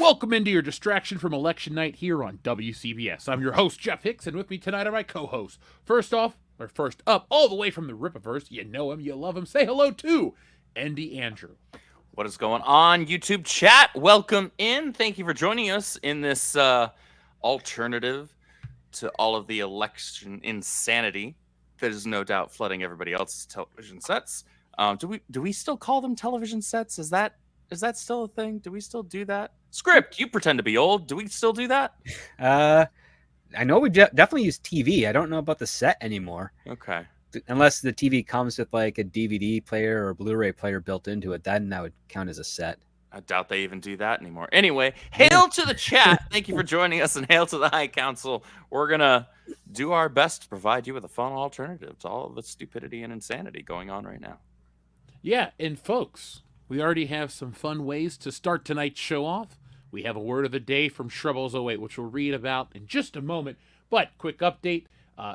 Welcome into your distraction from election night here on WCBS. I'm your host, Jeff Hicks, and with me tonight are my co-hosts. First up, all the way from the Rippaverse, you know him, you love him, say hello to Andy Andrew. What is going on, YouTube chat? Welcome in. Thank you for joining us in this alternative to all of the election insanity that is no doubt flooding everybody else's television sets. Do we still call them television sets? Is that still a thing? Do we still do that? Script, you pretend to be old. Do we still do that? I know we definitely use TV. I don't know about the set anymore. Okay. Unless the TV comes with like a DVD player or Blu-ray player built into it, then that would count as a set. I doubt they even do that anymore. Anyway, hail to the chat. Thank you for joining us, and hail to the High Council. We're going to do our best to provide you with a fun alternative to all of the stupidity and insanity going on right now. Yeah, and folks, we already have some fun ways to start tonight's show off. We have a word of the day from Shrubbles08, which we'll read about in just a moment. But quick update,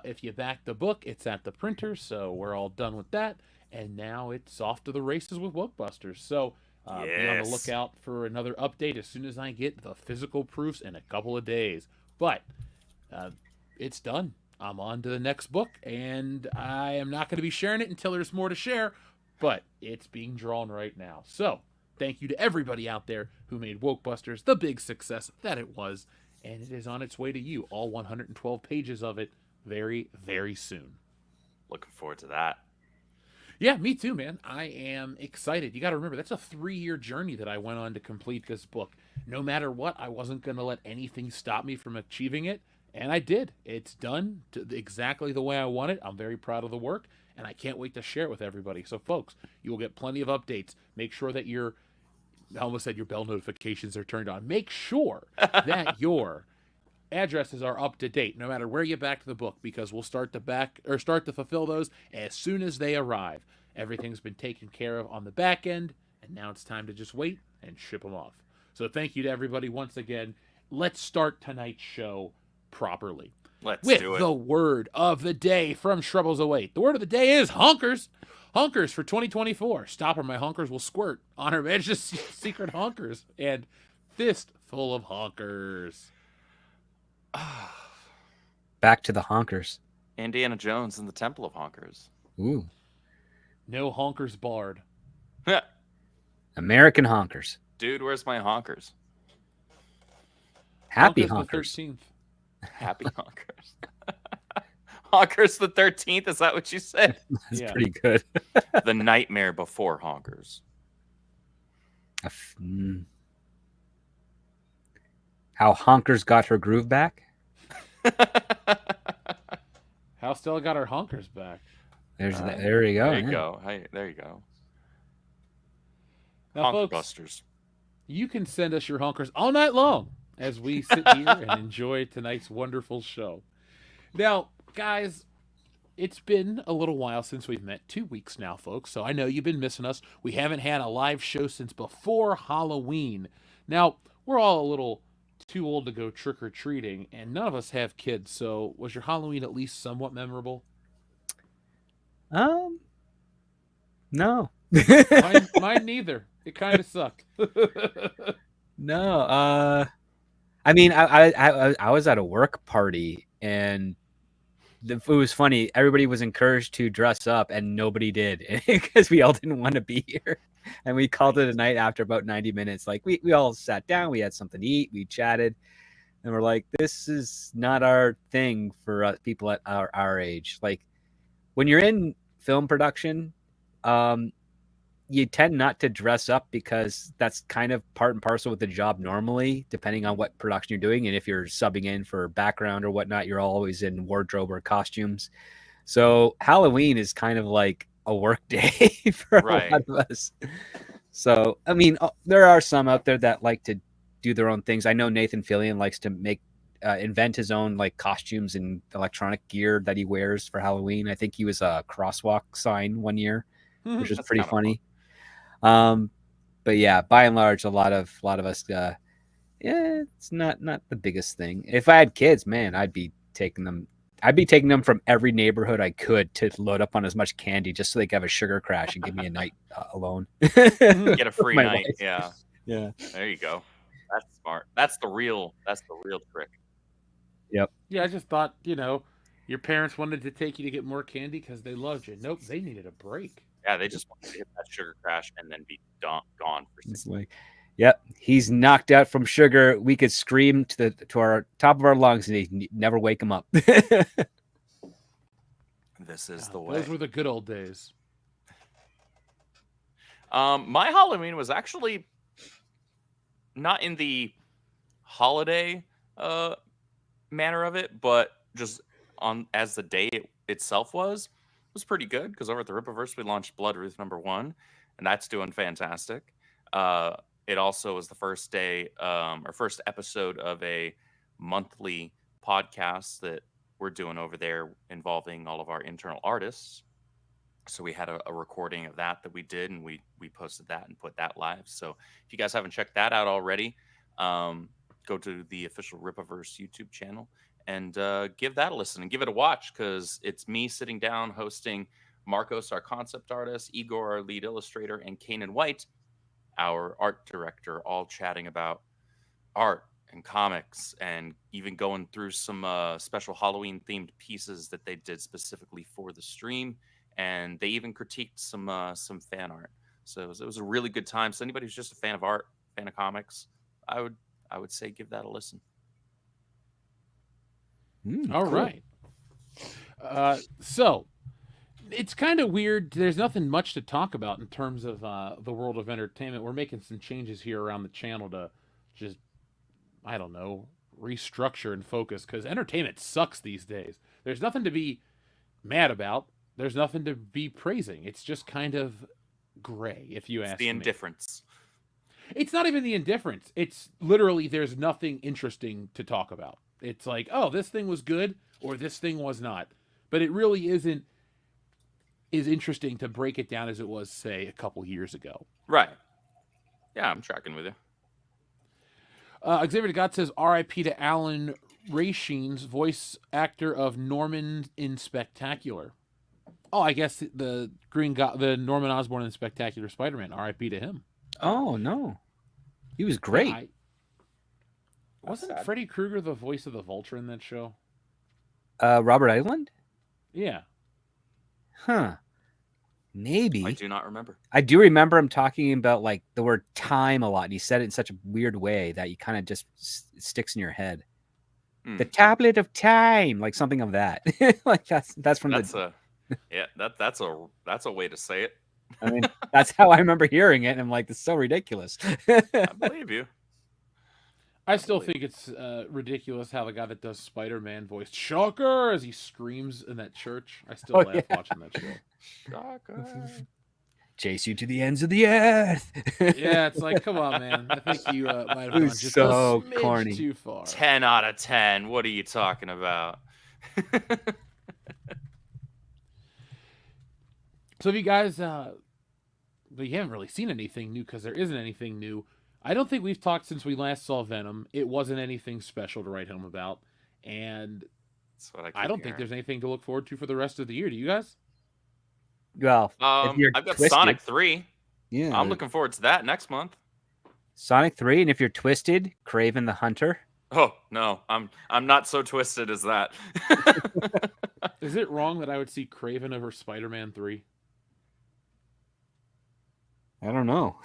if you back the book, it's at the printer, so we're all done with that. And now it's off to the races with Wokebusters. So be on the lookout for another update as soon as I get the physical proofs in a couple of days. But it's done. I'm on to the next book, and I am not going to be sharing it until there's more to share. But it's being drawn right now. So thank you to everybody out there who made Wokebusters the big success that it was. And it is on its way to you, all 112 pages of it, very, very soon. Looking forward to that. Yeah, me too, man. I am excited. You got to remember, that's a 3-year journey that I went on to complete this book. No matter what, I wasn't going to let anything stop me from achieving it. And I did. It's done exactly the way I want it. I'm very proud of the work. And I can't wait to share it with everybody. So, folks, you will get plenty of updates. Make sure that I almost said your bell notifications are turned on. Make sure that your addresses are up to date, no matter where you back the book, because we'll start to fulfill those as soon as they arrive. Everything's been taken care of on the back end, and now it's time to just wait and ship them off. So, thank you to everybody once again. Let's start tonight's show properly. Let's do it. With the word of the day from Shrubbles08. The word of the day is honkers. Honkers for 2024. Stop or my honkers will squirt. On Her Majesty's Secret Honkers. And fistful of honkers. Back to the honkers. Indiana Jones and the Temple of Honkers. Ooh. No honkers barred. American honkers. Dude, where's my honkers? Happy Honkers honkers. the 13th. Happy honkers. Honkers the 13th, is that what you said? That's pretty good. The nightmare before honkers. How honkers got her groove back? How Stella got her honkers back. There you go. There you yeah. go. Hey, there you go. Now, Honker folks, Busters. you can send us your honkers all night long as we sit here and enjoy tonight's wonderful show. Now, guys, it's been a little while since we've met. 2 weeks now, folks, so I know you've been missing us. We haven't had a live show since before Halloween. Now, we're all a little too old to go trick-or-treating, and none of us have kids, so was your Halloween at least somewhat memorable? No. Mine neither. It kind of sucked. No. I mean, I was at a work party, and it was funny. Everybody was encouraged to dress up, and nobody did because we all didn't want to be here. And we called it a night after about 90 minutes. Like we all sat down, we had something to eat, we chatted, and we're like, this is not our thing for people at our age. Like when you're in film production, you tend not to dress up because that's kind of part and parcel with the job normally, depending on what production you're doing. And if you're subbing in for background or whatnot, you're always in wardrobe or costumes. So Halloween is kind of like a work day for a lot of us. So, I mean, there are some out there that like to do their own things. I know Nathan Fillion likes to invent his own like costumes and electronic gear that he wears for Halloween. I think he was a crosswalk sign one year, which is pretty funny. But yeah, by and large, a lot of us, it's not the biggest thing. If I had kids, man, I'd be taking them from every neighborhood I could to load up on as much candy just so they could have a sugar crash and give me a night alone. Get a free night. Wife. Yeah. Yeah. There you go. That's smart. That's the real trick. Yep. Yeah, I just thought, your parents wanted to take you to get more candy because they loved you. Nope, they needed a break. Yeah, they just wanted to hit that sugar crash and then be gone for 6 It's like, yep, he's knocked out from sugar. We could scream to our top of our lungs and he'd never wake him up. This is the way. Those were the good old days. My Halloween was actually not in the holiday manner of it, but just on as the day itself was pretty good, because over at the Rippaverse we launched Blood Ruth #1, and that's doing fantastic. It also was the first day, or first episode of a monthly podcast that we're doing over there involving all of our internal artists. So we had a recording of that we did, and we posted that and put that live. So if you guys haven't checked that out already, go to the official Rippaverse YouTube channel and give that a listen and give it a watch, because it's me sitting down hosting Marcos, our concept artist, Igor, our lead illustrator, and Kanan White, our art director, all chatting about art and comics, and even going through some special Halloween themed pieces that they did specifically for the stream. And they even critiqued some fan art. So it was a really good time. So anybody who's just a fan of art, fan of comics, I would say give that a listen. All right. So it's kind of weird. There's nothing much to talk about in terms of the world of entertainment. We're making some changes here around the channel to just, I don't know, restructure and focus, because entertainment sucks these days. There's nothing to be mad about. There's nothing to be praising. It's just kind of gray, if you ask me. The indifference. It's not even the indifference. It's literally there's nothing interesting to talk about. It's like, oh, this thing was good or this thing was not. But it really isn't as interesting to break it down as it was, say, a couple years ago. Right. Yeah, I'm tracking with you. Xavier God says, R.I.P. to Alan Rasheen's voice actor of Norman in Spectacular. Oh, I guess the Norman Osborn in Spectacular Spider-Man. R.I.P. to him. Oh no, he was great. Yeah, wasn't Freddy Krueger the voice of the Vulture in that show? Robert Englund? Yeah. Huh. Maybe. I do not remember. I do remember him talking about like the word time a lot, and he said it in such a weird way that you kind of just sticks in your head. The tablet of time, like something of that. Like that's from that's a way to say it. I mean, that's how I remember hearing it, and I'm like, this is so ridiculous. I believe you. I still think it's ridiculous how the guy that does Spider-Man voiced Shocker as he screams in that church. I still laugh watching that show. Shocker. Chase you to the ends of the earth. Yeah, it's like, come on, man. I think you might have gone just so a smidge corny. too far. 10 out of 10. What are you talking about? So if you guys, but you haven't really seen anything new because there isn't anything new. I don't think we've talked since we last saw Venom. It wasn't anything special to write home about. And That's what I don't think there's anything to look forward to for the rest of the year. Do you guys? Well, I've got twisted, Sonic 3. Yeah. I'm looking forward to that next month. Sonic 3, and if you're twisted, Kraven the Hunter. Oh, no. I'm not so twisted as that. Is it wrong that I would see Kraven over Spider-Man 3? I don't know.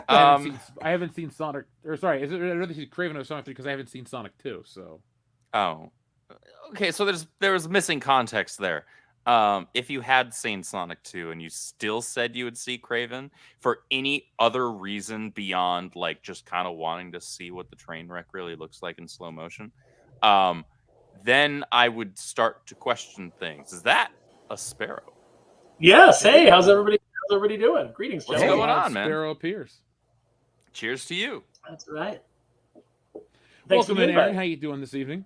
I haven't seen Sonic, or sorry, I'd rather see Kraven over Sonic 3 because I haven't seen Sonic 2, so. Oh. Okay, so there was missing context there. If you had seen Sonic 2 and you still said you would see Kraven for any other reason beyond like just kind of wanting to see what the train wreck really looks like in slow motion, then I would start to question things. Is that a sparrow? Yes. Hey, how's everybody doing? Greetings, What's gentlemen. going on, man? Sparrow appears. Cheers to you. That's right. Thanks Welcome for the in, Aaron. invite. How you doing this evening?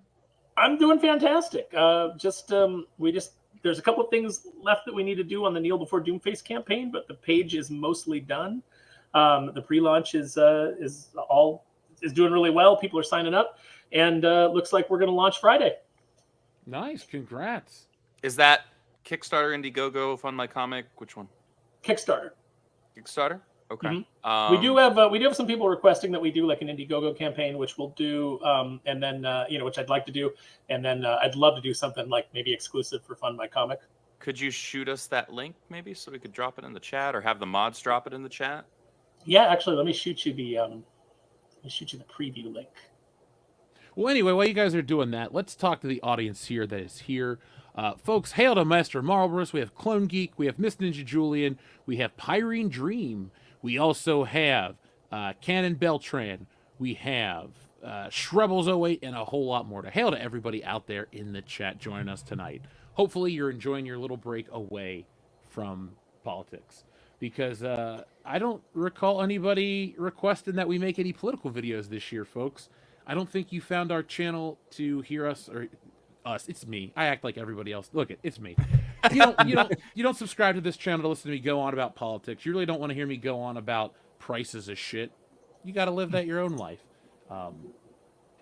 I'm doing fantastic. There's a couple of things left that we need to do on the Kneel Before Doomface campaign, but the page is mostly done. The pre-launch is doing really well. People are signing up, and looks like we're going to launch Friday. Nice, congrats. Is that Kickstarter, Indiegogo, Fund My Comic? Which one? Kickstarter. Kickstarter? Okay. We do have some people requesting that we do like an Indiegogo campaign, which we'll do, and then which I'd like to do, and then I'd love to do something like maybe exclusive for Fund My Comic. Could you shoot us that link maybe so we could drop it in the chat, or have the mods drop it in the chat? Yeah, actually, let me shoot you the preview link. Well, anyway, while you guys are doing that, let's talk to the audience here that is here. Folks, hail to Master Marlbros. We have Clone Geek. We have Miss Ninja Julian. We have Pyrene Dream. We also have Cannon Beltran. We have Shrebbles08 and a whole lot more. To hail to everybody out there in the chat joining us tonight. Hopefully you're enjoying your little break away from politics. Because I don't recall anybody requesting that we make any political videos this year, folks. I don't think you found our channel to hear us or us. It's me. I act like everybody else. Look, it's me. You don't subscribe to this channel to listen to me go on about politics. You really don't want to hear me go on about prices of shit. You got to live that your own life.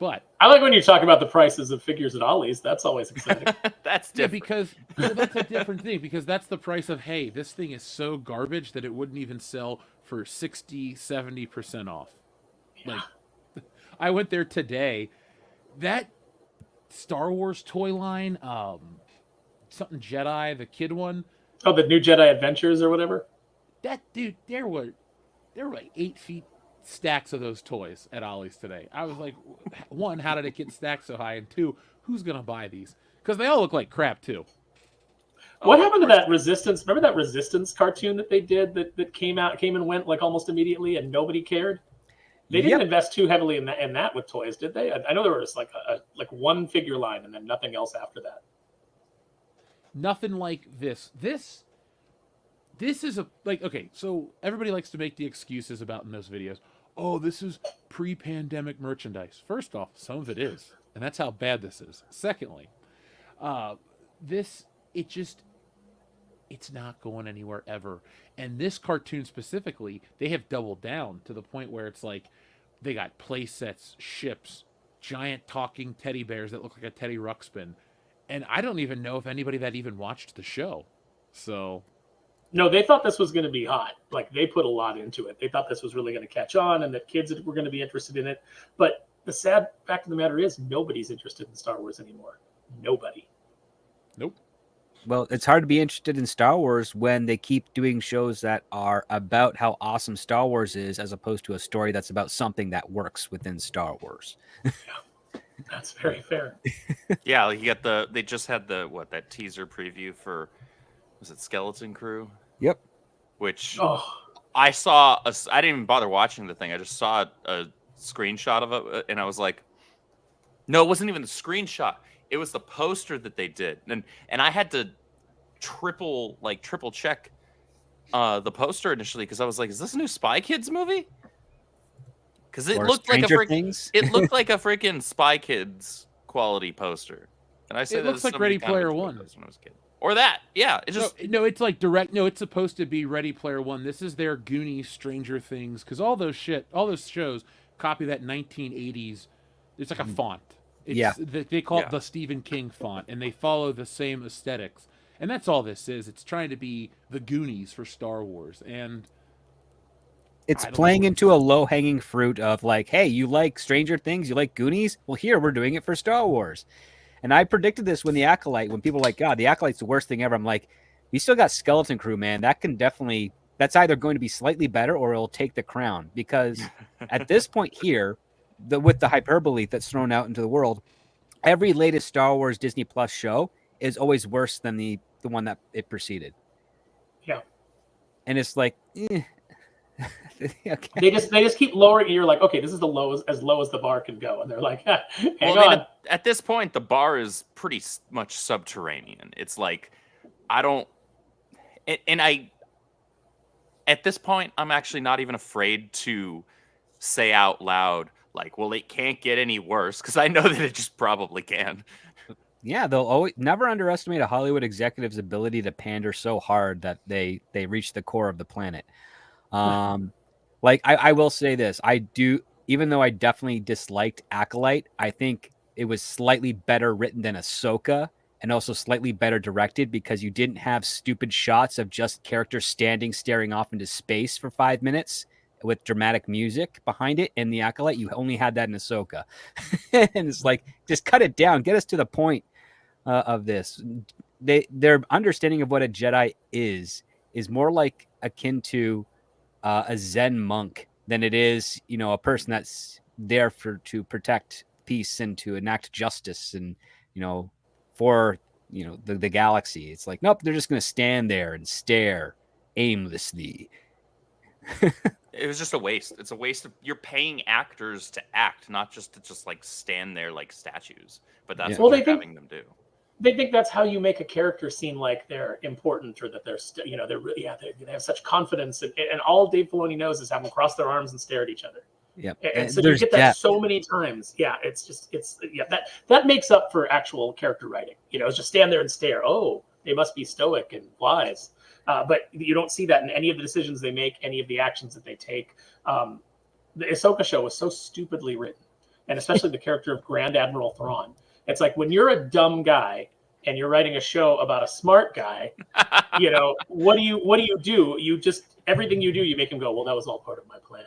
But I like when you talk about the prices of figures at Ollie's. That's always exciting. That's different. yeah, because that's a different thing. Because that's the price of, hey, this thing is so garbage that it wouldn't even sell for 60, 70% off. Yeah. Like, I went there today. That Star Wars toy line, something Jedi, the kid one. Oh, the new Jedi Adventures or whatever. That dude, there were like 8 feet stacks of those toys at Ollie's today. I was like, one, how did it get stacked so high? And two, who's gonna buy these? Because they all look like crap too. What happened to that Resistance? Remember that Resistance cartoon that they did that came and went like almost immediately, and nobody cared. They didn't invest too heavily in that with toys, did they? I know there was like one figure line and then nothing else after that. Nothing like this. This is okay, so everybody likes to make the excuses about in those videos. Oh, this is pre-pandemic merchandise. First off, some of it is, and that's how bad this is. Secondly, it's not going anywhere ever. And this cartoon specifically, they have doubled down to the point where it's like they got play sets, ships, giant talking teddy bears that look like a Teddy Ruxpin. And I don't even know if anybody that even watched the show. So no, they thought this was going to be hot. Like, they put a lot into it. They thought this was really going to catch on and that kids were going to be interested in it. But the sad fact of the matter is nobody's interested in Star Wars anymore. Nobody. Nope. Well, it's hard to be interested in Star Wars when they keep doing shows that are about how awesome Star Wars is, as opposed to a story that's about something that works within Star Wars. Yeah, that's very fair. Yeah, like they just had that teaser preview for, was it Skeleton Crew? Yep. Which Oh, I saw. I didn't even bother watching the thing. I just saw a screenshot of it, and I was like, no, it wasn't even the screenshot. It was the poster that they did, and I had to triple check the poster initially because I was like, is this a new Spy Kids movie? Because it looked like it looked like a freaking Spy Kids quality poster, and I said it looks like Ready Player One when I was a kid. Or that, yeah. It just no, it's like direct. No, it's supposed to be Ready Player One. This is their Goonies, Stranger Things, because all those shows copy that 1980s. It's like a font. They call it the Stephen King font, and they follow the same aesthetics. And that's all this is. It's trying to be the Goonies for Star Wars, and it's playing into a low-hanging fruit of like, hey, you like Stranger Things, you like Goonies? Well, here we're doing it for Star Wars. And I predicted this when people were like, God, the Acolyte's the worst thing ever. I'm like, we still got Skeleton Crew, man. That's either going to be slightly better or it'll take the crown. Because at this point here, with the hyperbole that's thrown out into the world, every latest Star Wars Disney Plus show is always worse than the one that it preceded. Yeah. And it's like, okay. They just keep lowering. You're like, okay, this is as low as the bar can go, and they're like, hang on. At this point, the bar is pretty much subterranean. It's like, at this point, I'm actually not even afraid to say out loud, like, well, it can't get any worse, because I know that it just probably can. Yeah, they'll always never underestimate a Hollywood executive's ability to pander so hard that they reach the core of the planet. Like I will say this, even though I definitely disliked Acolyte, I think it was slightly better written than Ahsoka, and also slightly better directed because you didn't have stupid shots of just characters standing, staring off into space for 5 minutes with dramatic music behind it. In the Acolyte, you only had that in Ahsoka. And it's like, just cut it down. Get us to the point of this. Their understanding of what a Jedi is more like akin to a Zen monk than it is, a person that's there to protect peace and to enact justice and, for, the galaxy. It's like, nope, they're just going to stand there and stare aimlessly. It was just a waste. It's a waste of, you're paying actors to act, not just to like stand there like statues. But that's what you're having them do. They think that's how you make a character seem like they're important, or that they're, they have such confidence. And all Dave Filoni knows is have them cross their arms and stare at each other. Yeah, and so you get that so many times. Yeah, that makes up for actual character writing. It's just stand there and stare. Oh, they must be stoic and wise. But you don't see that in any of the decisions they make, any of the actions that they take. The Ahsoka show was so stupidly written, and especially the character of Grand Admiral Thrawn. It's like, when you're a dumb guy and you're writing a show about a smart guy, what do you do? You just, everything you do, you make him go, well, that was all part of my plan.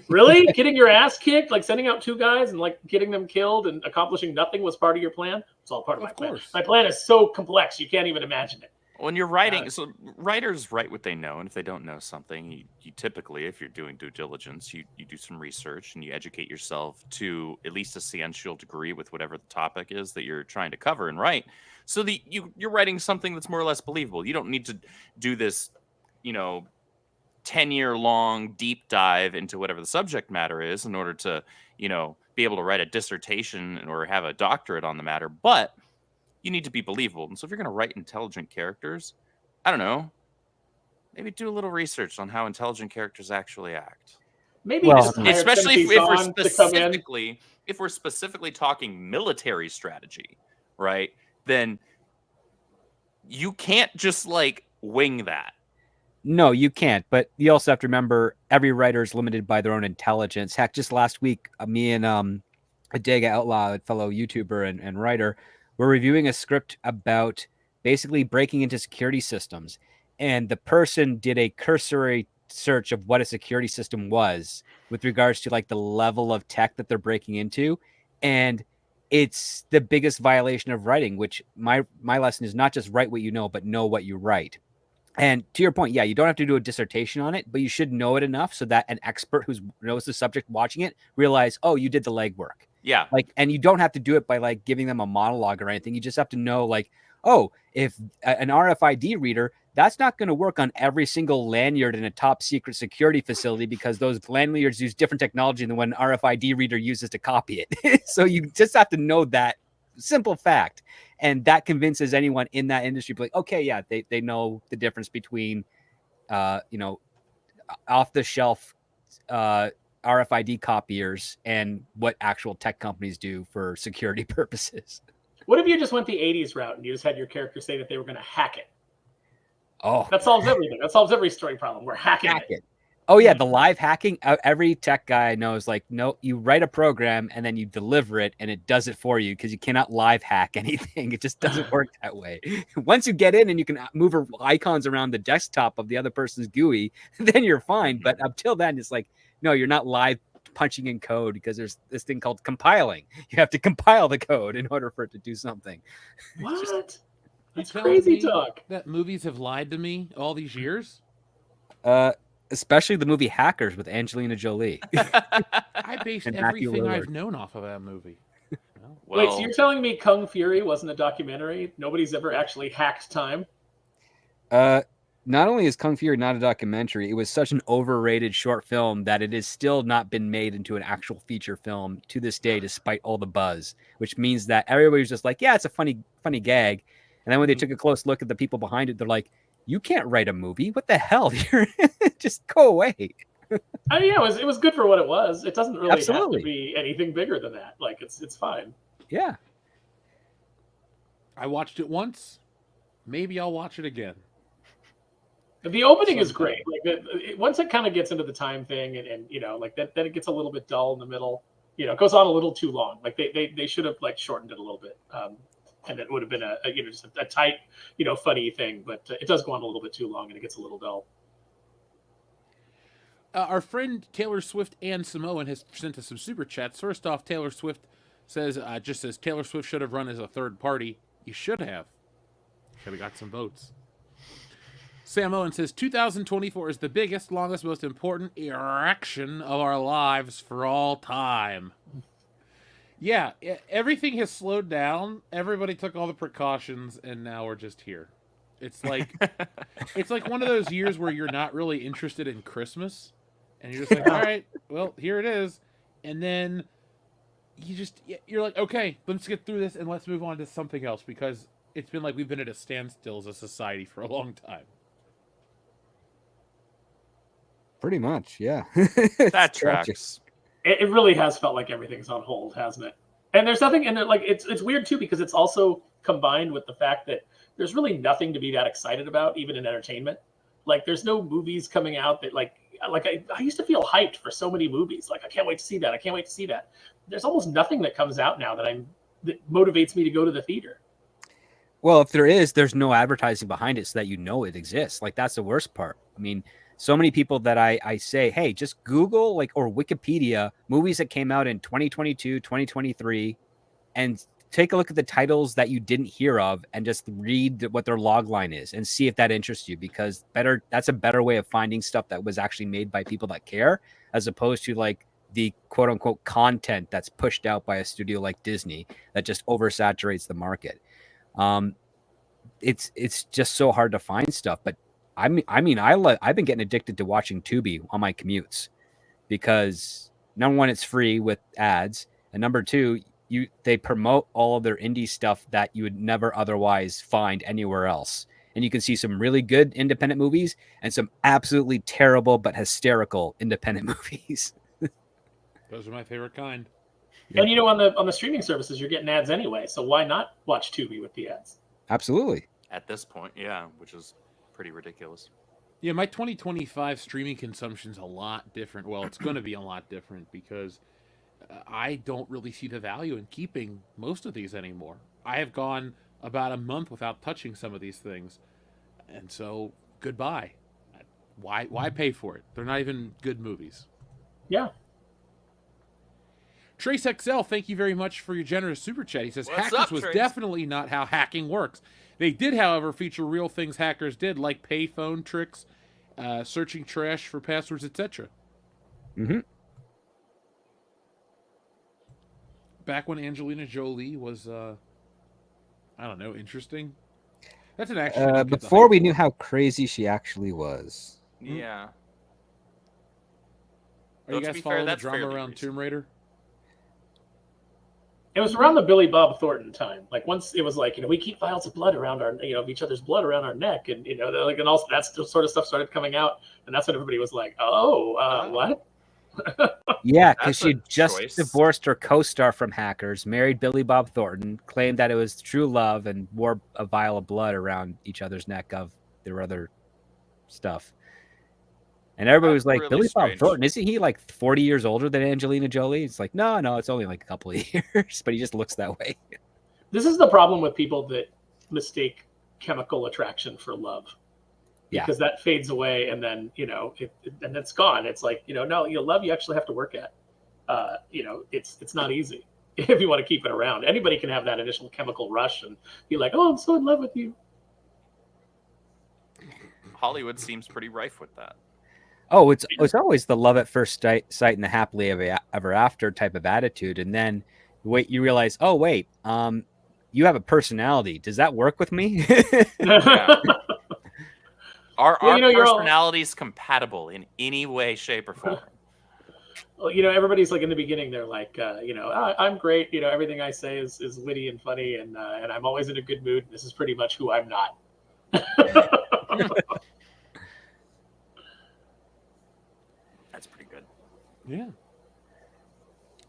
Really? Getting your ass kicked, like sending out 2 guys and like getting them killed and accomplishing nothing was part of your plan? It's all part of my plan. My plan is so complex, you can't even imagine it. When you're writing, so writers write what they know, and if they don't know something, you typically, if you're doing due diligence, you do some research and you educate yourself to at least a substantial degree with whatever the topic is that you're trying to cover and write. So you're writing something that's more or less believable. You don't need to do this, 10-year-long deep dive into whatever the subject matter is in order to, be able to write a dissertation or have a doctorate on the matter. But you need to be believable. And so if you're going to write intelligent characters, I don't know, maybe do a little research on how intelligent characters actually act. Maybe especially if we're specifically talking military strategy, right? Then you can't just like wing that. No, you can't. But you also have to remember every writer is limited by their own intelligence. Heck, just last week, me and Adega Outlaw, a fellow YouTuber and writer, we're reviewing a script about basically breaking into security systems. And the person did a cursory search of what a security system was with regards to like the level of tech that they're breaking into. And it's the biggest violation of writing, which my lesson is not just write what you know, but know what you write. And to your point, yeah, you don't have to do a dissertation on it, but you should know it enough so that an expert who knows the subject watching it realize, oh, you did the legwork. Yeah. And you don't have to do it by like giving them a monologue or anything. You just have to know like, oh, if an RFID reader, that's not going to work on every single lanyard in a top secret security facility because those lanyards use different technology than what an RFID reader uses to copy it. So you just have to know that simple fact. And that convinces anyone in that industry, like, okay, yeah, they know the difference between, off the shelf, RFID copiers and what actual tech companies do for security purposes. What if you just went the 80s route and you just had your character say that they were going to hack it? Oh, that solves everything. That solves every story problem. We're hacking it. Oh yeah, the live hacking. Every tech guy knows, like, no, you write a program and then you deliver it and it does it for you because you cannot live hack anything. It just doesn't work that way. Once you get in and you can move icons around the desktop of the other person's GUI, then you're fine. But until then, it's like, no, you're not live punching in code because there's this thing called compiling. You have to compile the code in order for it to do something. What? That's crazy talk. That movies have lied to me all these years? Especially the movie Hackers with Angelina Jolie. I based everything I've known off of that movie. Well, wait, so you're telling me Kung Fury wasn't a documentary? Nobody's ever actually hacked time? Not only is Kung Fury not a documentary, it was such an overrated short film that it has still not been made into an actual feature film to this day, despite all the buzz, which means that everybody's just like, yeah, it's a funny gag. And then when they took a close look at the people behind it, they're like, you can't write a movie. What the hell? Just go away. I mean, yeah, it was good for what it was. It doesn't really have to be anything bigger than that. Like, it's fine. Yeah. I watched it once. Maybe I'll watch it again. The opening is great. Like, once it kind of gets into the time thing, and like that, then it gets a little bit dull in the middle. It goes on a little too long. Like they should have like shortened it a little bit. and it would have been a just a tight, funny thing. But it does go on a little bit too long, and it gets a little dull. Our friend Taylor Swift and Samoan has sent us some super chats. First off, Taylor Swift says, Taylor Swift should have run as a third party. You should have. Should have got some votes. Sam Owen says, 2024 is the biggest, longest, most important erection of our lives for all time. Yeah, everything has slowed down. Everybody took all the precautions, and now we're just here. It's like one of those years where you're not really interested in Christmas, and you're just like, all right, well, here it is. And then you're like, okay, let's get through this and let's move on to something else, because it's been like we've been at a standstill as a society for a long time. Pretty much, yeah. That tracks. It really has felt like everything's on hold, hasn't it? And there's nothing, and like it's weird too, because it's also combined with the fact that there's really nothing to be that excited about, even in entertainment. Like there's no movies coming out that like I used to feel hyped for so many movies. Like I can't wait to see that. I can't wait to see that. There's almost nothing that comes out now that motivates me to go to the theater. Well, if there is, there's no advertising behind it so that it exists. Like that's the worst part. I mean, so many people that I say, hey, just Google or Wikipedia movies that came out in 2022, 2023, and take a look at the titles that you didn't hear of and just read what their log line is and see if that interests you, because that's a better way of finding stuff that was actually made by people that care, as opposed to like the quote unquote content that's pushed out by a studio like Disney that just oversaturates the market. It's just so hard to find stuff. But I've been getting addicted to watching Tubi on my commutes, because number one, it's free with ads, and number two, they promote all of their indie stuff that you would never otherwise find anywhere else. And you can see some really good independent movies and some absolutely terrible but hysterical independent movies. Those are my favorite kind. And on the streaming services, you're getting ads anyway, so why not watch Tubi with the ads? Absolutely. At this point, yeah, which is pretty ridiculous. Yeah, my 2025 streaming consumption's a lot different. Well, it's going to be a lot different, because I don't really see the value in keeping most of these anymore. I have gone about a month without touching some of these things, and so goodbye. Why pay for it? They're not even good movies. Yeah. Trace XL, thank you very much for your generous super chat. He says, What's Hackers up, was Trace? definitely not how hacking works. They did, however, feature real things hackers did, like payphone tricks, searching trash for passwords, etc. Mm-hmm. Back when Angelina Jolie was, interesting. That's an action. Before we knew how crazy she actually was. Yeah. Are you guys following the drama around Tomb Raider? It was around the Billy Bob Thornton time. Like once it was like, we keep vials of blood around our, of each other's blood around our neck, and and also that sort of stuff started coming out, and that's when everybody was like, what? Yeah, because she just choice. divorced her co-star from Hackers, married Billy Bob Thornton, claimed that it was true love, and wore a vial of blood around each other's neck of their other stuff. And everybody was like, really Billy strange. Bob Thornton, isn't he like 40 years older than Angelina Jolie? It's like, no, it's only like a couple of years, but he just looks that way. This is the problem with people that mistake chemical attraction for love. Yeah. Because that fades away, and then, and it's gone. It's like, no, love you actually have to work at. It's not easy if you want to keep it around. Anybody can have that initial chemical rush and be like, oh, I'm so in love with you. Hollywood seems pretty rife with that. Oh, it's always the love at first sight and the happily ever after type of attitude. And then you realize, oh, wait, you have a personality. Does that work with me? Yeah. Are our you're personalities compatible in any way, shape, or form? Well, everybody's like in the beginning, they're like, I'm great. Everything I say is witty and funny, and I'm always in a good mood. This is pretty much who I'm not. That's pretty good. Yeah.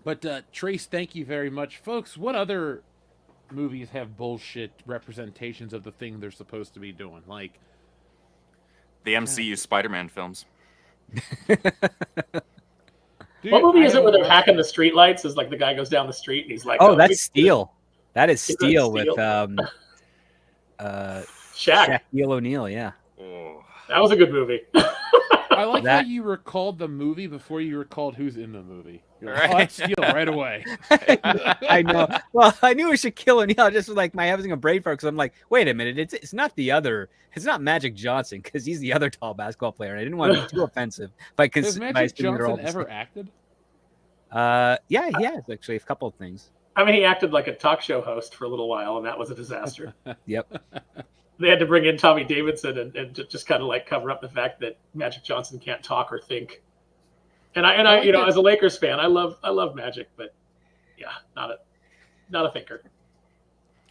But Trace, thank you very much. Folks, what other movies have bullshit representations of the thing they're supposed to be doing? Like The MCU Spider-Man films. What movie is it where they're hacking the streetlights? Is like the guy goes down the street and he's like, oh, that's Steel. That is Is that Steel with Steel? Shaq. Shaquille O'Neal. Yeah. Oh. That was a good movie. I like how That- you recalled the movie before you recalled who's in the movie. You're like, Right. oh, that's Steel right away. I know. Well, I knew it was Shaquille O'Neal. Just like my having a brain fart because I'm like, wait a minute, it's not the other. It's not Magic Johnson because he's the other tall basketball player. And I didn't want to be too offensive by Has by Magic assuming they're all Johnson the ever same. acted? Yeah, he has actually a couple of things. I mean, he acted like a talk show host for a little while, and that was a disaster. Yep. They had to bring in Tommy Davidson and just kind of like cover up the fact that Magic Johnson can't talk or think. And I like you know, that. as a Lakers fan, I love Magic, but yeah, not a thinker.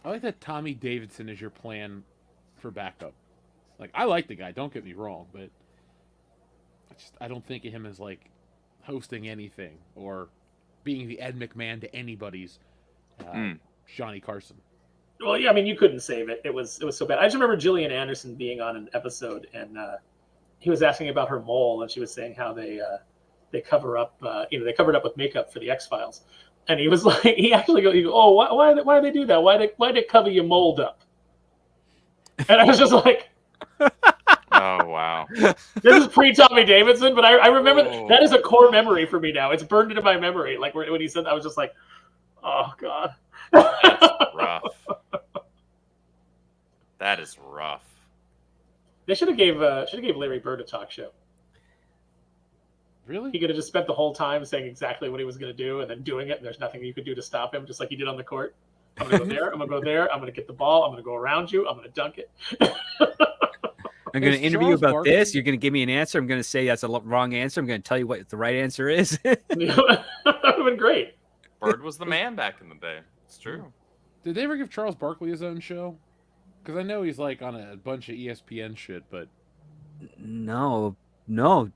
I like that Tommy Davidson is your plan for backup. Like, I like the guy, don't get me wrong, but I don't think of him as like hosting anything or being the Ed McMahon to anybody's Johnny Carson. Well, yeah, I mean, you couldn't save it. It was so bad. I just remember Gillian Anderson being on an episode, and he was asking about her mole, and she was saying how they cover up, they covered up with makeup for the X-Files, and he was like, he actually goes, oh, why do they do that? Why they cover your mold up? And I was just like, Oh, wow. this is pre-Tommy Davidson, but I remember Oh. that is a core memory for me now. It's burned into my memory. Like when he said that, I was just like, oh God. That's rough. That is rough. They should have gave Larry Bird a talk show. Really? He could have just spent the whole time saying exactly what he was going to do and then doing it, and there's nothing you could do to stop him, just like he did on the court. I'm going to go there. I'm going to go there. I'm going to get the ball. I'm going to go around you. I'm going to dunk it. I'm going Is to interview you Charles about Barkley- this. You're going to give me an answer. I'm going to say that's a wrong answer. I'm going to tell you what the right answer is. That would have been great. Bird was the man back in the day. It's true. Did they ever give Charles Barkley his own show? Because I know he's like on a bunch of ESPN shit, but No.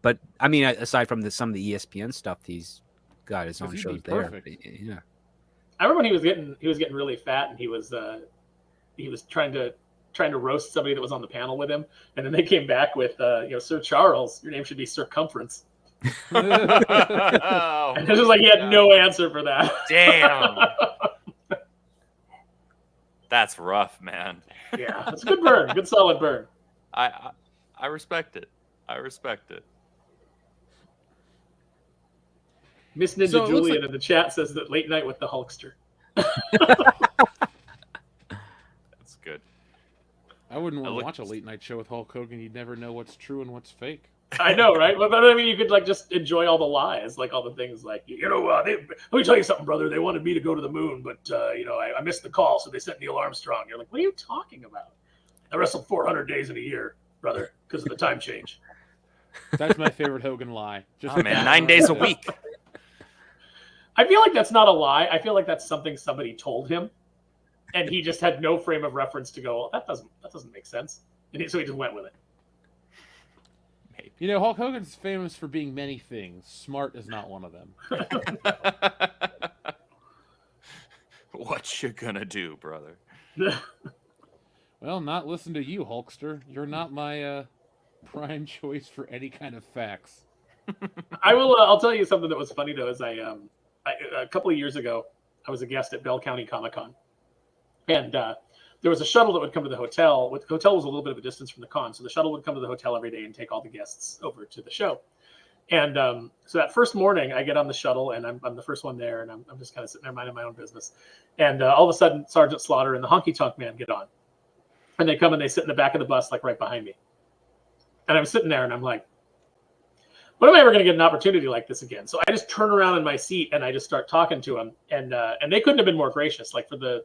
But I mean, aside from some of the ESPN stuff, he's got his own he'd be shows there. perfect. But, yeah. I remember when he was getting really fat, and he was trying to roast somebody that was on the panel with him, and then they came back with Sir Charles, your name should be Circumference. Oh, And it's just like he had no answer for that. damn. That's rough, man. Yeah, it's a good burn, good solid burn. I respect it. I respect it. Miss Ninja So it looks Julian in the chat says that late night with the Hulkster. That's good. I wouldn't want to looked- watch a late night show with Hulk Hogan. You'd never know what's true and what's fake. I know, right? But I mean, you could like just enjoy all the lies, like all the things, like let me tell you something, brother. They wanted me to go to the moon, but I missed the call, so they sent Neil Armstrong. You're like, what are you talking about? I wrestled 400 days in a year, brother, because of the time change. That's my favorite Hogan lie. Just Oh, man, 9 days a week. I feel like that's not a lie. I feel like that's something somebody told him, and he just had no frame of reference to go, well, that doesn't make sense, and so he just went with it. You know, Hulk Hogan's famous for being many things. Smart is not one of them. What you gonna do, brother? Well, not listen to you, Hulkster. You're not my prime choice for any kind of facts. I will. I'll tell you something that was funny though. Is I a couple of years ago, I was a guest at Bell County Comic Con, and there was a shuttle that would come to the hotel. The hotel was a little bit of a distance from the con, so the shuttle would come to the hotel every day and take all the guests over to the show. And so that first morning, I get on the shuttle, and I'm the first one there, and I'm just kind of sitting there minding my own business. And all of a sudden, Sergeant Slaughter and the Honky Tonk Man get on, and they come and they sit in the back of the bus, like right behind me. And I'm sitting there, and I'm like, when am I ever going to get an opportunity like this again? So I just turn around in my seat and I just start talking to them, and they couldn't have been more gracious. Like for the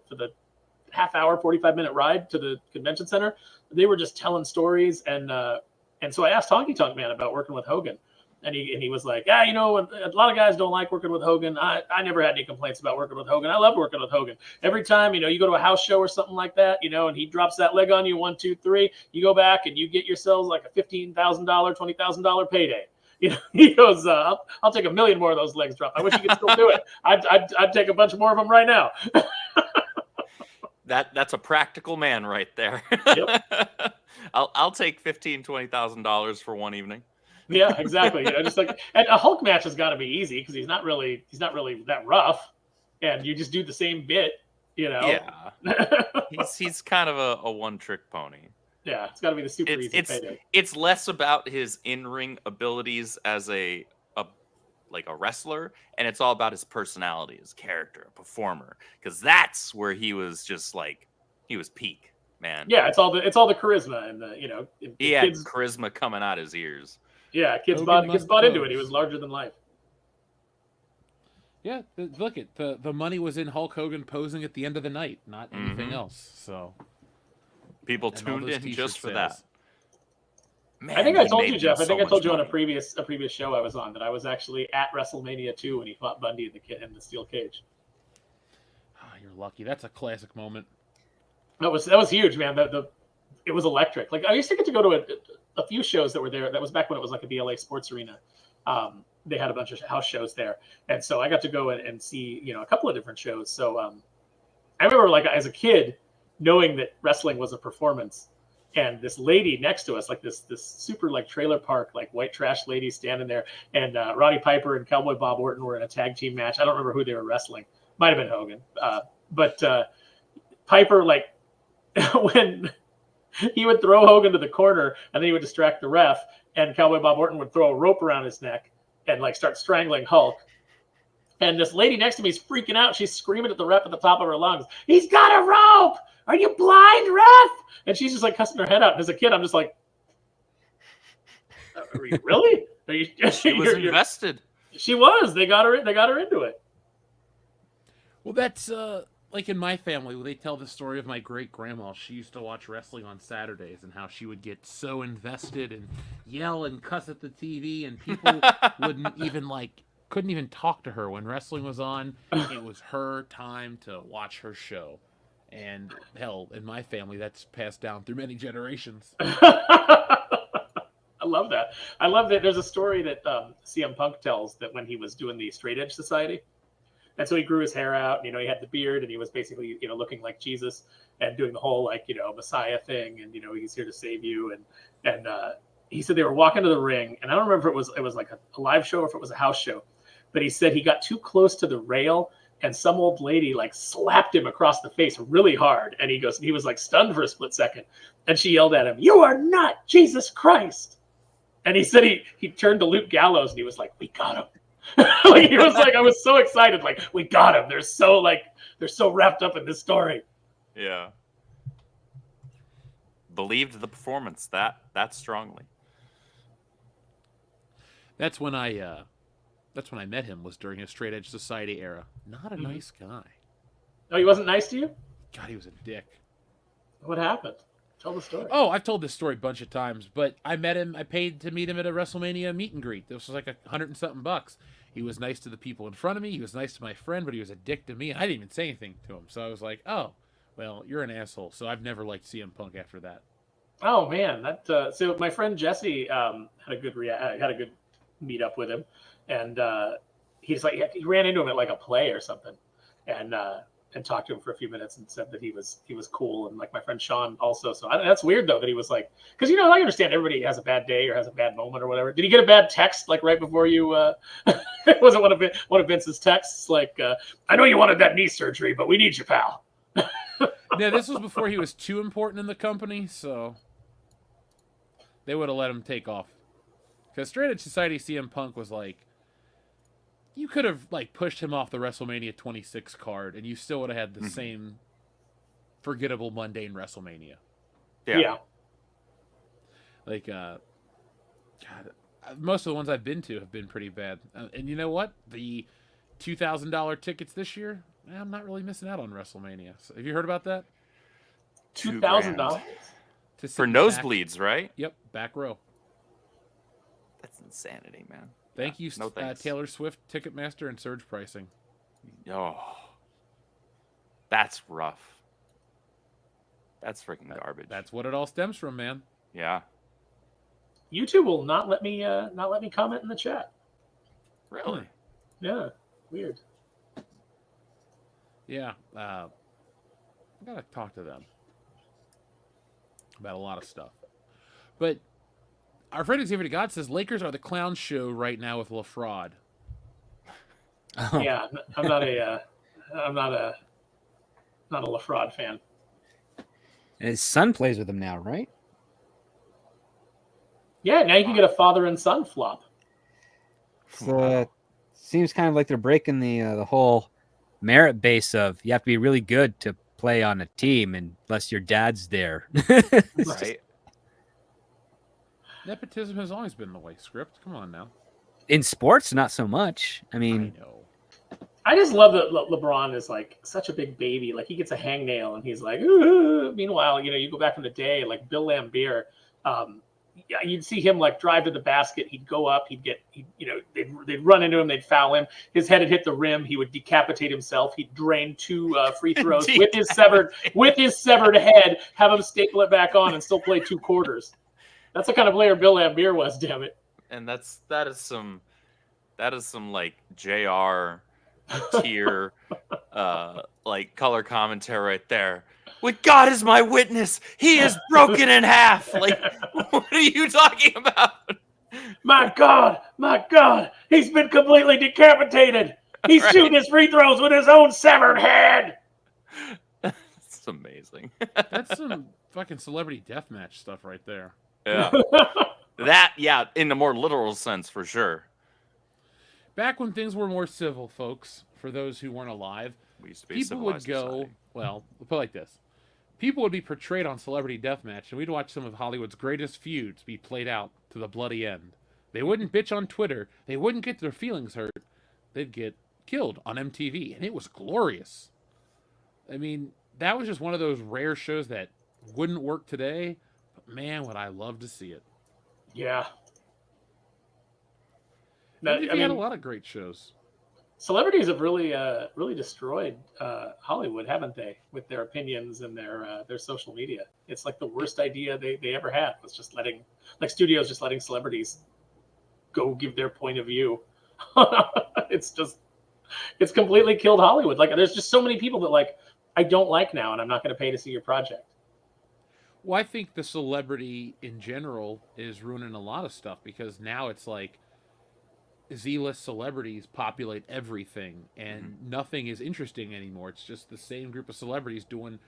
half hour, 45-minute ride to the convention center, they were just telling stories, and so I asked Honky Tonk Man about working with Hogan, and he was like, yeah, a lot of guys don't like working with Hogan. I never had any complaints about working with Hogan. I love working with Hogan. Every time you go to a house show or something like that, and he drops that leg on you, 1, 2, 3, you go back and you get yourselves like a $15,000, $20,000 payday. He goes, I'll take 1 million more of those legs drop. I wish you could still do it. I'd take a bunch more of them right now. That's a practical man right there. Yep. I'll take $15,000-$20,000 for one evening. Yeah, exactly. Just like, and a Hulk match has got to be easy because he's not really that rough, and you just do the same bit, You know? Yeah. He's kind of a one-trick pony. Yeah, it's got to be the super easy payday. It's less about his in-ring abilities as a wrestler, and it's all about his personality, his character, a performer, because that's where he was just like he was peak, man. Yeah, it's all the charisma and the he had charisma coming out his ears. Yeah, kids bought into it. He was larger than life. Yeah, look at the money was in Hulk Hogan posing at the end of the night, not anything else. So people tuned in just for that. Man, I think I told you, Jeff. I think I told you on a previous show I was on that I was actually at WrestleMania 2 when he fought Bundy in the steel cage. Oh, you're lucky. That's a classic moment. That was huge, man. It was electric. Like I used to get to go to a few shows that were there. That was back when it was like a BLA Sports Arena. They had a bunch of house shows there, and so I got to go and see a couple of different shows. So I remember like as a kid knowing that wrestling was a performance. And this lady next to us, like this super like trailer park, like white trash lady standing there. And Roddy Piper and Cowboy Bob Orton were in a tag team match. I don't remember who they were wrestling. Might have been Hogan. But Piper, like when he would throw Hogan to the corner and then he would distract the ref, and Cowboy Bob Orton would throw a rope around his neck and like start strangling Hulk. And this lady next to me is freaking out. She's screaming at the ref at the top of her lungs. He's got a rope. Are you blind, ref? And she's just like cussing her head out. And as a kid, I'm just like, are you really? She was invested. She was. They got her into it. Well, that's like in my family, they tell the story of my great grandma. She used to watch wrestling on Saturdays and how she would get so invested and yell and cuss at the TV, and people couldn't even talk to her when wrestling was on. It was her time to watch her show. And hell, in my family, that's passed down through many generations. I love that. I love that. There's a story that CM Punk tells that when he was doing the Straight Edge Society, and so he grew his hair out. He had the beard, and he was basically looking like Jesus and doing the whole like Messiah thing, and he's here to save you. And he said they were walking to the ring, and I don't remember if it was like a live show or if it was a house show, but he said he got too close to the rail. And some old lady like slapped him across the face really hard. And he was like stunned for a split second. And she yelled at him, "You are not Jesus Christ." And he said he turned to Luke Gallows and he was like, "We got him." Like he was like, I was so excited. Like, we got him. They're so wrapped up in this story. Yeah. Believed the performance that strongly. That's when I met him, was during his Straight Edge Society era. Not a nice guy. Oh, he wasn't nice to you? God, he was a dick. What happened? Tell the story. Oh, I've told this story a bunch of times, but I met him. I paid to meet him at a WrestleMania meet and greet. This was like $100 and something bucks. He was nice to the people in front of me. He was nice to my friend, but he was a dick to me. And I didn't even say anything to him. So I was like, oh, well, you're an asshole. So I've never liked CM Punk after that. Oh man, so my friend Jesse had a good meet up with him. And he's like, he ran into him at like a play or something, and talked to him for a few minutes and said that he was cool. And like my friend Sean also. So that's weird though that he was like, because I understand everybody has a bad day or has a bad moment or whatever. Did he get a bad text like right before you? Was it one of Vince's texts like, "I know you wanted that knee surgery, but we need you, pal." No, this was before he was too important in the company, so they would have let him take off. Because Straight Edge Society CM Punk was like, you could have like pushed him off the WrestleMania 26 card, and you still would have had the same forgettable, mundane WrestleMania. Yeah. Like, God, most of the ones I've been to have been pretty bad. And you know what? The $2,000 tickets this year, I'm not really missing out on WrestleMania. So, have you heard about that? $2,000 for nosebleeds, right? Yep, back row. That's insanity, man. Thank you, Taylor Swift, Ticketmaster, and surge pricing. Oh, that's rough. That's freaking garbage. That's what it all stems from, man. Yeah. YouTube will not let me comment in the chat. Really? Yeah. Weird. Yeah. I gotta talk to them about a lot of stuff, but. Our friend Xavier God says Lakers are the clown show right now with LaFraud. Yeah, I'm not not a LaFraud fan. And his son plays with him now, right? Yeah, now you can get a father and son flop. So, seems kind of like they're breaking the whole merit base of you have to be really good to play on a team unless your dad's there. Right. Nepotism has always been the way. Script, come on now. In sports, not so much. I I mean, know. I just love that LeBron is like such a big baby. Like he gets a hangnail and he's like, "Ooh." Meanwhile, you go back in the day, like Bill Laimbeer, yeah, you'd see him like drive to the basket. He'd go up. They'd run into him. They'd foul him. His head had hit the rim. He would decapitate himself. He'd drain 2 free throws with his severed head. Have him staple it back on and still play 2 quarters. That's the kind of player Bill Laimbeer was. Damn it. And that is some like JR tier like color commentary right there. With God as my witness, he is broken in half. Like, what are you talking about? My God, he's been completely decapitated. He's Right. shooting his free throws with his own severed head. It's amazing. That's some fucking celebrity deathmatch stuff right there. Yeah. Yeah, in the more literal sense, for sure. Back when things were more civil, folks, for those who weren't alive, We used to be a people would civilized go, society. well, we'll put it like this. People would be portrayed on Celebrity Deathmatch, and we'd watch some of Hollywood's greatest feuds be played out to the bloody end. They wouldn't bitch on Twitter. They wouldn't get their feelings hurt. They'd get killed on MTV, and it was glorious. I mean, that was just one of those rare shows that wouldn't work today, but man, would I love to see it. Yeah. MTV had a lot of great shows. Celebrities have really destroyed Hollywood, haven't they? With their opinions and their social media. It's like the worst idea they ever had was just letting studios celebrities go give their point of view. It's completely killed Hollywood. Like there's just so many people that like I don't like now, and I'm not going to pay to see your project. Well, I think the celebrity in general is ruining a lot of stuff because now it's like Z-list celebrities populate everything and nothing is interesting anymore. It's just the same group of celebrities doing.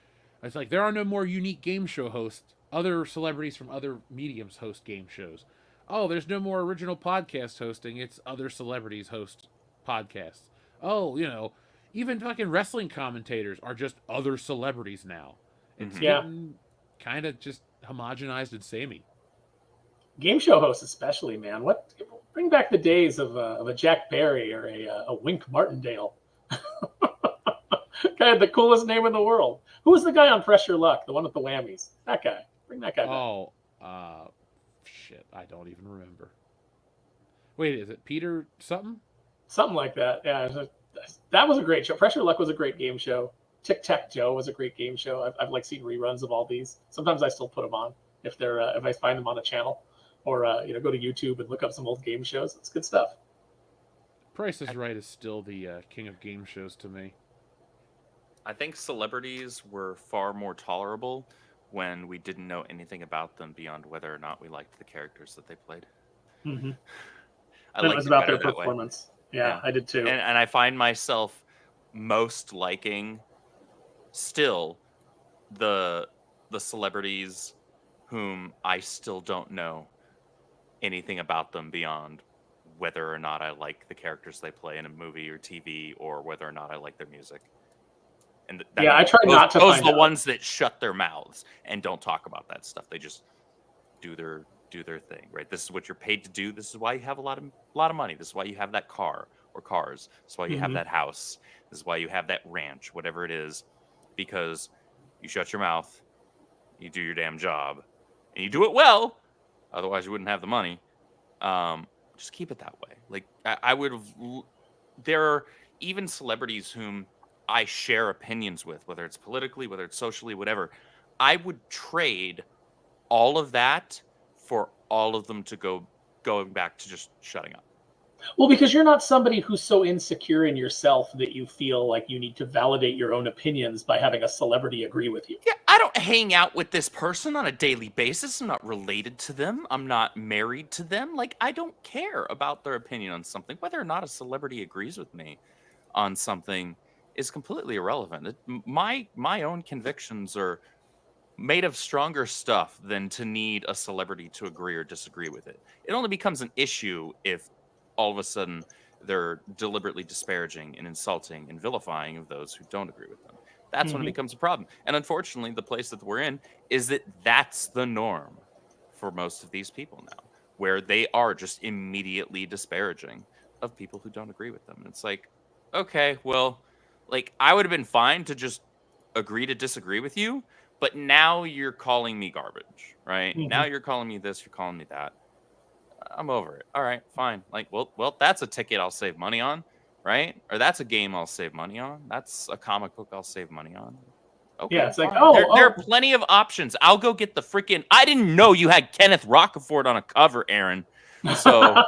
It's like there are no more unique game show hosts. Other celebrities from other mediums host game shows. Oh, there's no more original podcast hosting. It's other celebrities host podcasts. Oh, even fucking wrestling commentators are just other celebrities now. It's getting kind of just homogenized and samey. Game show hosts, especially, man. Bring back the days of a Jack Barry or a Wink Martindale. Guy had the coolest name in the world. Who was the guy on Pressure Luck? The one with the whammies. That guy. Bring that guy back. Oh, shit. I don't even remember. Wait, is it Peter something? Something like that. Yeah, that was a great show. Pressure Luck was a great game show. Tic Tac Joe was a great game show. I've like seen reruns of all these. Sometimes I still put them on if I find them on a channel, or go to YouTube and look up some old game shows. It's good stuff. Price is Right is still the king of game shows to me. I think celebrities were far more tolerable when we didn't know anything about them beyond whether or not we liked the characters that they played. Mm-hmm. It was about their performance. Yeah, I did too. And I find myself most liking still the celebrities whom I still don't know anything about them beyond whether or not I like the characters they play in a movie or TV, or whether or not I like their music. And I try not to. Those are the ones that shut their mouths and don't talk about that stuff. They just do their thing, right? This is what you're paid to do. This is why you have a lot of money. This is why you have that car or cars. This is why you have that house. This is why you have that ranch, whatever it is, because you shut your mouth, you do your damn job, and you do it well. Otherwise, you wouldn't have the money. Just keep it that way. Like I would have. There are even celebrities whom I share opinions with, whether it's politically, whether it's socially, whatever. I would trade all of that for all of them to going back to just shutting up. Well, because you're not somebody who's so insecure in yourself that you feel like you need to validate your own opinions by having a celebrity agree with you. Yeah, I don't hang out with this person on a daily basis. I'm not related to them. I'm not married to them. Like, I don't care about their opinion on something. Whether or not a celebrity agrees with me on something is completely irrelevant. My own convictions are made of stronger stuff than to need a celebrity to agree or disagree with it. It only becomes an issue if all of a sudden they're deliberately disparaging and insulting and vilifying of those who don't agree with them. That's when it becomes a problem. And unfortunately, the place that we're in is that that's the norm for most of these people now, where they are just immediately disparaging of people who don't agree with them. And it's like, okay, well, like I would have been fine to just agree to disagree with you, but now you're calling me garbage, right? Now you're calling me this, you're calling me that. I'm over it. All right, fine. Like, well, that's a ticket I'll save money on, right? Or that's a game I'll save money on. That's a comic book I'll save money on. Okay, Yeah, it's like, fine. There are plenty of options. I'll go get the freaking. I didn't know you had Kenneth Rocafort on a cover, Aaron. So,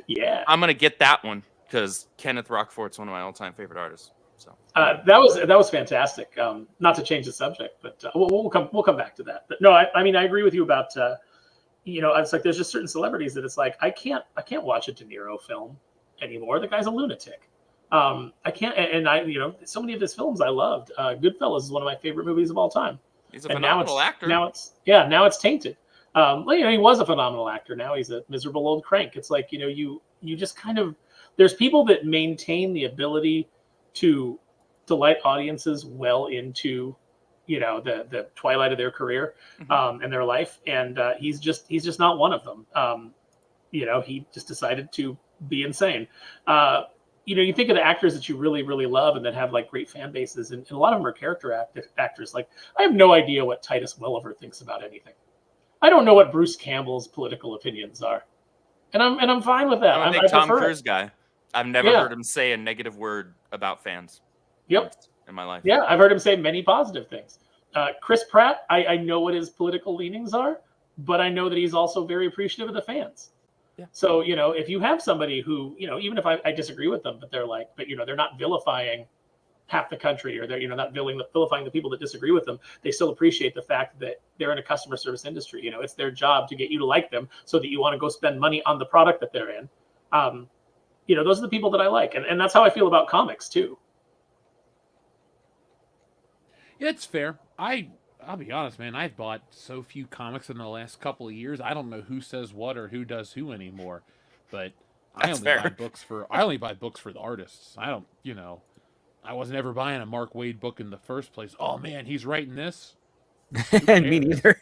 yeah, I'm gonna get that one because Kenneth Rocafort's one of my all-time favorite artists. So that was fantastic. Not to change the subject, but we'll come back to that. But no, I mean I agree with you about it's like there's just certain celebrities that it's like I can't watch a De Niro film anymore. The guy's a lunatic. I can't, and so many of his films I loved. Goodfellas is one of my favorite movies of all time. He's a phenomenal actor. Now it's tainted. He was a phenomenal actor. Now he's a miserable old crank. It's like you just kind of there's people that maintain the ability to delight audiences well into the twilight of their career and their life, and he's just not one of them. He just decided to be insane. You think of the actors that you really, really love and that have like great fan bases, and a lot of them are character actors. Like I have no idea what Titus Welliver thinks about anything. I don't know what Bruce Campbell's political opinions are, and I'm fine with that. I'm a big Tom Cruise guy. I've never heard him say a negative word about fans. Yep. In my life. Yeah, I've heard him say many positive things. Chris Pratt, I know what his political leanings are, but I know that he's also very appreciative of the fans. Yeah. So, if you have somebody who, even if I disagree with them, but they're like, they're not vilifying half the country, or they're, not vilifying the people that disagree with them, they still appreciate the fact that they're in a customer service industry. It's their job to get you to like them so that you want to go spend money on the product that they're in. Those are the people that I like. And that's how I feel about comics too. Yeah, it's fair. I'll be honest, man. I've bought so few comics in the last couple of years. I don't know who says what or who does who anymore. But I only buy books for the artists. I don't, I wasn't ever buying a Mark Waid book in the first place. Oh man, he's writing this. Me neither.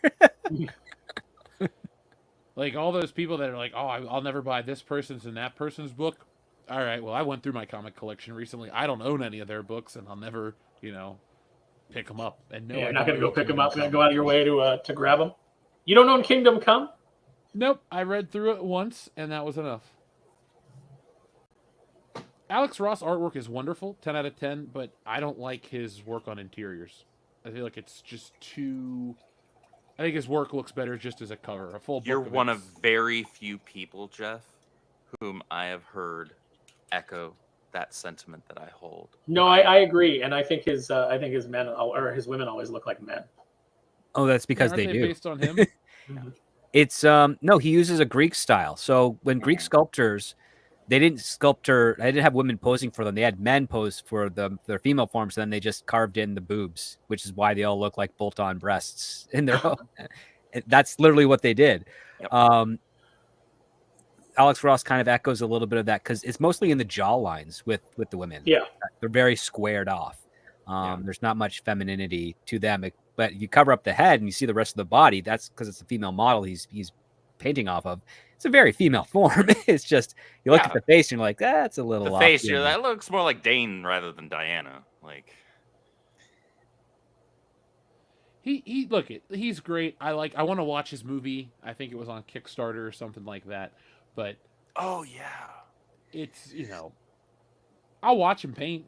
Like all those people that are like, oh, I'll never buy this person's and that person's book. All right, well, I went through my comic collection recently. I don't own any of their books, and I'll never, pick them up. And no, you're not going to go pick them up. You're going to go out of your way to grab them. You don't own Kingdom Come? Nope. I read through it once, and that was enough. Alex Ross artwork is wonderful, 10 out of 10, but I don't like his work on interiors. I feel like it's just too... I think his work looks better just as a cover. A full book. You're one of very few people, Jeff, whom I have heard echo that sentiment that I hold. No, I agree, and I think his men or his women always look like men. Oh, that's because they do. Based on him. It's no, he uses a Greek style. So when Greek sculptors, they didn't have women posing for them. They had men pose for their female forms, and then they just carved in the boobs, which is why they all look like bolt-on breasts in their own. That's literally what they did. Yep. Alex Ross kind of echoes a little bit of that because it's mostly in the jaw lines with the women. Yeah, they're very squared off. There's not much femininity to them, but you cover up the head and you see the rest of the body. That's because it's a female model he's painting off of. It's a very female form. It's just you look at the face and you're like, that's a little. The face, that looks more like Dane rather than Diana. Like he's great. I want to watch his movie. I think it was on Kickstarter or something like that. But oh yeah, it's I'll watch him paint.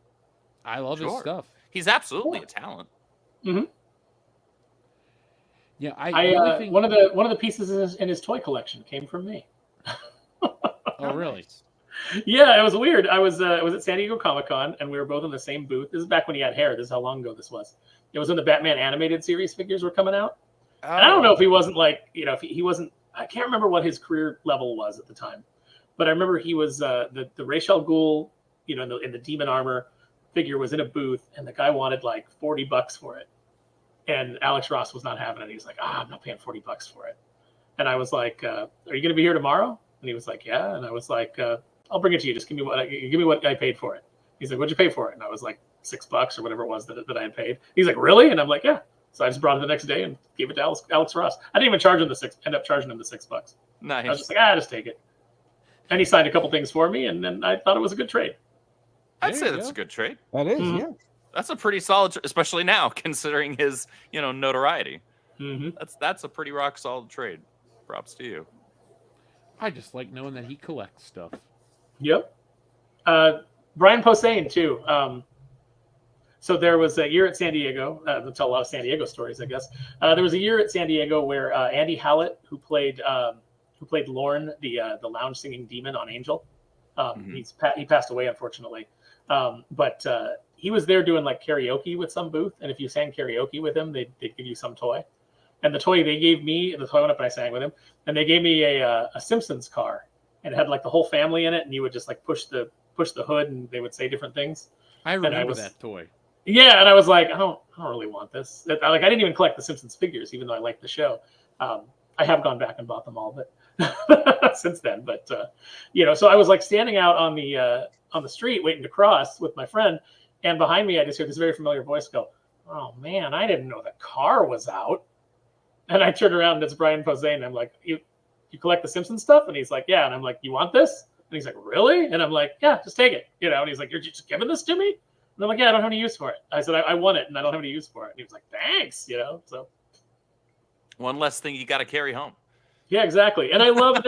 I love his stuff. He's absolutely a talent. Mm-hmm. Yeah, I think one of the pieces in his toy collection came from me. Oh really? Yeah, it was weird. I was at San Diego Comic-Con and we were both in the same booth. This is back when he had hair. This is how long ago this was. It was when the Batman animated series figures were coming out. Oh. And I don't know if he wasn't like if he wasn't. I can't remember what his career level was at the time, but I remember he was the Ra's al Ghul in the demon armor figure was in a booth, and the guy wanted like $40 for it, and Alex Ross was not having it. He was like, I'm not paying $40 for it. And I was like, are you going to be here tomorrow? And he was like, yeah. And I was like, I'll bring it to you. Just give me what I paid for it. He's like, what'd you pay for it? And I was like, $6 or whatever it was that I had paid. He's like, really? And I'm like, yeah. So I just brought it the next day and gave it to Alex Ross. I didn't even charge him end up charging him the $6. Nice. I was just like, just take it. And he signed a couple things for me, and then I thought it was a good trade. I'd say that's a good trade. That is, Mhm. yeah. That's a pretty solid, especially now considering his, notoriety. Mm-hmm. That's a pretty rock solid trade. Props to you. I just like knowing that he collects stuff. Yep. Brian Posehn, too. So there was a year at San Diego. I'll tell a lot of San Diego stories, I guess. There was a year at San Diego where Andy Hallett, who played Lorne, the lounge singing demon on Angel, he passed away, unfortunately. But he was there doing like karaoke with some booth, and if you sang karaoke with him, they'd give you some toy. And the toy they gave me, the toy went up and I sang with him, and they gave me a Simpsons car, and it had like the whole family in it, and you would just like push the hood, and they would say different things. I remember that toy. Yeah, and I was like, I don't really want this. I didn't even collect the Simpsons figures, even though I liked the show. I have gone back and bought them all, but since then. But so I was like standing out on the street waiting to cross with my friend, and behind me I just hear this very familiar voice go, "Oh man, I didn't know the car was out." And I turned around and it's Brian Posehn. And I'm like, "You collect the Simpsons stuff?" And he's like, "Yeah." And I'm like, "You want this?" And he's like, "Really?" And I'm like, "Yeah, just take it." And he's like, "You're just giving this to me?" And I'm like, "Yeah, I don't have any use for it." I said, I want it, and I don't have any use for it. And he was like, "Thanks," So One less thing you got to carry home. yeah, exactly. And I love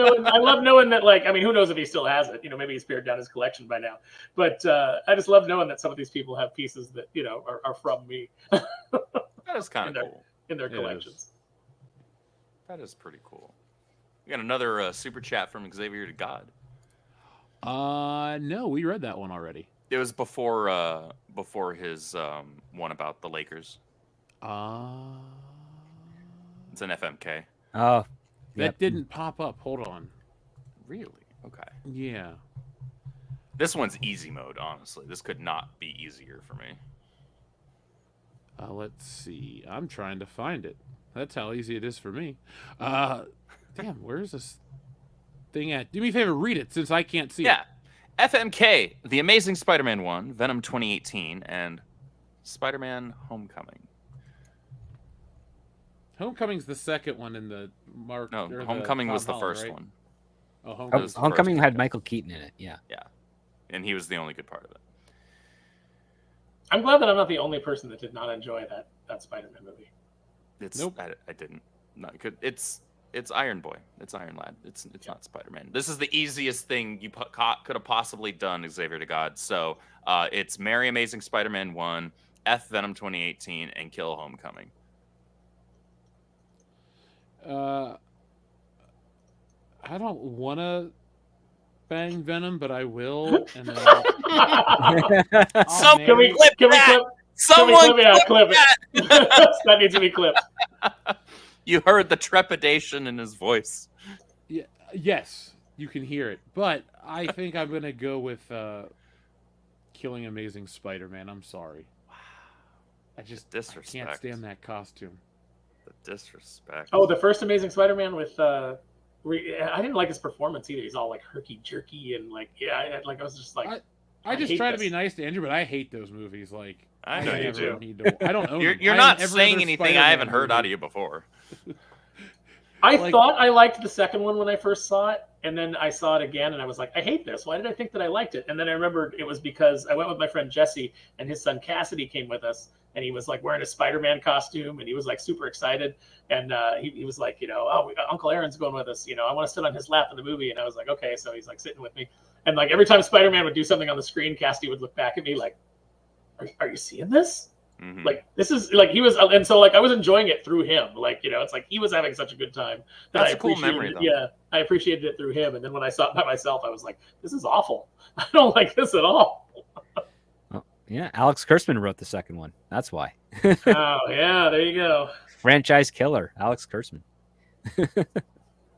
knowing that, like, I mean, who knows if he still has it? Maybe he's pared down his collection by now. But I just love knowing that some of these people have pieces that are from me That is kind of cool. in their It collections. That is pretty cool. We got another super chat from Xavier to God. No, we read that one already. It was before his one about the Lakers. It's an FMK. Oh, That yep. didn't pop up. Hold on. Really? Okay. Yeah. This one's easy mode, honestly. This could not be easier for me. Let's see. I'm trying to find it. That's how easy it is for me. Damn, where's this thing at? Do me a favor, read it since I can't see it. Yeah. FMK, The Amazing Spider-Man 1, Venom 2018, and Spider-Man Homecoming. Homecoming's the second one in the mark. No, or Homecoming Tom was the Holland, first right? one. Oh, That Homecoming. was the Homecoming first had one. Michael Keaton in it. Yeah. And he was the only good part of it. I'm glad that I'm not the only person that did not enjoy that Spider-Man movie. Nope. I didn't. Not good. It's Iron Boy. It's Iron Lad. It's not Spider-Man. This is the easiest thing you could have possibly done, Xavier to God. So it's Marry Amazing Spider-Man 1, F Venom 2018, and Kill Homecoming. I don't want to bang Venom, but I will. And then I'll Some- Can we marry- clip? Someone Clip it. That needs to be clipped. You heard the trepidation in his voice. Yeah, yes, you can hear it, but I think I'm gonna go with killing Amazing Spider-Man. I'm sorry. I just Disrespect. can't stand that costume. The disrespect. Oh, the first Amazing Spider-Man with I didn't like his performance either. He's all like herky jerky and like I was just like I just hate try to this. be nice to Andrew, but I hate those movies. Like I know you never do. need to. I don't own You're them. I not own every saying other anything Spider-Man I haven't heard movie. out of you before. I Like- thought I liked the second one when I first saw it, and then I saw it again, and I was like, I hate this. Why did I think that I liked it? And then I remembered it was because I went with my friend Jesse, and his son Cassidy came with us, and he was like wearing a Spider-Man costume, and he was like super excited, and he was like, Uncle Aaron's going with us, I want to sit on his lap in the movie, and I was like, okay, so he's like sitting with me, and like every time Spider-Man would do something on the screen, Cassidy would look back at me like, are you seeing this? Mhm. Like this is like he was, and so like I was enjoying it through him. Like it's like he was having such a good time that That's I a cool appreciated memory, it. though. Yeah, I appreciated it through him. And then when I saw it by myself, I was like, this is awful. I don't like this at all. Oh, yeah, Alex Kurtzman wrote the second one. That's why. Oh yeah, there you go. Franchise killer, Alex Kurtzman.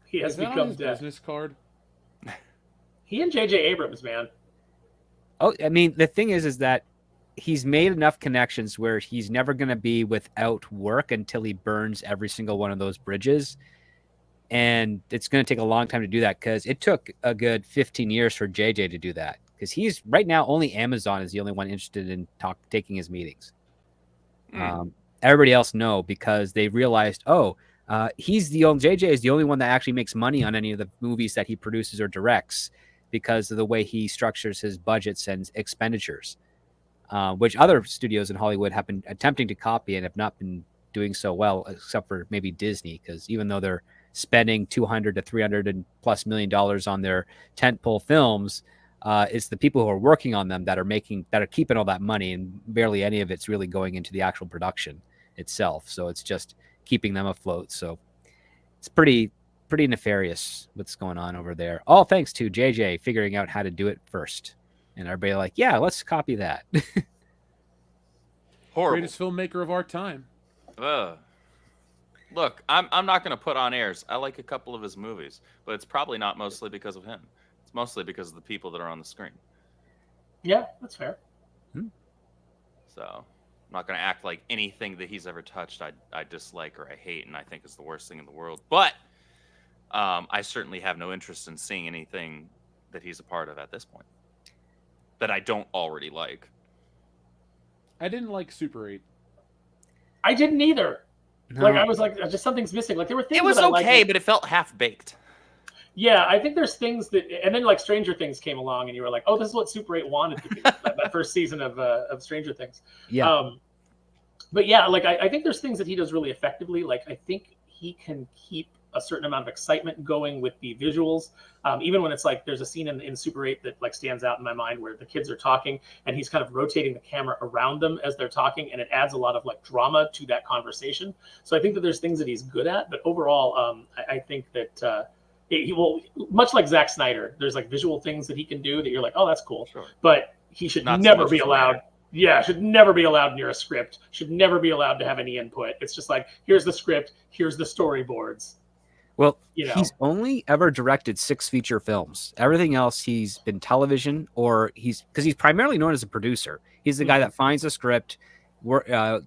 He has Is that on become his dead. business card? He and J.J. Abrams, man. Oh, I mean, the thing is that he's made enough connections where he's never going to be without work until he burns every single one of those bridges. And it's going to take a long time to do that because it took a good 15 years for JJ to do that. Because he's right now, only Amazon is the only one interested in taking his meetings. Everybody else no, because they realized, he's the only JJ is the only one that actually makes money on any of the movies that he produces or directs because of the way he structures his budgets and expenditures, which other studios in Hollywood have been attempting to copy and have not been doing so well, except for maybe Disney, because even though they're spending $200 to $300+ million on their tentpole films, it's the people who are working on them that are keeping all that money, and barely any of it's really going into the actual production itself. So it's just keeping them afloat. So it's pretty nefarious what's going on over there. All thanks to JJ figuring out how to do it first, and everybody like, yeah, let's copy that. Horrible. Greatest filmmaker of our time. Look, I'm not going to put on airs. I like a couple of his movies, but it's probably not mostly because of him. It's mostly because of the people that are on the screen. Yeah, that's fair. So I'm not going to act like anything that he's ever touched I dislike or I hate and I think is the worst thing in the world. But I certainly have no interest in seeing anything that he's a part of at this point that I don't already like. I didn't like Super 8. I didn't either. No. Like I was like, just something's missing. Like there were things. It was that I okay, liked, but it felt half baked. Yeah, I think there's things that, and then like Stranger Things came along, and you were like, oh, this is what Super 8 wanted to be. that first season of Stranger Things. Yeah. But yeah, like I think there's things that he does really effectively. Like I think he can keep a certain amount of excitement going with the visuals. Even when it's like there's a scene in Super 8 that like stands out in my mind where the kids are talking and he's kind of rotating the camera around them as they're talking, and it adds a lot of like drama to that conversation. So I think that there's things that he's good at, but overall, I think that he will, much like Zack Snyder, there's like visual things that he can do that you're like, oh, that's cool. Sure. But he should Not so never much be as allowed. Snyder. Yeah, should never be allowed near a script. Should never be allowed to have any input. It's just like, here's the script, here's the storyboards. Well, You know. he's only ever directed 6 feature films. Everything else, he's been television, or because he's primarily known as a producer. He's the guy that finds a script,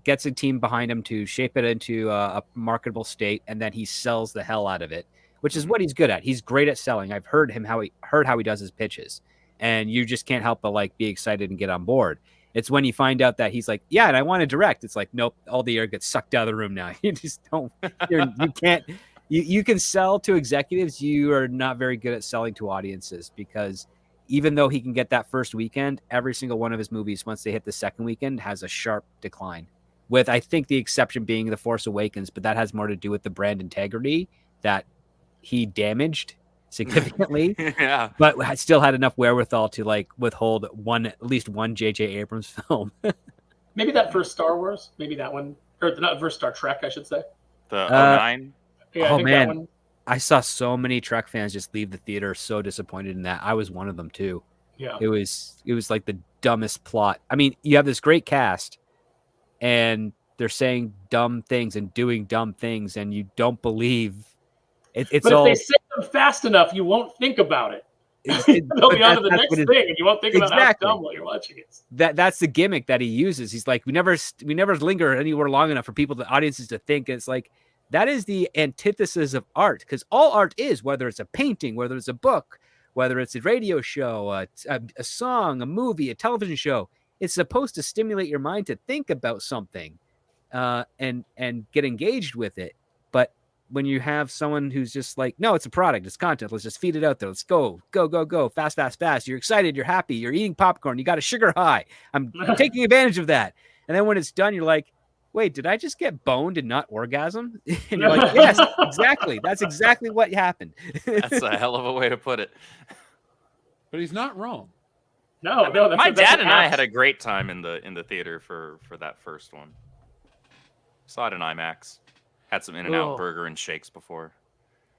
gets a team behind him to shape it into a marketable state, and then he sells the hell out of it, which is what he's good at. He's great at selling. I've heard how he does his pitches, and you just can't help but like be excited and get on board. It's when you find out that he's like, yeah, and I want to direct. It's like, nope, all the air gets sucked out of the room now. You just don't. You can't. You can sell to executives. You are not very good at selling to audiences, because even though he can get that first weekend, every single one of his movies, once they hit the second weekend, has a sharp decline. With, I think, the exception being The Force Awakens, but that has more to do with the brand integrity that he damaged significantly. Yeah. But But still had enough wherewithal to like withhold at least one J.J. Abrams film. maybe that first Star Wars, maybe that one, or not first Star Trek, I should say. The 09. Yeah, I Oh, think man. that one. I saw so many Trek fans just leave the theater so disappointed in that. I was one of them too. Yeah. It was like the dumbest plot. I mean, you have this great cast, and they're saying dumb things and doing dumb things, and you don't believe it. It's But all. if they say them fast enough, you won't think about it. They'll They'll be on to the next thing, and you won't think about how Exactly. dumb while you're watching it. That's the gimmick that he uses. He's like, we never linger anywhere long enough for the audiences to think. It's like, that is the antithesis of art, because all art is, whether it's a painting, whether it's a book, whether it's a radio show, a song, a movie, a television show, it's supposed to stimulate your mind to think about something, and get engaged with it. But when you have someone who's just like, no, it's a product, it's content, let's just feed it out there, let's go, fast, you're excited, you're happy, you're eating popcorn, you got a sugar high, I'm taking advantage of that. And then when it's done, you're like, wait, did I just get boned and not orgasm? And you're like, yes, exactly. That's exactly what happened. That's a hell of a way to put it. But he's not wrong. No, that's My that's dad what and I happens. had a great time in the theater for that first one. Saw it in IMAX. Had some In-N-Out Ugh. burger and shakes before.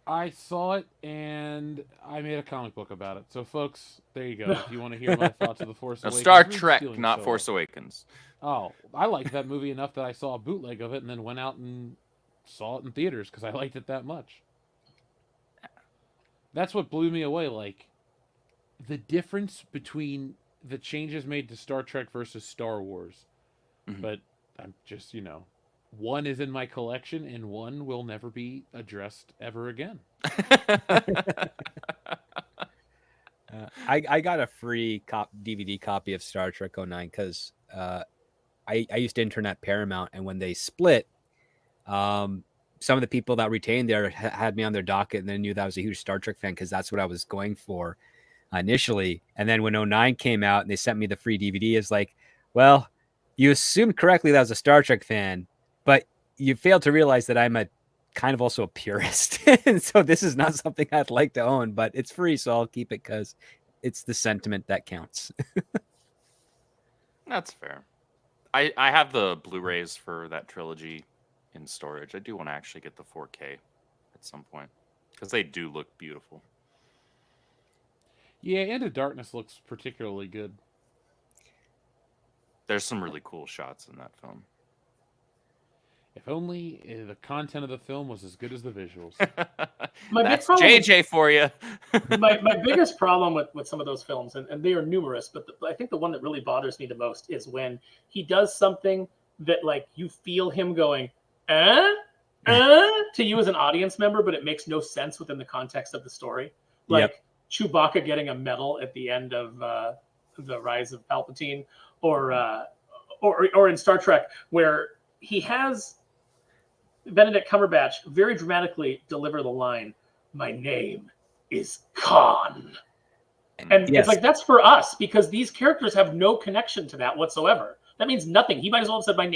I saw it and I made a comic book about it. So, folks, there you go. If you want to hear my thoughts of The Force Now, Awakens. Star who's Trek, stealing not so Force well? Awakens. Oh, I liked that movie enough that I saw a bootleg of it and then went out and saw it in theaters because I liked it that much. That's what blew me away. Like, the difference between the changes made to Star Trek versus Star Wars, Mhm. but I'm just, one is in my collection and one will never be addressed ever again. I got a free DVD copy of Star Trek 09 because I used to intern at Paramount, and when they split, some of the people that retained there had me on their docket, and they knew that I was a huge Star Trek fan because that's what I was going for initially. And then when 09 came out and they sent me the free DVD, it's like, well, you assumed correctly that I was a Star Trek fan, but you failed to realize that I'm a kind of also a purist. And so this is not something I'd like to own, but it's free, so I'll keep it because it's the sentiment that counts. That's fair. I have the Blu-rays for that trilogy in storage. I do want to actually get the 4K at some point because they do look beautiful. Yeah, Into Darkness looks particularly good. There's some really cool shots in that film. If only the content of the film was as good as the visuals. My big That's problem JJ for you. my biggest problem with some of those films, and they are numerous, but I think the one that really bothers me the most is when he does something that, like, you feel him going, to you as an audience member, but it makes no sense within the context of the story. Like Chewbacca getting a medal at the end of the Rise of Palpatine, or in Star Trek where he has Benedict Cumberbatch very dramatically deliver the line, "My name is Khan." And it's like, that's for us because these characters have no connection to that whatsoever. That means nothing. He might as well have said, my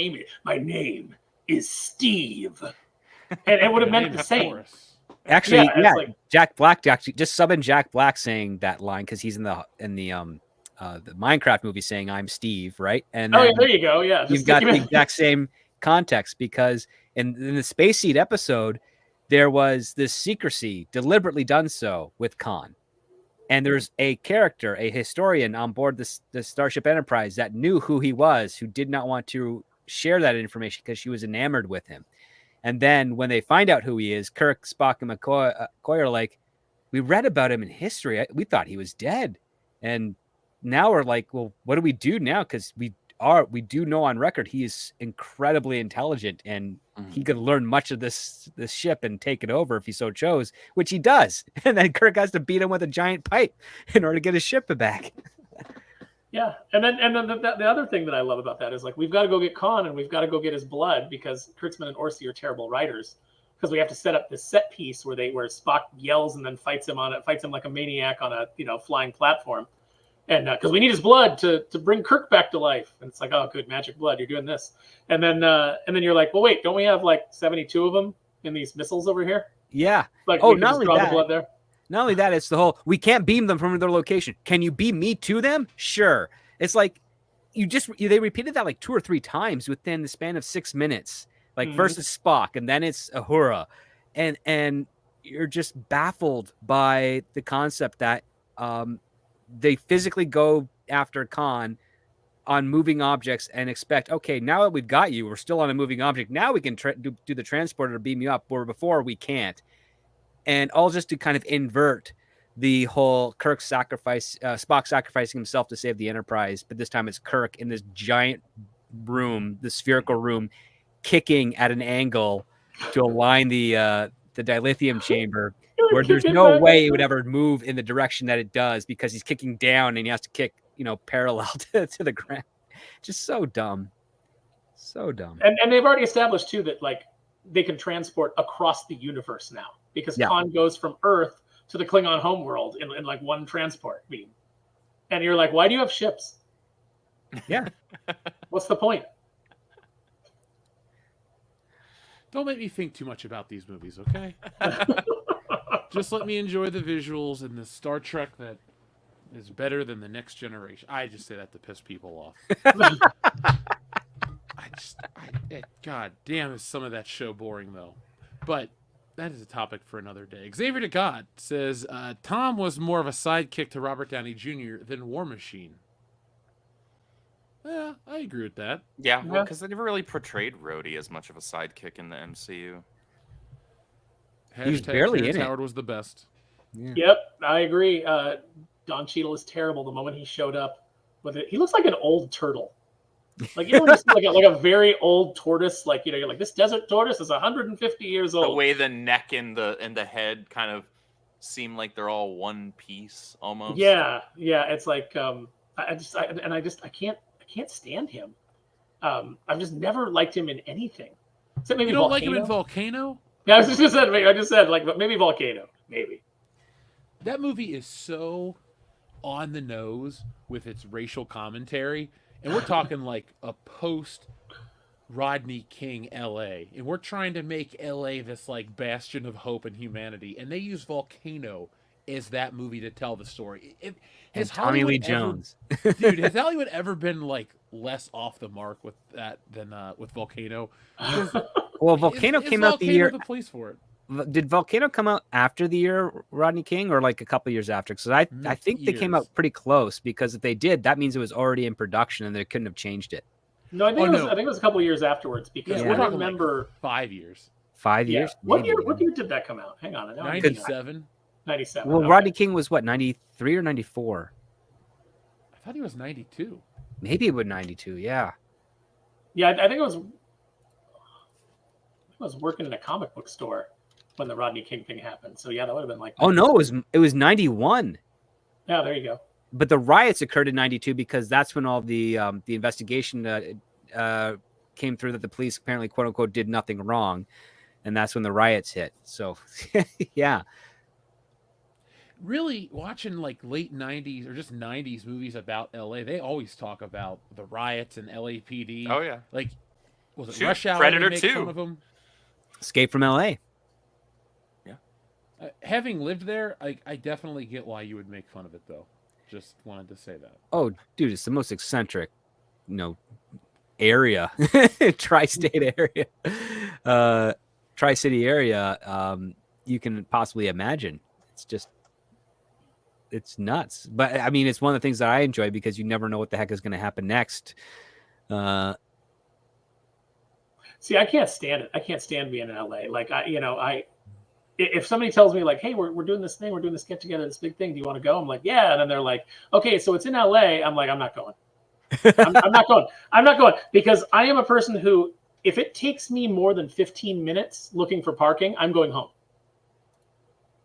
name is Steve. And it would have meant the same. Actually, it's like, Jack Black actually just sub in Jack Black saying that line because he's in the Minecraft movie saying "I'm Steve," right? And then there you go. Yeah, you've got the exact same context because in the Space Seed episode, there was this secrecy deliberately done so with Khan. And there's a character, a historian on board the Starship Enterprise that knew who he was, who did not want to share that information because she was enamored with him. And then when they find out who he is, Kirk, Spock, and McCoy are like, we read about him in history. We thought he was dead. And now we're like, well, what do we do now? Because we do know on record he is incredibly intelligent and he could learn much of this ship and take it over if he so chose, which he does. And then Kirk has to beat him with a giant pipe in order to get his ship back. Yeah, and then the other thing that I love about that is, like, we've got to go get Khan and we've got to go get his blood because Kurtzman and Orsi are terrible writers, because we have to set up this set piece where Spock yells and then fights him like a maniac on a flying platform, and because we need his blood to bring Kirk back to life, and it's like, oh, good, magic blood, you're doing this, and then you're like, well, wait, don't we have like 72 of them in these missiles over here? Yeah. Like, oh, not only that, the blood there. Not only that, it's the whole, we can't beam them from their location. Can you beam me to them? Sure. It's like, they repeated that like 2 or 3 times within the span of 6 minutes, like versus Spock. And then it's Uhura. And you're just baffled by the concept that they physically go after Khan on moving objects and expect, okay, now that we've got you, we're still on a moving object. Now we can do the transporter to beam you up, where before we can't. And all just to kind of invert the whole Kirk sacrifice, Spock sacrificing himself to save the Enterprise. But this time it's Kirk in this giant room, the spherical room, kicking at an angle to align the dilithium chamber, where there's no way it would ever move in the direction that it does because he's kicking down and he has to kick, parallel to the ground. Just so dumb. So dumb. And they've already established too that, like, they can transport across the universe now, because Khan goes from Earth to the Klingon homeworld in like one transport beam. And you're like, why do you have ships? Yeah. What's the point? Don't make me think too much about these movies, okay? Just let me enjoy the visuals and the Star Trek that is better than the Next Generation. I just say that to piss people off. God damn, is some of that show boring, though. But that is a topic for another day. Xavier to God says, Tom was more of a sidekick to Robert Downey Jr. than War Machine. Yeah, I agree with that. Yeah, well, because they never really portrayed Rhodey as much of a sidekick in the MCU. He was barely in it. Howard was the best. Yeah. Yep, I agree. Don Cheadle is terrible the moment he showed up. He looks like an old turtle. Like, you know, when you see like a very old tortoise, like, you know, you're like, this desert tortoise is 150 yeyears old. The way the neck and the head kind of seem like they're all one piece almost. Yeah, it's like I can't stand him. I've just never liked him in anything. Except maybe You don't Volcano. like him in Volcano? Yeah, I just said like, but maybe Volcano, maybe. That movie is so on the nose with its racial commentary, and we're talking like a post Rodney King LA, and we're trying to make LA this like bastion of hope and humanity, and they use Volcano as that movie to tell the story. And Tommy Lee Jones. Dude, has Hollywood ever been like less off the mark with that than with Volcano? Well, Volcano came out the year. The place for it. Did Volcano come out after the year Rodney King, or like a couple years after? Because I think they came out pretty close. Because if they did, that means it was already in production and they couldn't have changed it. No, I think it was a couple of years afterwards. Because I remember like 5 years. 5 years. What year did that come out? Hang on, 97. 97. Well, Rodney King was what, 93 or 94? I thought he was 92. Maybe it was 92. Yeah. Yeah, I think it was. I was working in a comic book store when the Rodney King thing happened. So yeah, that would have been like. Oh no, it was 91. Yeah, there you go. But the riots occurred in 92 because that's when all the investigation came through that the police apparently, quote unquote, did nothing wrong, and that's when the riots hit. So yeah. Really, watching like late 90s or just 90s movies about LA, they always talk about the riots and LAPD. Oh yeah. Like, was it Rush Hour? Predator make 2. Fun of them? Escape from LA. Yeah. Having lived there, I definitely get why you would make fun of it, though. Just wanted to say that. Oh, dude, it's the most eccentric, area, tri-state area, tri-city area you can possibly imagine. It's nuts. But I mean, it's one of the things that I enjoy because you never know what the heck is going to happen next. See, I can't stand it. I can't stand being in LA. Like, if somebody tells me like, hey, we're doing this thing, we're doing this get together, this big thing, do you want to go? I'm like, yeah. And then they're like, okay, so it's in LA. I'm like, I'm not going. I'm not going. I'm not going because I am a person who, if it takes me more than 15 minutes looking for parking, I'm going home.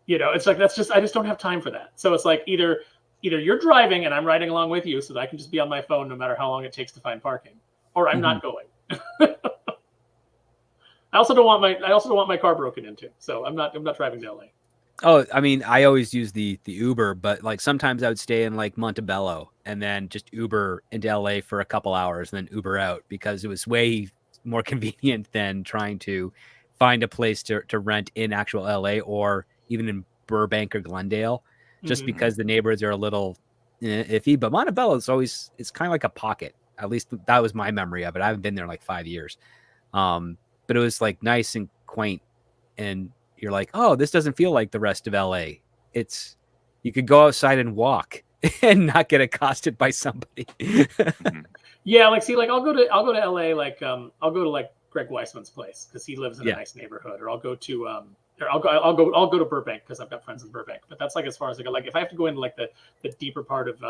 It's like, I just don't have time for that. So it's like either you're driving and I'm riding along with you so that I can just be on my phone no matter how long it takes to find parking, or I'm not going. I also don't want my car broken into. So I'm not driving to LA. Oh, I mean, I always use the Uber, but like sometimes I would stay in like Montebello and then just Uber into LA for a couple hours and then Uber out because it was way more convenient than trying to find a place to rent in actual LA or even in Burbank or Glendale, just because the neighborhoods are a little iffy. But Montebello it's kind of like a pocket. At least that was my memory of it. I haven't been there in like 5 years. But it was like nice and quaint. And you're like, oh, this doesn't feel like the rest of LA. You could go outside and walk and not get accosted by somebody. Yeah. Like, see, like I'll go to LA. Like, I'll go to like Greg Weissman's place because he lives in a nice neighborhood, or I'll go to, I'll go to Burbank because I've got friends in Burbank. But that's like as far as I go. Like if I have to go into like the deeper part of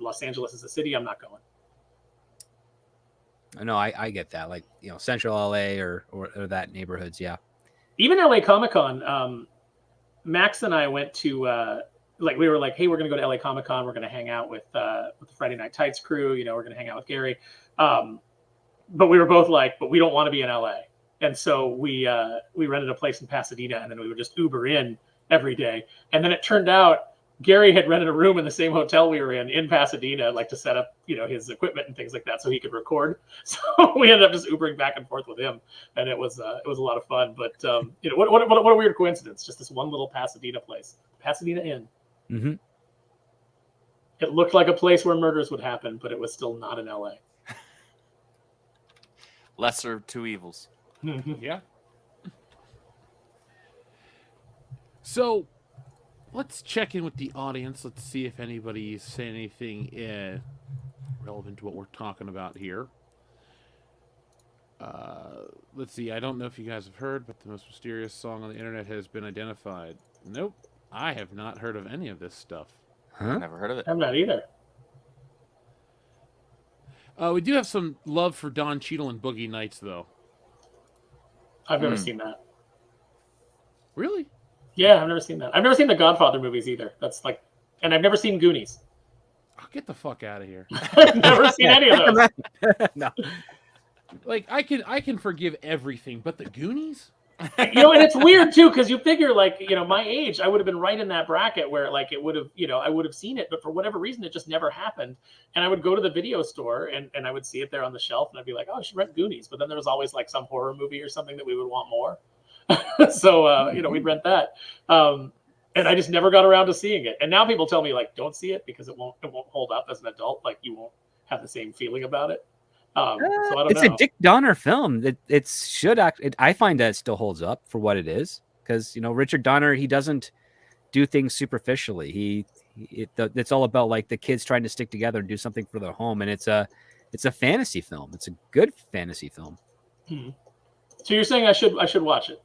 Los Angeles as a city, I'm not going. No, I get that. Like Central LA or that neighborhoods, yeah. Even LA Comic Con, Max and I went to we were like, hey, we're gonna go to LA Comic Con. We're gonna hang out with the Friday Night Tights crew. We're gonna hang out with Gary. But we were both like, but we don't want to be in LA. And so we rented a place in Pasadena, and then we would just Uber in every day. And then it turned out Gary had rented a room in the same hotel we were in Pasadena, like to set up, his equipment and things like that, so he could record. So we ended up just Ubering back and forth with him, and it was a lot of fun. But what a weird coincidence! Just this one little Pasadena place, Pasadena Inn. Mm-hmm. It looked like a place where murders would happen, but it was still not in LA. Lesser of two evils. Yeah. So, let's check in with the audience. Let's see if anybody's saying anything relevant to what we're talking about here. Let's see. I don't know if you guys have heard, but the most mysterious song on the internet has been identified. Nope. I have not heard of any of this stuff. Huh? Never heard of it. I'm not either. We do have some love for Don Cheadle and Boogie Nights, though. I've never seen that. Really? Yeah, I've never seen that. I've never seen the Godfather movies either. That's like, and I've never seen Goonies. Oh, get the fuck out of here. I've never seen any of those. No. Like, I can forgive everything, but the Goonies? And it's weird too, because you figure like, my age, I would have been right in that bracket where like it would have, I would have seen it, but for whatever reason, it just never happened. And I would go to the video store and I would see it there on the shelf and I'd be like, oh, I should rent Goonies. But then there was always like some horror movie or something that we would want more. So, we'd rent that. And I just never got around to seeing it. And now people tell me like, don't see it because it won't hold up as an adult. Like you won't have the same feeling about it. So I don't it's know. a Dick Donner film. It should act. I find that it still holds up for what it is because Richard Donner, he doesn't do things superficially. It's all about like the kids trying to stick together and do something for their home, and it's a fantasy film. It's a good fantasy film. So you're saying I should watch it?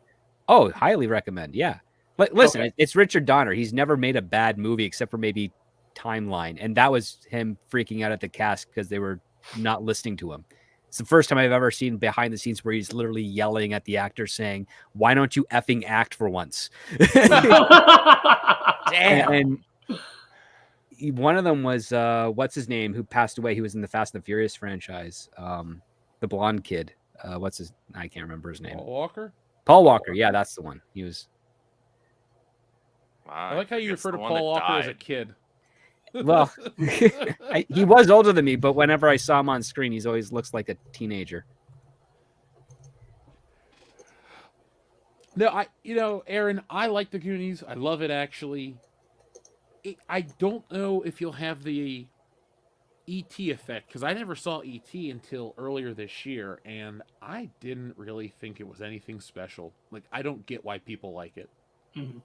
Oh, highly recommend. Yeah, but listen, Okay. it's Richard Donner. He's never made a bad movie except for maybe Timeline, and that was him freaking out at the cast because they were not listening to him. It's the first time I've ever seen behind the scenes where he's literally yelling at the actor saying, "Why don't you effing act for once?" Damn. And one of them was what's his name, who passed away. He was in the Fast and the Furious franchise. The blonde kid. I can't remember his name. Paul Walker? Paul Walker. Yeah, that's the one. He was. Wow, I like how you guess refer the to one Paul that Walker as a died. kid. Well, he was older than me, but whenever I saw him on screen, he's always looks like a teenager. No, Aaron, I like the Goonies. I love it, actually. I don't know if you'll have the E.T. effect, because I never saw E.T. until earlier this year, and I didn't really think it was anything special. Like, I don't get why people like it. Mhm.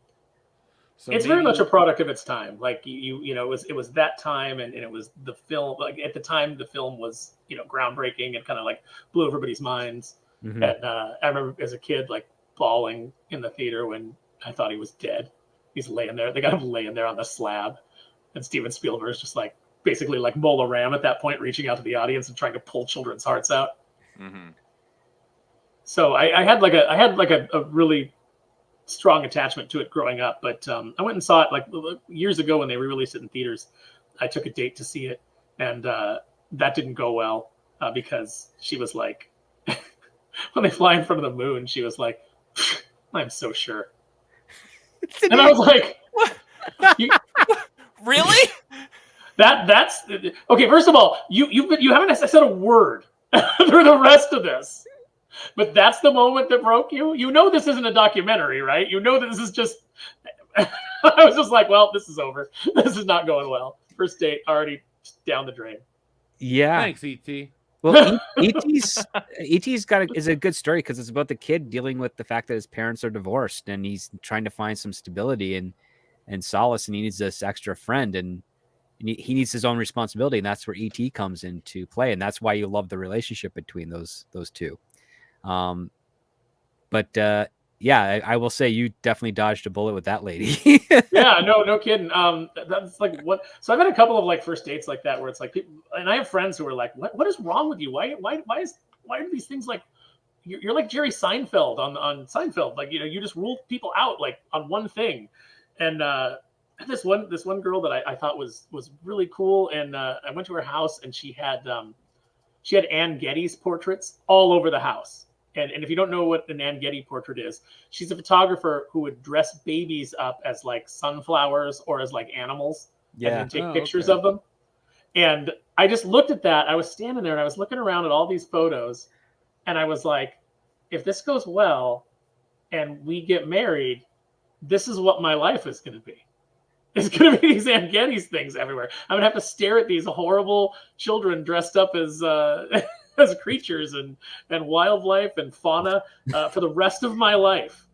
So It's very much a product of its time. Like it was that time, and it was the film. Like at the time, the film was groundbreaking and kind of like blew everybody's minds. Mhm. And I remember as a kid like bawling in the theater when I thought he was dead. He's laying there. They got him laying there on the slab, and Steven Spielberg's just like basically like Mola Ram at that point, reaching out to the audience and trying to pull children's hearts out. Mm-hmm. So I had like a really strong attachment to it growing up, but I went and saw it like years ago when they re-released it in theaters. I took a date to see it, and that didn't go well because she was like, when they fly in front of the moon, she was like, "I'm so sure," and I was like, What? You, Really? That's okay. First of all, you haven't said a word through the rest of this. But that's the moment that broke you. You know this isn't a documentary, right? You know that this is just. I was just like, well, this is over. This is not going well. First date already down the drain. Yeah. Thanks, E.T. Well, E.T.'s is a good story because it's about the kid dealing with the fact that his parents are divorced and he's trying to find some stability and solace, and he needs this extra friend, and he needs his own responsibility, and that's where E.T. comes into play, and that's why you love the relationship between those two. But I will say you definitely dodged a bullet with that lady. Yeah, no kidding. That's like what. So I've had a couple of like first dates like that where it's like people, and I have friends who are like, what is wrong with you? Why are these things like? You're like Jerry Seinfeld on Seinfeld. Like you just rule people out like on one thing, and this one girl that I thought was really cool, and I went to her house and she had Anne Geddes portraits all over the house. And if you don't know what an Anne Geddes portrait is, she's a photographer who would dress babies up as like sunflowers or as like animals, and then take pictures of them. And I just looked at that. I was standing there and I was looking around at all these photos, and I was like, if this goes well and we get married, this is what my life is going to be. It's going to be these Anne Geddes things everywhere. I'm going to have to stare at these horrible children dressed up as as creatures and wildlife and fauna for the rest of my life.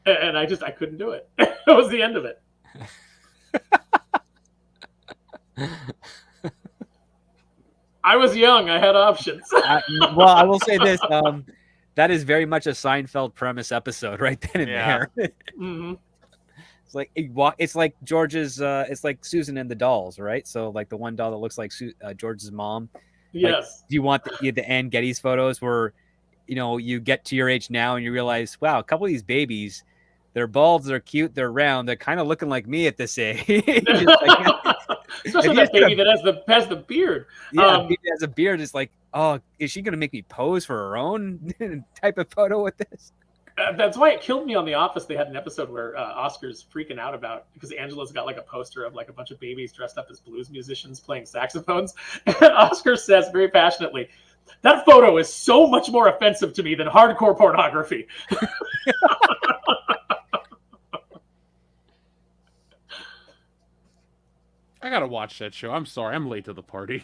And I couldn't do it. That was the end of it. I was young. I had options. Well, I will say this. That is very much a Seinfeld premise episode right then and there. Mm-hmm. It's like George's. It's like Susan and the Dolls, right? So like the one doll that looks like George's mom. Yes. Do you want the Ann Getty's photos where, you get to your age now and you realize, wow, a couple of these babies, they're bald, they're cute, they're round, they're kind of looking like me at this age. Especially that baby that has the beard. Baby has a beard. It's like, oh, is she going to make me pose for her own type of photo with this? That's why it killed me on The Office. They had an episode where Oscar's freaking out about because Angela's got like a poster of like a bunch of babies dressed up as blues musicians playing saxophones, and Oscar says very passionately, "That photo is so much more offensive to me than hardcore pornography." I gotta watch that show. I'm sorry, I'm late to the party.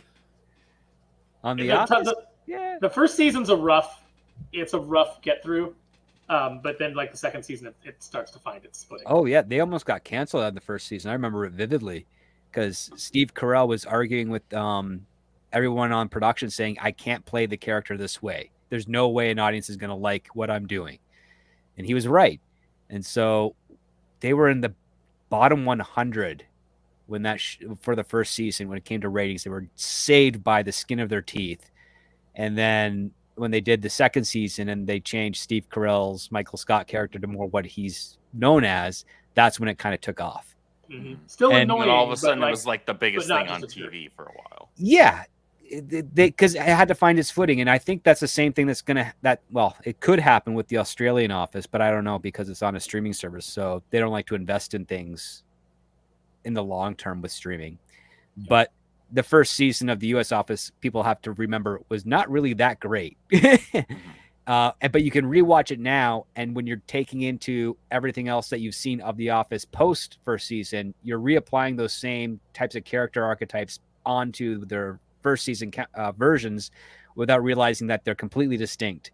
On The Office, the first season's a rough get through. But then, like the second season, it starts to find its footing. Oh yeah, they almost got canceled on the first season. I remember it vividly because Steve Carell was arguing with everyone on production, saying, "I can't play the character this way. There's no way an audience is going to like what I'm doing," and he was right. And so they were in the bottom 100 when for the first season when it came to ratings. They were saved by the skin of their teeth, and then when they did the second season and they changed Steve Carell's Michael Scott character to more what he's known as, that's when it kind of took off. Mm-hmm. Still annoying. And all of a sudden, it was like the biggest thing on TV for a while. Yeah, because it had to find its footing, and I think that's the same thing it could happen with the Australian office, but I don't know because it's on a streaming service, so they don't like to invest in things in the long term with streaming. Yeah. But the first season of the U.S. office, people have to remember, was not really that great. But you can rewatch it now, and when you're taking into everything else that you've seen of the office post first season, you're reapplying those same types of character archetypes onto their first season versions without realizing that they're completely distinct.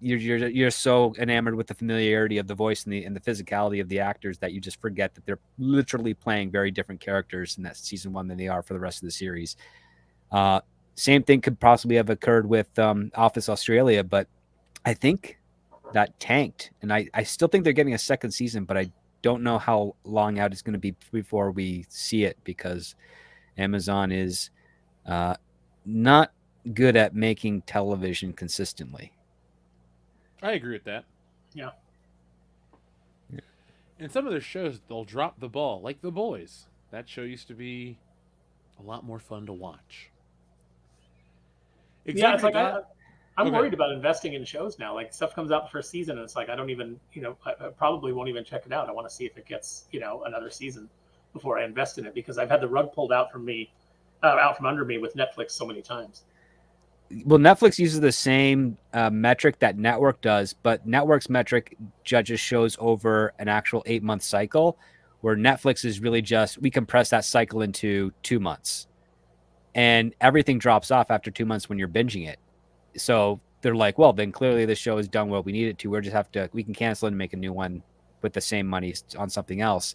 You're so enamored with the familiarity of the voice and the physicality of the actors that you just forget that they're literally playing very different characters in that season one than they are for the rest of the series. Same thing could possibly have occurred with Office Australia, but I think that tanked, and I still think they're getting a second season, but I don't know how long out it's going to be before we see it because Amazon is not good at making television consistently. I agree with that. Yeah. And some of their shows, they'll drop the ball, like The Boys. That show used to be a lot more fun to watch. Exactly. Yeah, it's like I'm worried about investing in shows now. Like stuff comes out the first season, and it's like I don't even, I probably won't even check it out. I want to see if it gets, another season before I invest in it because I've had the rug pulled out from me, out from under me with Netflix so many times. Well, Netflix uses the same metric that Network does, but Network's metric judges shows over an actual 8-month cycle, where Netflix is really just, we compress that cycle into 2 months. And everything drops off after 2 months when you're binging it. So they're like, well, then clearly the show has done what we need it to. We can cancel it and make a new one with the same money on something else.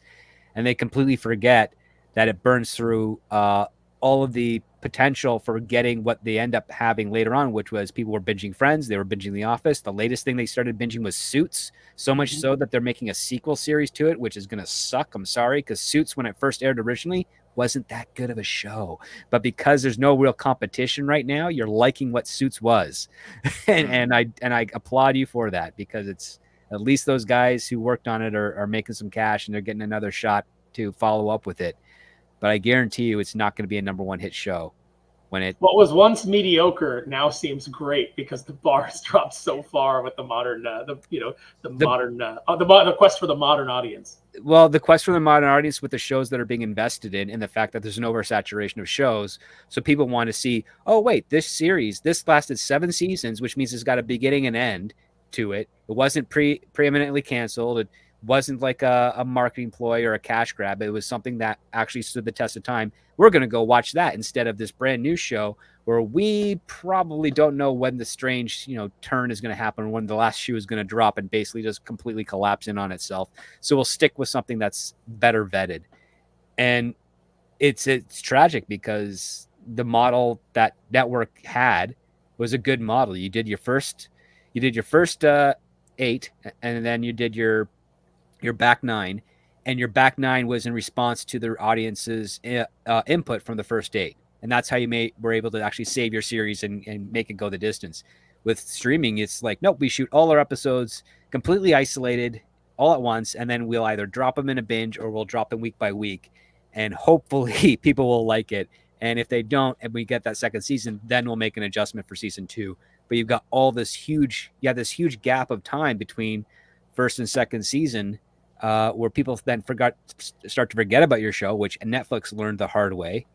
And they completely forget that it burns through all of the potential for getting what they end up having later on, which was people were binging Friends, they were binging The Office. The latest thing they started binging was Suits, so much so that they're making a sequel series to it, which is going to suck. I'm sorry, because Suits, when it first aired originally, wasn't that good of a show. But because there's no real competition right now, you're liking what Suits was. and I applaud you for that, because it's at least those guys who worked on it are making some cash and they're getting another shot to follow up with it. But I guarantee you it's not going to be a number one hit show. What was once mediocre now seems great because the bar has dropped so far with the modern, the quest for the modern audience. Well, the quest for the modern audience with the shows that are being invested in, and the fact that there's an oversaturation of shows, so people want to see, oh wait, this lasted 7 seasons, which means it's got a beginning and end to it. It wasn't preeminently canceled. It wasn't like a marketing ploy or a cash grab. It was something that actually stood the test of time. We're going to go watch that instead of this brand new show where we probably don't know when the strange, turn is going to happen, when the last shoe is going to drop and basically just completely collapse in on itself. So we'll stick with something that's better vetted. And it's tragic because the model that Network had was a good model. You did your first 8, and then you did your back 9, and your back 9 was in response to the audience's input from the first 8. and that's how were able to actually save your series and make it go the distance. With streaming, it's like, nope, we shoot all our episodes completely isolated all at once, and then we'll either drop them in a binge or we'll drop them week by week, and hopefully people will like it. And if they don't, and we get that second season, then we'll make an adjustment for season 2. But you've got this huge gap of time between first and second season, where people then start to forget about your show, which Netflix learned the hard way.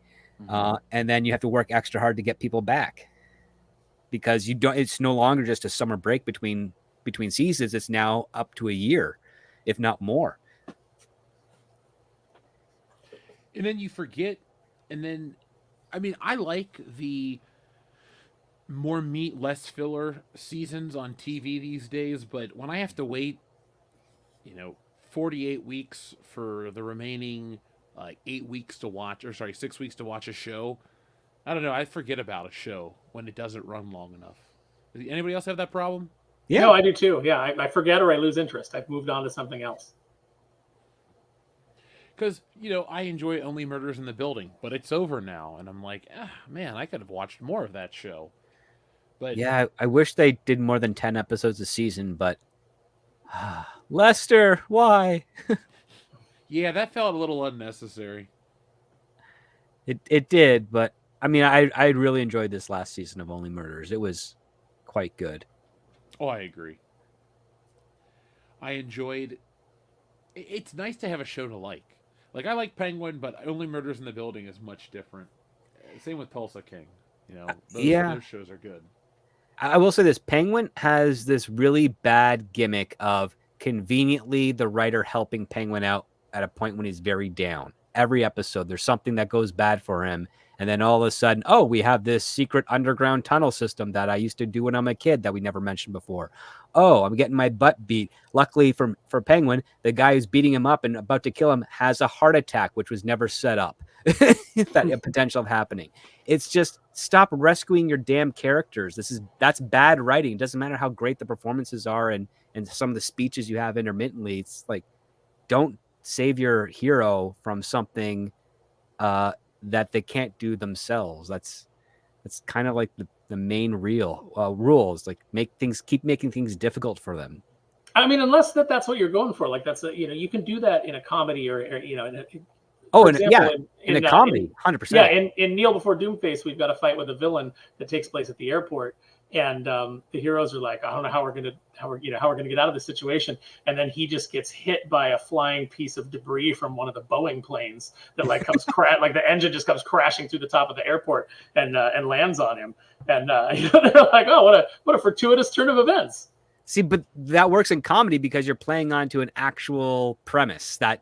And then you have to work extra hard to get people back, because it's no longer just a summer break between seasons. It's now up to a year, if not more. And then you forget, and then, I mean, I like the more meat, less filler seasons on TV these days, but when I have to wait, 48 weeks for the remaining 8 weeks to watch, 6 weeks to watch a show, I don't know, I forget about a show when it doesn't run long enough. Does anybody else have that problem? Yeah. No, I do too. Yeah, I forget or I lose interest. I've moved on to something else. Because, I enjoy Only Murders in the Building, but it's over now, and I'm like, man, I could have watched more of that show. But yeah, I wish they did more than 10 episodes a season, but Lester, why? Yeah, that felt a little unnecessary. It did, but I mean, I really enjoyed this last season of Only Murders. It was quite good. Oh, I agree. I enjoyed. It's nice to have a show to like. Like, I like Penguin, but Only Murders in the Building is much different. Same with Tulsa King. Those shows are good. I will say this: Penguin has this really bad gimmick of conveniently the writer helping Penguin out at a point when he's very down. Every episode, there's something that goes bad for him. And then all of a sudden, we have this secret underground tunnel system that I used to do when I'm a kid that we never mentioned before. Oh, I'm getting my butt beat. Luckily for Penguin, the guy who's beating him up and about to kill him has a heart attack, which was never set up. That potential of happening. It's just, stop rescuing your damn characters. That's bad writing. It doesn't matter how great the performances are and some of the speeches you have intermittently. It's like, don't save your hero from something that they can't do themselves. That's kind of like the main rules. Like, keep making things difficult for them. I mean, unless that's what you're going for. Like, that's you can do that in a comedy or in a comedy, 100%. Yeah, in Kneel Before Doomface, we've got a fight with a villain that takes place at the airport, and the heroes are like, I don't know how we're gonna get out of this situation, and then he just gets hit by a flying piece of debris from one of the Boeing planes that comes like the engine just comes crashing through the top of the airport and lands on him, and they're like, oh, what a fortuitous turn of events. See, but that works in comedy because you're playing onto an actual premise that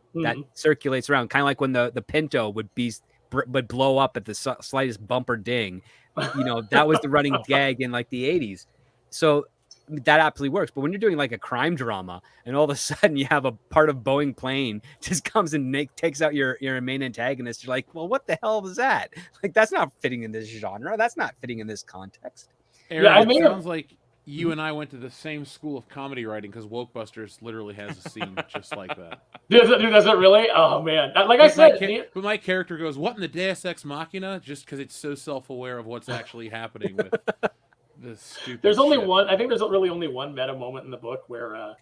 circulates around, kind of like when the Pinto would blow up at the slightest bump or ding. That was the running gag in like the 80s. So that absolutely works. But when you're doing like a crime drama and all of a sudden you have a part of Boeing plane just comes and takes out your main antagonist, you're like, well, what the hell was that? Like, that's not fitting in this genre. That's not fitting in this context. Aaron, it sounds like you and I went to the same school of comedy writing, because Wokebusters literally has a scene just like that. Does it really? Oh, man. Like I said. But my character goes, what in the Deus Ex Machina? Just because it's so self-aware of what's actually happening with this stupid There's only shit. one. I think there's really only one meta moment in the book where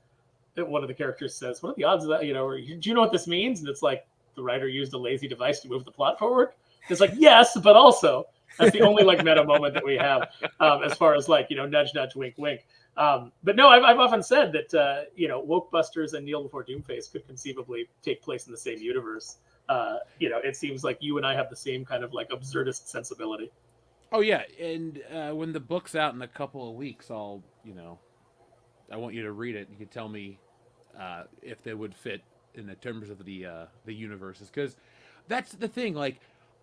one of the characters says, what are the odds of that? Or, do you know what this means? And it's like, the writer used a lazy device to move the plot forward. It's like, yes, but also. That's the only meta moment that we have as far as nudge, nudge, wink, wink. But no, I've often said that Wokebusters and Kneel Before Doomface could conceivably take place in the same universe. It seems like you and I have the same kind of absurdist sensibility. Oh yeah, and when the book's out in a couple of weeks, I want you to read it. You can tell me if they would fit in the terms of the universes, because that's the thing.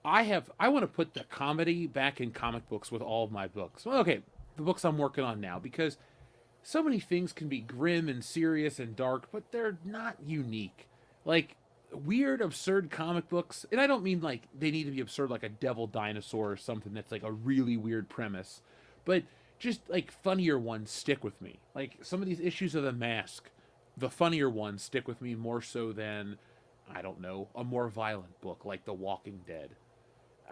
I want to put the comedy back in comic books with all of my books. Well, okay, the books I'm working on now, because so many things can be grim and serious and dark, but they're not unique. Like, weird, absurd comic books, and I don't mean they need to be absurd like a devil dinosaur or something that's a really weird premise, but just funnier ones stick with me. Like some of these issues of The Mask, the funnier ones stick with me more so than, I don't know, a more violent book like The Walking Dead.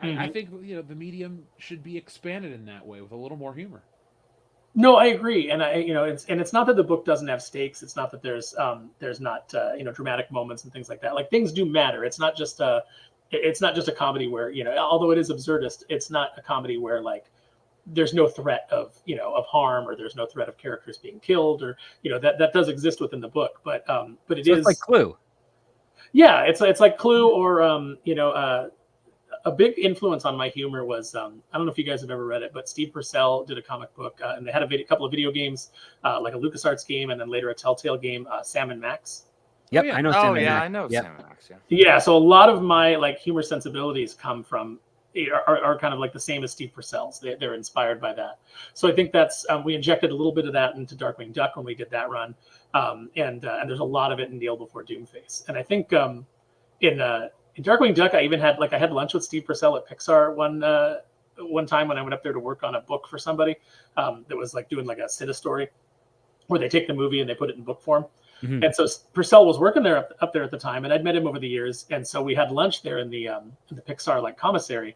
I think the medium should be expanded in that way with a little more humor. No, I agree, and it's not that the book doesn't have stakes. It's not that there's not dramatic moments and things like that. Like things do matter. It's not just a comedy where although it is absurdist, it's not a comedy where like there's no threat of harm, or there's no threat of characters being killed, or that does exist within the book, but it So is it's like Clue. Yeah, it's like Clue, or a big influence on my humor was I don't know if you guys have ever read it, but Steve Purcell did a comic book, and they had a couple of video games, like a LucasArts game, and then later a Telltale game, Sam and Max. Yep, yeah. I know. Oh Sam and yeah, Max. I know Yep. Sam and Max. Yeah. Yeah, so a lot of my like humor sensibilities come from are kind of like the same as Steve Purcell's. They're inspired by that. So I think that's we injected a little bit of that into Darkwing Duck when we did that run, and there's a lot of it in Kneel Before Doomface. And I think in Darkwing Duck, I had lunch with Steve Purcell at Pixar one time when I went up there to work on a book for somebody that was like doing like a Cita story, where they take the movie and they put it in book form. Mhm. And so Purcell was working there up there at the time, and I'd met him over the years. And so we had lunch there in the Pixar like commissary.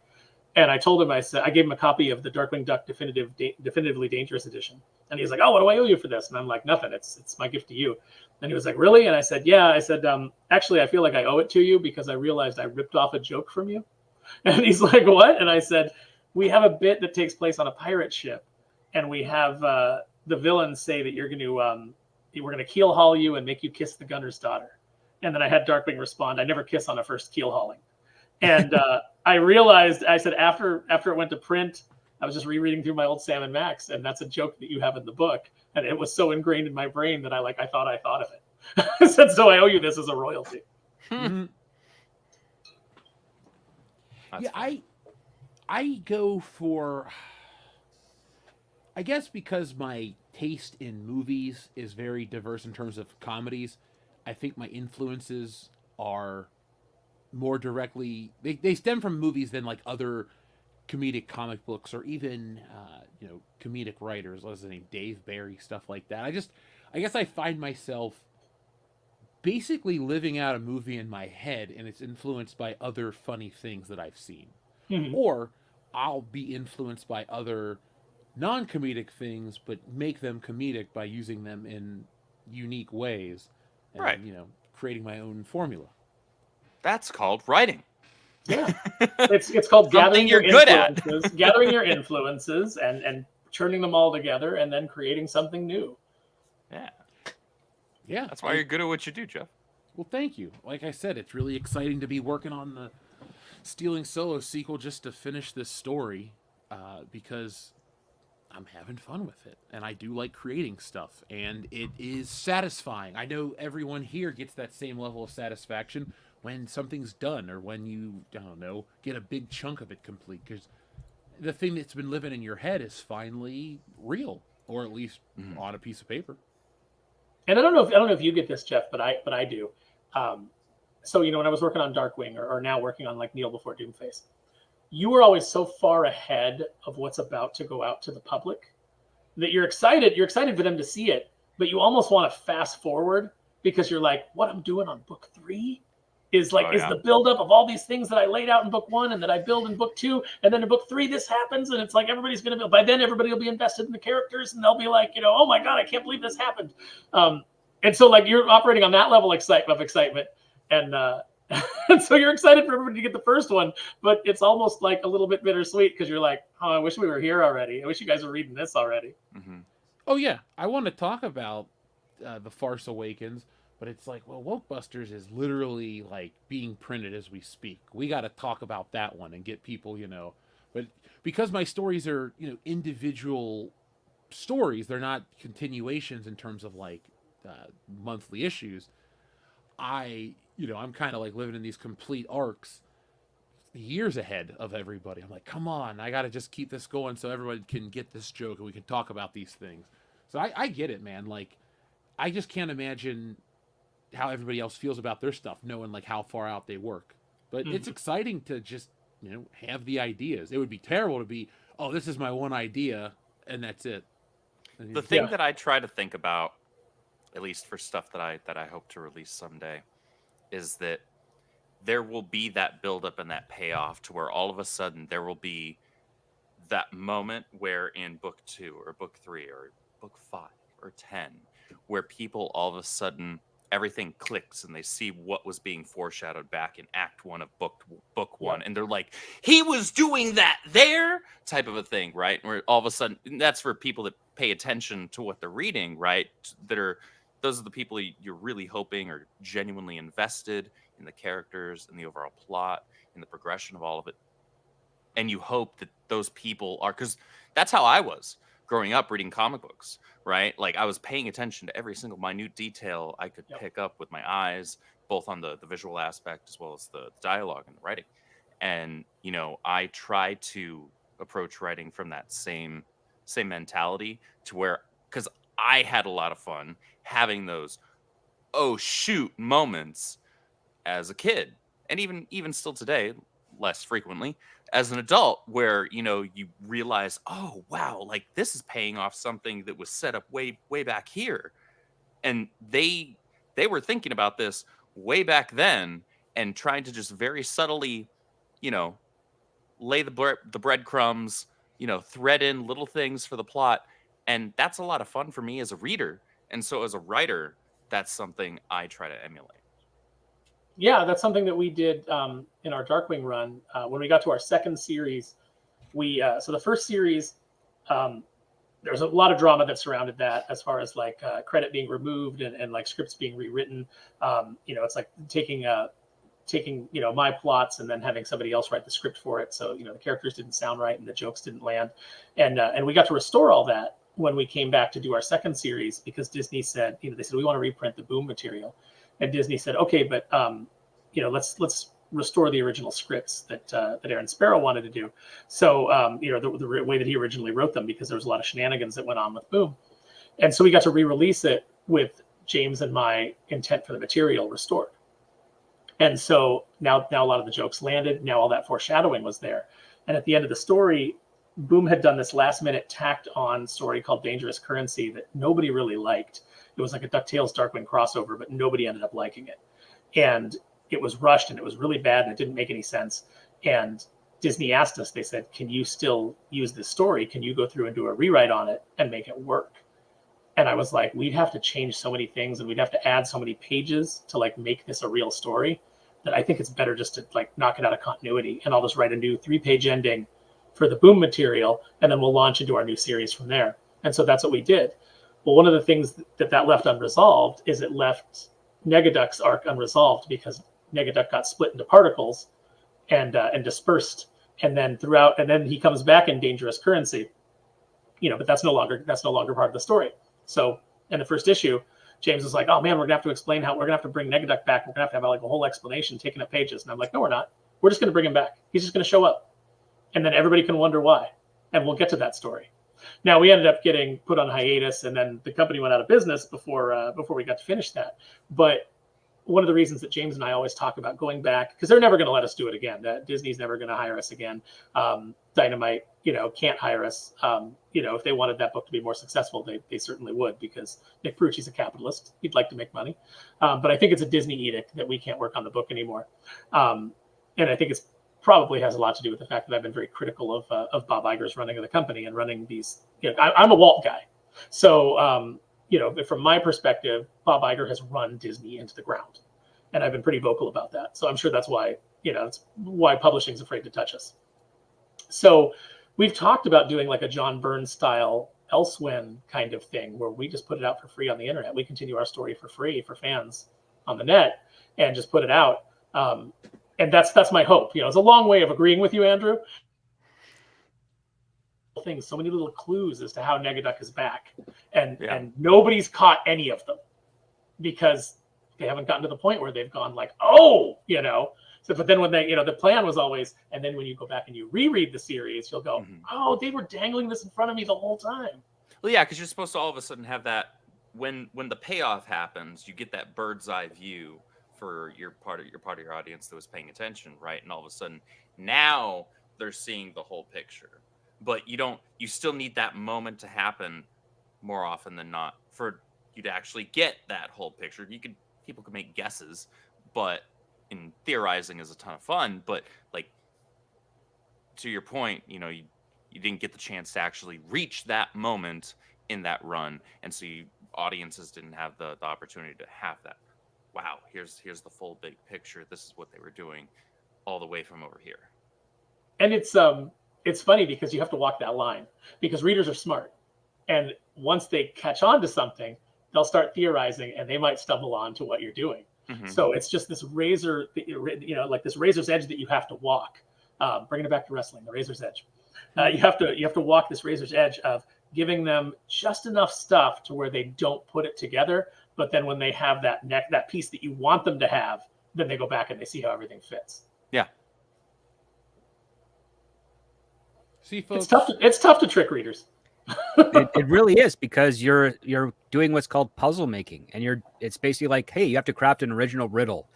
And I told him, I gave him a copy of the Darkwing Duck Definitively Dangerous Edition. And he's like, "Oh, what do I owe you for this?" And I'm like, "Nothing. It's my gift to you." And he was like, "Really?" And I said, "Yeah." I said, "Actually, I feel like I owe it to you because I realized I ripped off a joke from you." And he's like, "What?" And I said, "We have a bit that takes place on a pirate ship, and we have the villains say that we're going to keel haul you and make you kiss the gunner's daughter." And then I had Darkwing respond, "I never kiss on a first keel hauling." And I realized, I said, after it went to print, I was just rereading through my old Sam and Max, and that's a joke that you have in the book. And it was so ingrained in my brain that I thought of it. I said, "So I owe you this as a royalty." Mm-hmm. Yeah, I go for, I guess because my taste in movies is very diverse in terms of comedies, I think my influences are more directly they stem from movies than like other comedic comic books, or even comedic writers. What's his name, Dave Barry, stuff like that. I guess I find myself basically living out a movie in my head, and it's influenced by other funny things that I've seen. Mhm. Or I'll be influenced by other non-comedic things, but make them comedic by using them in unique ways, and Right. creating my own formula. That's called writing. Yeah, it's called Something gathering your you're good at. influences, gathering your influences, and turning them all together, and then creating something new. Yeah. Yeah, That's why you're good at what you do, Jeff. Well, thank you. Like I said, it's really exciting to be working on the Stealing Solo sequel just to finish this story, because I'm having fun with it, and I do like creating stuff, and it is satisfying. I know everyone here gets that same level of satisfaction when something's done, or when you, I don't know, get a big chunk of it complete, because the thing that's been living in your head is finally real, or at least on a piece of paper. And I don't know if you get this, Jeff, but I do. So when I was working on Darkwing, or now working on like Kneel Before Doomface, you were always so far ahead of what's about to go out to the public that you're excited for them to see it, but you almost want to fast forward, because you're like, what I'm doing on book 3 is like is the buildup of all these things that I laid out in book 1 and that I build in book 2, and then in book 3 this happens, and it's like everybody's gonna be, by then everybody will be invested in the characters, and they'll be like, oh my god, I can't believe this happened. And so like you're operating on that level of excitement, and and so you're excited for everybody to get the first one, but it's almost like a little bit bittersweet, because you're like, oh, I wish we were here already. I wish you guys were reading this already. Mm-hmm. Oh yeah, I want to talk about The Farce Awakens, but it's like, well, Wokebusters is literally like being printed as we speak. We got to talk about that one and get people, but because my stories are, individual stories, they're not continuations in terms of like monthly issues. I'm kind of like living in these complete arcs years ahead of everybody. I'm like, come on, I got to just keep this going so everyone can get this joke and we can talk about these things. So I get it, man. Like, I just can't imagine how everybody else feels about their stuff, knowing like how far out they work. But it's exciting to just, have the ideas. It would be terrible to be, oh, this is my one idea and that's it. And The thing that I try to think about, at least for stuff that I hope to release someday, is that there will be that buildup and that payoff to where all of a sudden there will be that moment where in book 2 or book 3 or book 5 or 10, where people all of a sudden everything clicks and they see what was being foreshadowed back in act 1 of book 1, Yep. and they're like, he was doing that there, type of a thing, right? Where all of a sudden, and that's for people that pay attention to what they're reading, right? Those are the people you're really hoping are genuinely invested in the characters and the overall plot and the progression of all of it. And you hope that those people are, because that's how I was growing up reading comic books, right? Like I was paying attention to every single minute detail I could Yep. pick up with my eyes, both on the visual aspect as well as the dialogue and the writing. And I try to approach writing from that same mentality, to where, because I had a lot of fun having those oh shoot moments as a kid, and even still today, less frequently as an adult, where you realize, oh wow, like this is paying off something that was set up way back here, and they were thinking about this way back then and trying to just very subtly, you know lay the breadcrumbs, thread in little things for the plot. And that's a lot of fun for me as a reader, and so as a writer, that's something I try to emulate. Yeah, that's something that we did in our Darkwing run. When we got to our second series, so the first series, there's a lot of drama that surrounded that, as far as like credit being removed and like scripts being rewritten. It's like taking my plots and then having somebody else write the script for it. So the characters didn't sound right and the jokes didn't land, and we got to restore all that when we came back to do our second series, because Disney said, they said we want to reprint the Boom material, and Disney said, okay, but let's restore the original scripts that Aaron Sparrow wanted to do. So the way that he originally wrote them, because there was a lot of shenanigans that went on with Boom, and so we got to re-release it with James and my intent for the material restored. And so now a lot of the jokes landed. Now all that foreshadowing was there. And at the end of the story, Boom had done this last minute tacked on story called Dangerous Currency that nobody really liked. It was like a DuckTales Darkwing crossover, but nobody ended up liking it. And it was rushed and it was really bad and it didn't make any sense. And Disney asked us, they said, can you still use this story? Can you go through and do a rewrite on it and make it work? And I was like, we'd have to change so many things and we'd have to add so many pages to like make this a real story, that I think it's better just to like knock it out of continuity, and I'll just write a new 3-page ending for the Boom material, and then we'll launch into our new series from there. And so that's what we did. Well, one of the things that left unresolved is it left Negaduck's arc unresolved, because Negaduck got split into particles and dispersed, and then he comes back in Dangerous Currency, but that's no longer part of the story. So in the first issue, James was like, oh man, we're gonna have to explain how we're gonna have to bring Negaduck back. We're gonna have like a whole explanation taking up pages. And I'm like, no, we're not. We're just gonna bring him back. He's just gonna show up, and then everybody can wonder why, and we'll get to that story. Now we ended up getting put on hiatus, and then the company went out of business before we got to finish that. But one of the reasons that James and I always talk about going back, because they're never going to let us do it again. Disney's never going to hire us again. Dynamite, can't hire us. If they wanted that book to be more successful, they certainly would, because Nick Perucci's a capitalist. He'd like to make money. But I think it's a Disney edict that we can't work on the book anymore. And I think it's probably has a lot to do with the fact that I've been very critical of Bob Iger's running of the company and running these. I'm a Walt guy. So, from my perspective, Bob Iger has run Disney into the ground, and I've been pretty vocal about that. So I'm sure that's why, that's why publishing's afraid to touch us. So we've talked about doing like a John Byrne style Elsewhen kind of thing, where we just put it out for free on the internet. We continue our story for free for fans on the net and just put it out. And that's my hope. It's a long way of agreeing with you, Andrew. Things, so many little clues as to how Negaduck is back, and nobody's caught any of them, because they haven't gotten to the point where they've gone like, oh, So, but then when they, the plan was always, and then when you go back and you reread the series, you'll go, oh, they were dangling this in front of me the whole time. Well, yeah, because you're supposed to all of a sudden have that when the payoff happens, you get that bird's eye view for your part of your audience that was paying attention, right? And all of a sudden, now they're seeing the whole picture. But you still need that moment to happen more often than not for you to actually get that whole picture. People could make guesses, but in theorizing is a ton of fun, but like to your point, you didn't get the chance to actually reach that moment in that run, and so audiences didn't have the opportunity to have that. Wow, here's the full big picture. This is what they were doing all the way from over here. And it's funny because you have to walk that line, because readers are smart, and once they catch on to something, they'll start theorizing and they might stumble on to what you're doing. Mm-hmm. So it's just this razor, like this razor's edge that you have to walk. Bringing it back to wrestling, the razor's edge. You have to walk this razor's edge of giving them just enough stuff to where they don't put it together, but then when they have that piece that you want them to have, then they go back and they see how everything fits. Yeah. See, folks, it's tough to trick readers. It really is, because you're doing what's called puzzle making, and it's basically like, hey, you have to craft an original riddle.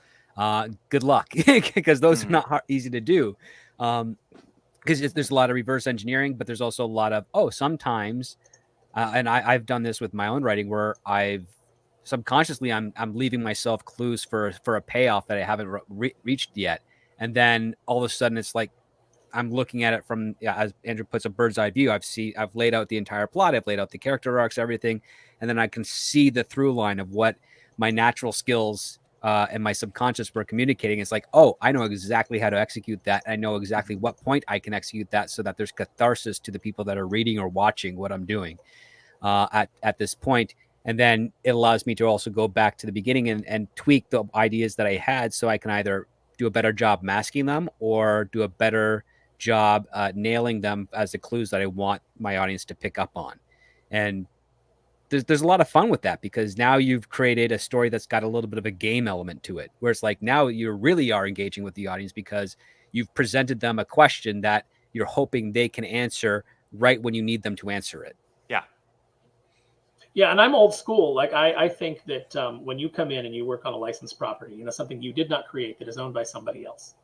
Good luck, because those are not easy to do. Because there's a lot of reverse engineering, but there's also a lot of sometimes, and I've done this with my own writing, where I've subconsciously I'm leaving myself clues for a payoff that I haven't reached yet, and then all of a sudden it's like I'm looking at it from, as Andrew puts, a bird's eye view. I've laid out the entire plot, I've laid out the character arcs, everything, and then I can see the through line of what my natural skills and my subconscious were communicating. It's like, oh, I know exactly how to execute that. I know exactly what point I can execute that, so that there's catharsis to the people that are reading or watching what I'm doing at this point. And then it allows me to also go back to the beginning and tweak the ideas that I had, so I can either do a better job masking them or do a better job nailing them as the clues that I want my audience to pick up on. And there's a lot of fun with that, because now you've created a story that's got a little bit of a game element to it, where it's like now you really are engaging with the audience, because you've presented them a question that you're hoping they can answer right when you need them to answer it. Yeah, and I'm old school. Like I think that when you come in and you work on a licensed property, something you did not create that is owned by somebody else,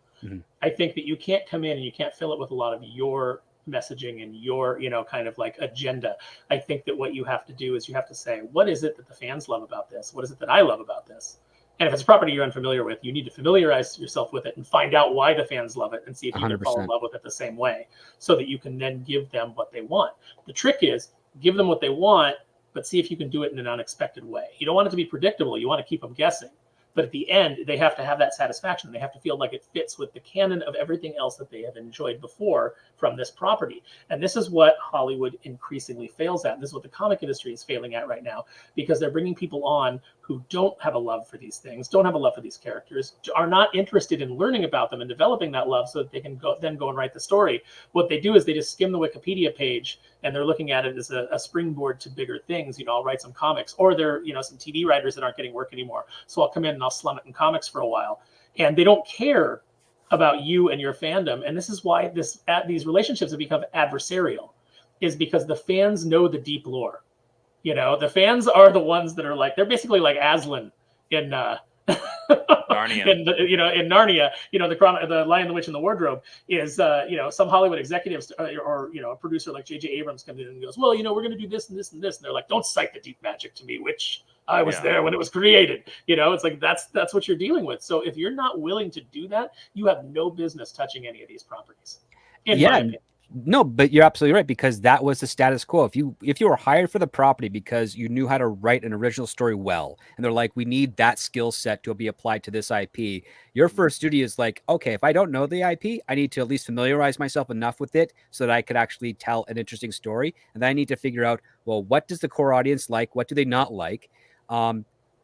I think that you can't come in and you can't fill it with a lot of your messaging and your, kind of like agenda. I think that what you have to do is you have to say, what is it that the fans love about this? What is it that I love about this? And if it's a property you're unfamiliar with, you need to familiarize yourself with it and find out why the fans love it, and see if you can fall in love with it the same way, so that you can then give them what they want. The trick is give them what they want, but see if you can do it in an unexpected way. You don't want it to be predictable. You want to keep them guessing. But at the end, they have to have that satisfaction. They have to feel like it fits with the canon of everything else that they have enjoyed before from this property. And this is what Hollywood increasingly fails at. And this is what the comic industry is failing at right now, because they're bringing people on who don't have a love for these things, don't have a love for these characters, are not interested in learning about them and developing that love, so that they can go and write the story. What they do is they just skim the Wikipedia page, and they're looking at it as a springboard to bigger things. I'll write some comics, or they're, some TV writers that aren't getting work anymore, so I'll come in and I'll slum it in comics for a while. And they don't care about you and your fandom. And this is why these relationships have become adversarial, is because the fans know the deep lore. The fans are the ones that are like, they're basically like Aslan in Narnia. in Narnia, the Lion, the Witch, and the Wardrobe is, some Hollywood executives or a producer like J.J. Abrams comes in and goes, well, we're going to do this and this and this. And they're like, don't cite the deep magic to me, which I was there when it was created. It's like, that's what you're dealing with. So if you're not willing to do that, you have no business touching any of these properties. In my opinion. No, but you're absolutely right, because that was the status quo. If you were hired for the property because you knew how to write an original story well, and they're like, we need that skill set to be applied to this IP, your first duty is like, okay, if I don't know the IP, I need to at least familiarize myself enough with it so that I could actually tell an interesting story. And then I need to figure out, well, what does the core audience like? What do they not like?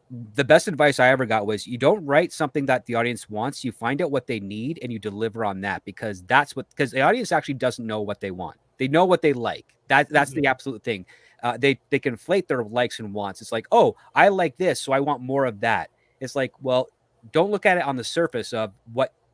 The best advice I ever got was, you don't write something that the audience wants. You find out what they need and you deliver on that, because because the audience actually doesn't know what they want. They know what they like. That's the absolute thing. They conflate their likes and wants. It's like, oh, I like this, so I want more of that. It's like, well, don't look at it on the surface of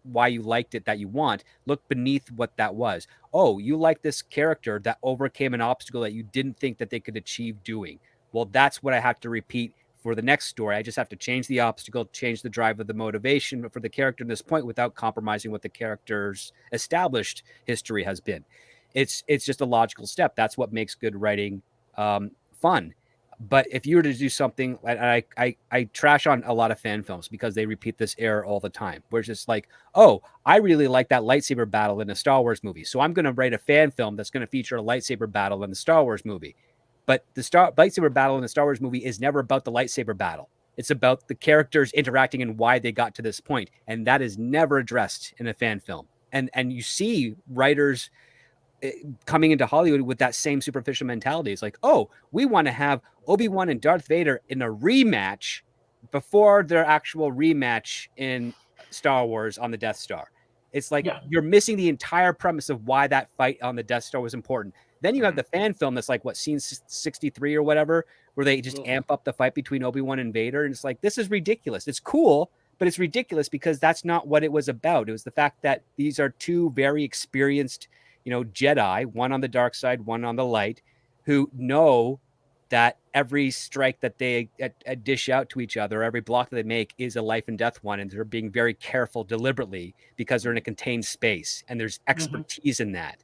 why you liked it that you want. Look beneath what that was. Oh, you like this character that overcame an obstacle that you didn't think that they could achieve doing. Well, that's what I have to repeat for the next story. I just have to change the obstacle, change the drive of the motivation for the character in this point, without compromising what the character's established history has been. It's just a logical step. That's what makes good writing fun. But if you were to do something, I trash on a lot of fan films because they repeat this error all the time, where it's just like, oh, I really like that lightsaber battle in a Star Wars movie, so I'm going to write a fan film that's going to feature a lightsaber battle in the Star Wars movie. But the lightsaber battle in the Star Wars movie is never about the lightsaber battle. It's about the characters interacting and why they got to this point, and that is never addressed in a fan film. And you see writers coming into Hollywood with that same superficial mentality. It's like, oh, we want to have Obi-Wan and Darth Vader in a rematch before their actual rematch in Star Wars on the Death Star. It's like you're missing the entire premise of why that fight on the Death Star was important. Then you have the fan film that's like, what, scene 63 or whatever, where they just amp up the fight between Obi-Wan and Vader. And it's like, this is ridiculous. It's cool, but it's ridiculous because that's not what it was about. It was the fact that these are two very experienced, Jedi, one on the dark side, one on the light, who know that every strike that they dish out to each other, every block that they make is a life and death one. And they're being very careful deliberately because they're in a contained space and there's expertise in that.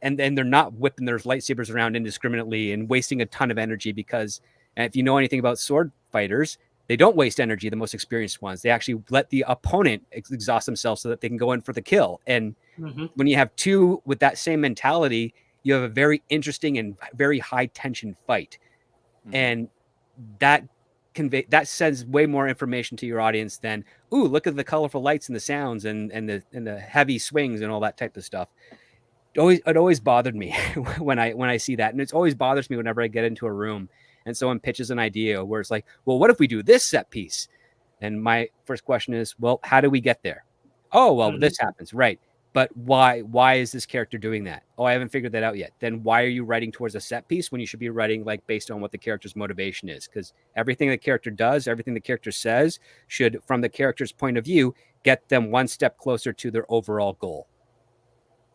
And they're not whipping their lightsabers around indiscriminately and wasting a ton of energy because if you know anything about sword fighters, they don't waste energy, the most experienced ones. They actually let the opponent exhaust themselves so that they can go in for the kill. And when you have two with that same mentality, you have a very interesting and very high tension fight. And that sends way more information to your audience than, ooh, look at the colorful lights and the sounds and the heavy swings and all that type of stuff. It always bothered me when I see that. And it always bothers me whenever I get into a room and someone pitches an idea where it's like, well, what if we do this set piece? And my first question is, well, how do we get there? Oh, well, this happens. Right. But why is this character doing that? Oh, I haven't figured that out yet. Then why are you writing towards a set piece when you should be writing like based on what the character's motivation is? Because everything the character does, everything the character says should, from the character's point of view, get them one step closer to their overall goal.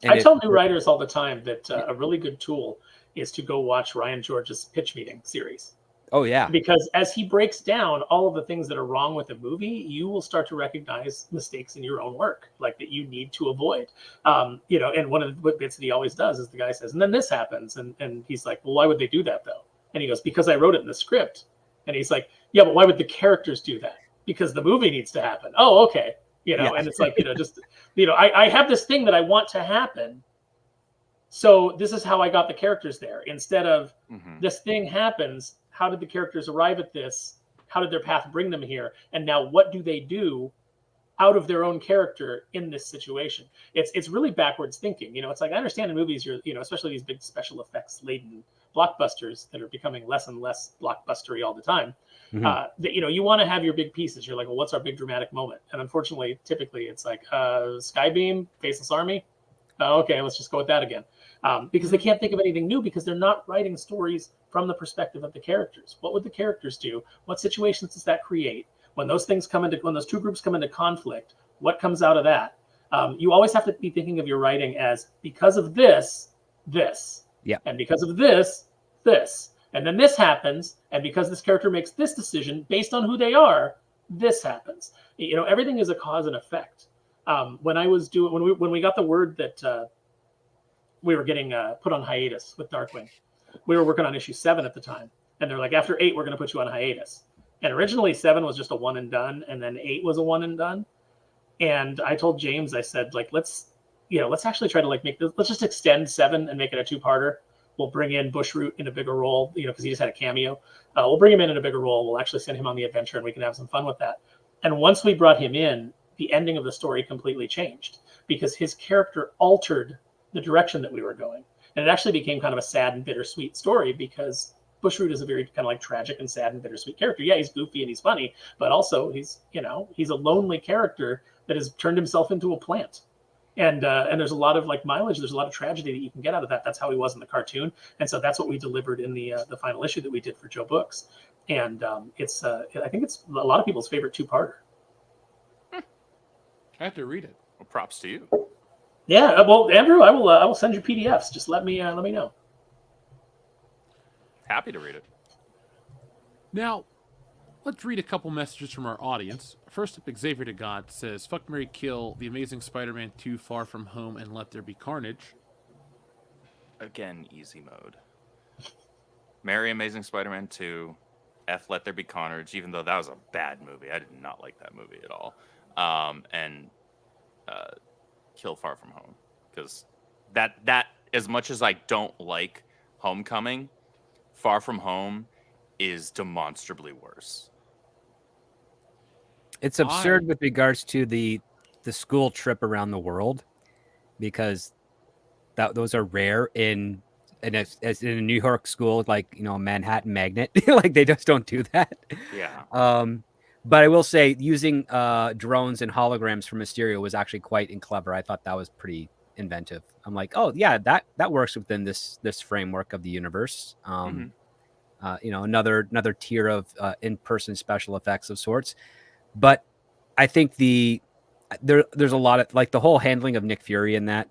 And I tell new writers all the time that a really good tool is to go watch Ryan George's pitch meeting series. Oh, yeah. Because as he breaks down all of the things that are wrong with the movie, you will start to recognize mistakes in your own work, like that you need to avoid. And one of the bits that he always does is the guy says, and then this happens. And he's like, well, why would they do that, though? And he goes, because I wrote it in the script. And he's like, yeah, but why would the characters do that? Because the movie needs to happen. Oh, okay. And it's like, I have this thing that I want to happen. So this is how I got the characters there. Instead of this thing happens, how did the characters arrive at this? How did their path bring them here? And now what do they do out of their own character in this situation? It's really backwards thinking. It's like, I understand in movies, especially these big special effects laden blockbusters that are becoming less and less blockbustery all the time. That you want to have your big pieces. You're like, well, what's our big dramatic moment? And unfortunately, typically it's like Skybeam, Faceless Army. Okay, let's just go with that again. Because they can't think of anything new because they're not writing stories from the perspective of the characters. What would the characters do? What situations does that create? When those two groups come into conflict, what comes out of that? You always have to be thinking of your writing as, because of this, and because of this, and then this happens, and because this character makes this decision based on who they are, this happens. Everything is a cause and effect. When we got the word that we were getting put on hiatus with Darkwing, we were working on issue 7 at the time, and they're like, after 8, we're going to put you on hiatus. And originally 7 was just a one and done, and then 8 was a one and done. And I told James, I said, like, let's actually try to let's just extend 7 and make it a 2-parter. We'll bring in Bushroot in a bigger role, because he just had a cameo. We'll bring him in a bigger role. We'll actually send him on the adventure, and we can have some fun with that. And once we brought him in, the ending of the story completely changed because his character altered the direction that we were going. And it actually became kind of a sad and bittersweet story because Bushroot is a very kind of like tragic and sad and bittersweet character. Yeah, he's goofy and he's funny, but also he's a lonely character that has turned himself into a plant. And there's a lot of mileage. There's a lot of tragedy that you can get out of that. That's how he was in the cartoon. And so that's what we delivered in the final issue that we did for Joe Books. And I think it's a lot of people's favorite 2-parter. I have to read it. Well, props to you. Yeah, well, Andrew, I will send you PDFs. Just let me know. Happy to read it. Now, let's read a couple messages from our audience. First up, Xavier to God says, "Fuck, Marry, Kill, The Amazing Spider-Man 2, Far From Home, and Let There Be Carnage." Again, easy mode. Marry Amazing Spider-Man 2, F Let There Be Carnage, even though that was a bad movie. I did not like that movie at all. And kill Far From Home, because that as much as I don't like Homecoming, Far From Home is demonstrably worse. It's absurd with regards to the school trip around the world, because those are rare in as in a New York school, like, you know, a Manhattan magnet. Like, they just don't do that. Yeah. But I will say, using drones and holograms for Mysterio was actually quite clever. I thought that was pretty inventive. I'm like, oh yeah, that works within this framework of the universe. You know, another tier of in-person special effects of sorts. But I think there's a lot of, like, the whole handling of Nick Fury in that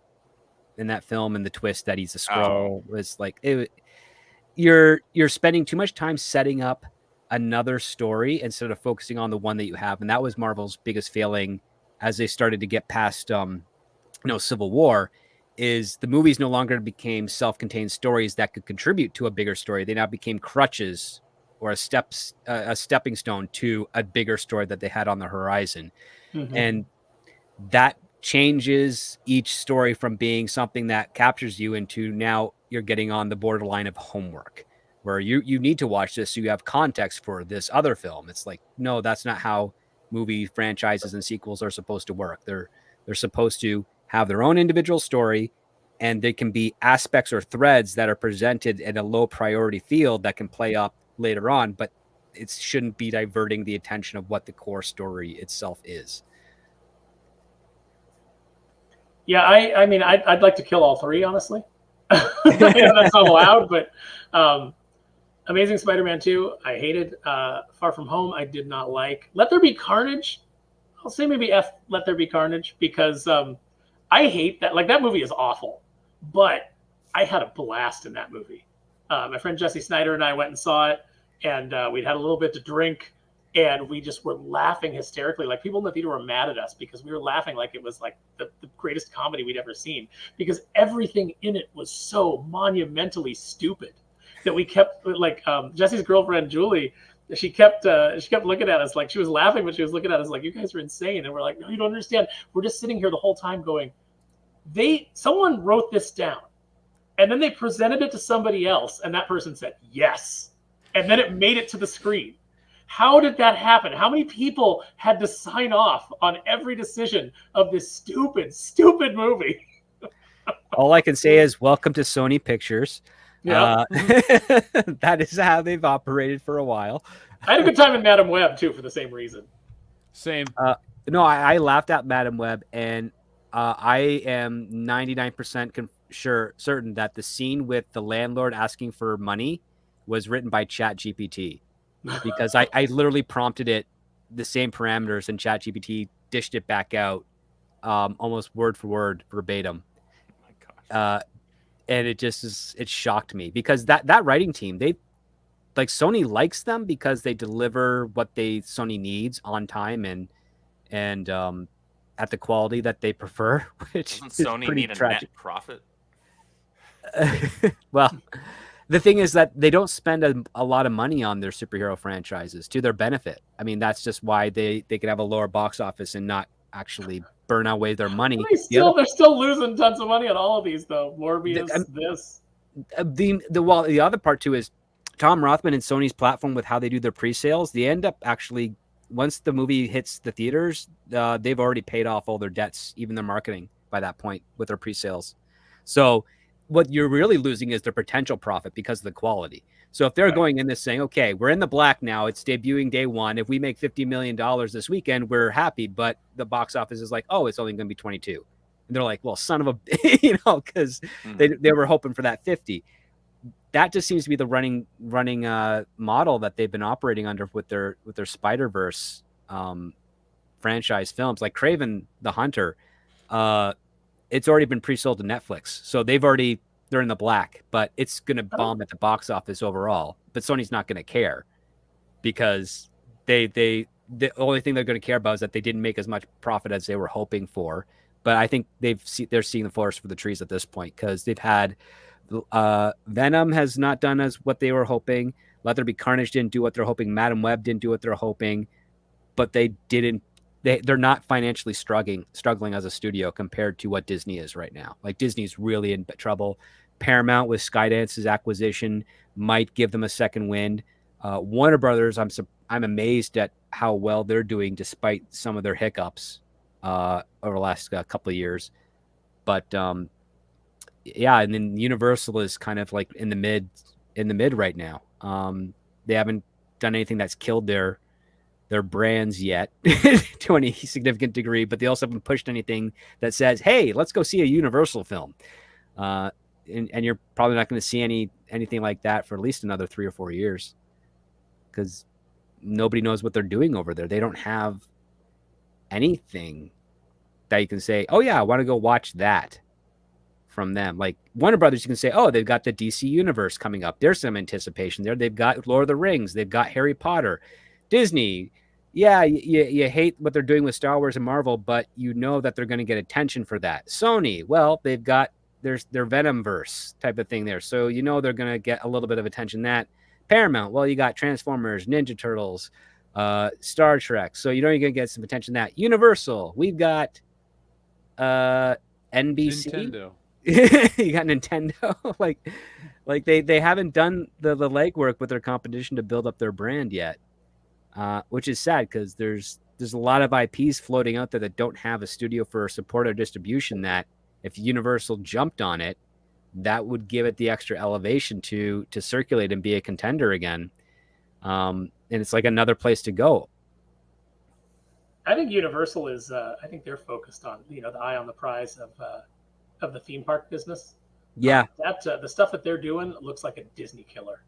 film, and the twist that he's a Skrull was like, you're spending too much time setting up another story instead of focusing on the one that you have. And that was Marvel's biggest failing as they started to get past Civil War, is the movies no longer became self-contained stories that could contribute to a bigger story. They now became crutches or a stepping stone to a bigger story that they had on the horizon. And that changes each story from being something that captures you into, now you're getting on the borderline of homework, where you need to watch this so you have context for this other film. It's like, no, that's not how movie franchises and sequels are supposed to work. They're supposed to have their own individual story, and they can be aspects or threads that are presented in a low priority field that can play up later on, but it shouldn't be diverting the attention of what the core story itself is. Yeah, I mean, I'd like to kill all three, honestly. That's not allowed, but Amazing Spider-Man 2, I hated. Far From Home, I did not like. Let There Be Carnage, I'll say maybe F Let There Be Carnage, because I hate that. Like, that movie is awful, but I had a blast in that movie. My friend Jesse Snyder and I went and saw it, and we'd had a little bit to drink, and we just were laughing hysterically. Like, people in the theater were mad at us because we were laughing like it was like the greatest comedy we'd ever seen, because everything in it was so monumentally stupid that we kept, like, Jesse's girlfriend Julie, she kept looking at us like, she was laughing, but she was looking at us like, you guys are insane. And we're like, no, you don't understand. We're just sitting here the whole time going, someone wrote this down, and then they presented it to somebody else, and that person said yes, and then it made it to the screen. How did that happen? How many people had to sign off on every decision of this stupid, stupid movie? All I can say is, welcome to Sony Pictures. Yeah. That is how they've operated for a while. I had a good time in Madam Web too, for the same reason. Same. No, I laughed at Madam Web, and I am 99% certain that the scene with the landlord asking for money was written by ChatGPT, because I literally prompted it the same parameters, and ChatGPT dished it back out almost word for word, verbatim. Oh my gosh. And it shocked me, because that writing team, they, like, Sony likes them because they deliver what Sony needs on time and at the quality that they prefer, which Doesn't Sony is pretty need a tragic. net profit? Well, the thing is that they don't spend a lot of money on their superhero franchises to their benefit. I mean, that's just why they can have a lower box office and not actually burn away their money. They're still losing tons of money on all of these, though. Morbius, this. The other part too is Tom Rothman and Sony's platform with how they do their pre-sales. They end up actually, once the movie hits the theaters, they've already paid off all their debts, even their marketing, by that point with their pre-sales. So what you're really losing is their potential profit because of the quality. So if they're going in this saying, okay, we're in the black now, it's debuting day one, if we make $50 million this weekend, we're happy, but the box office is like, oh, it's only going to be 22. And they're like, well, son of a, because they were hoping for that 50. That just seems to be the running model that they've been operating under with their Spider-Verse franchise films, like Kraven the Hunter. It's already been pre-sold to Netflix, so they're in the black, but it's going to bomb at the box office overall. But Sony's not going to care, because the only thing they're going to care about is that they didn't make as much profit as they were hoping for. But I think they're seeing the forest for the trees at this point, because they've had Venom has not done as what they were hoping. Let There Be Carnage didn't do what they're hoping. Madam Web didn't do what they're hoping. But they didn't. They're not financially struggling as a studio compared to what Disney is right now. Like Disney's really in trouble. Paramount with Skydance's acquisition might give them a second wind. Warner Brothers, I'm amazed at how well they're doing despite some of their hiccups over the last couple of years. But yeah, and then Universal is kind of like in the mid right now. They haven't done anything that's killed their brands yet to any significant degree, but they also haven't pushed anything that says, hey, let's go see a Universal film. And you're probably not going to see anything like that for at least another 3 or 4 years because nobody knows what they're doing over there. They don't have anything that you can say, oh yeah, I want to go watch that from them. Like Warner Brothers, you can say, oh, they've got the DC universe coming up. There's some anticipation there. They've got Lord of the Rings. They've got Harry Potter. Disney, yeah, you hate what they're doing with Star Wars and Marvel, but you know that they're going to get attention for that. Sony, well, they've got their Venomverse type of thing there. So you know they're going to get a little bit of attention that. Paramount, well, you got Transformers, Ninja Turtles, Star Trek. So you know you're going to get some attention that. Universal, we've got NBC. Nintendo. You got Nintendo. like they haven't done the legwork with their competition to build up their brand yet. Which is sad because there's a lot of IPs floating out there that don't have a studio for support or distribution that if Universal jumped on it, that would give it the extra elevation to circulate and be a contender again. And it's like another place to go. I think Universal is. I think they're focused on the eye on the prize of the theme park business. Yeah, The stuff that they're doing looks like a Disney killer.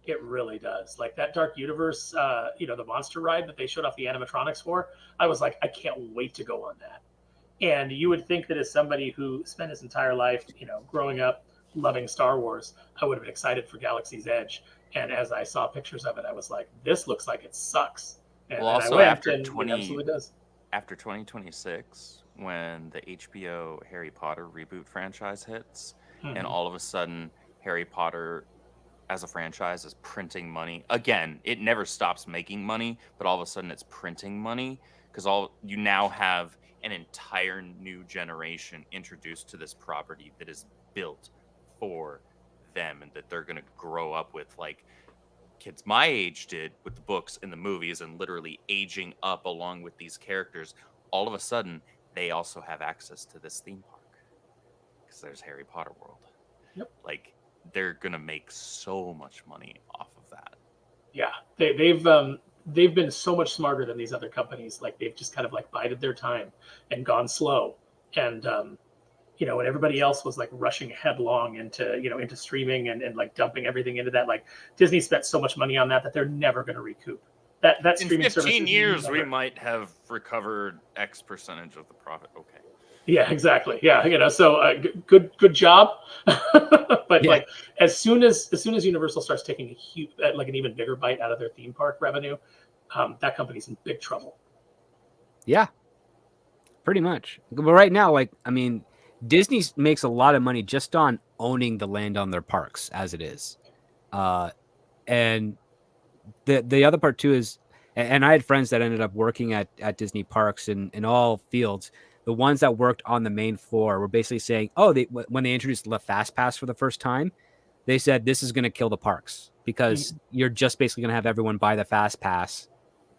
It really does. Like that Dark Universe, the monster ride that they showed off the animatronics for. I was like, I can't wait to go on that. And you would think that as somebody who spent his entire life, growing up loving Star Wars, I would have been excited for Galaxy's Edge. And as I saw pictures of it, I was like, this looks like it sucks. And Well, also I went, after and it absolutely does. after 2026, when the HBO Harry Potter reboot franchise hits, Mhm. and all of a sudden Harry Potter as a franchise is printing money again, it never stops making money, but all of a sudden it's printing money because you now have an entire new generation introduced to this property that is built for them and that they're going to grow up with, like kids my age did with the books and the movies, and literally aging up along with these characters. All of a sudden they also have access to this theme park because there's Harry Potter World. Yep. Like they're gonna make so much money off of that. Yeah, they've been so much smarter than these other companies. Like they've just kind of like bided their time and gone slow. And when everybody else was like rushing headlong into streaming and like dumping everything into that, like Disney spent so much money on that they're never going to recoup. That In streaming service 15 is years, never- we might have recovered X percentage of the profit. Okay. Yeah, exactly. Yeah, so good job. But Yeah. like as soon as Universal starts taking a huge, like an even bigger bite out of their theme park revenue, that company's in big trouble. Yeah, pretty much. But right now, Disney makes a lot of money just on owning the land on their parks as it is. And the other part too is, and I had friends that ended up working at Disney parks in all fields. The ones that worked on the main floor were basically saying, when they introduced the Fast Pass for the first time, they said this is going to kill the parks because you're just basically going to have everyone buy the Fast Pass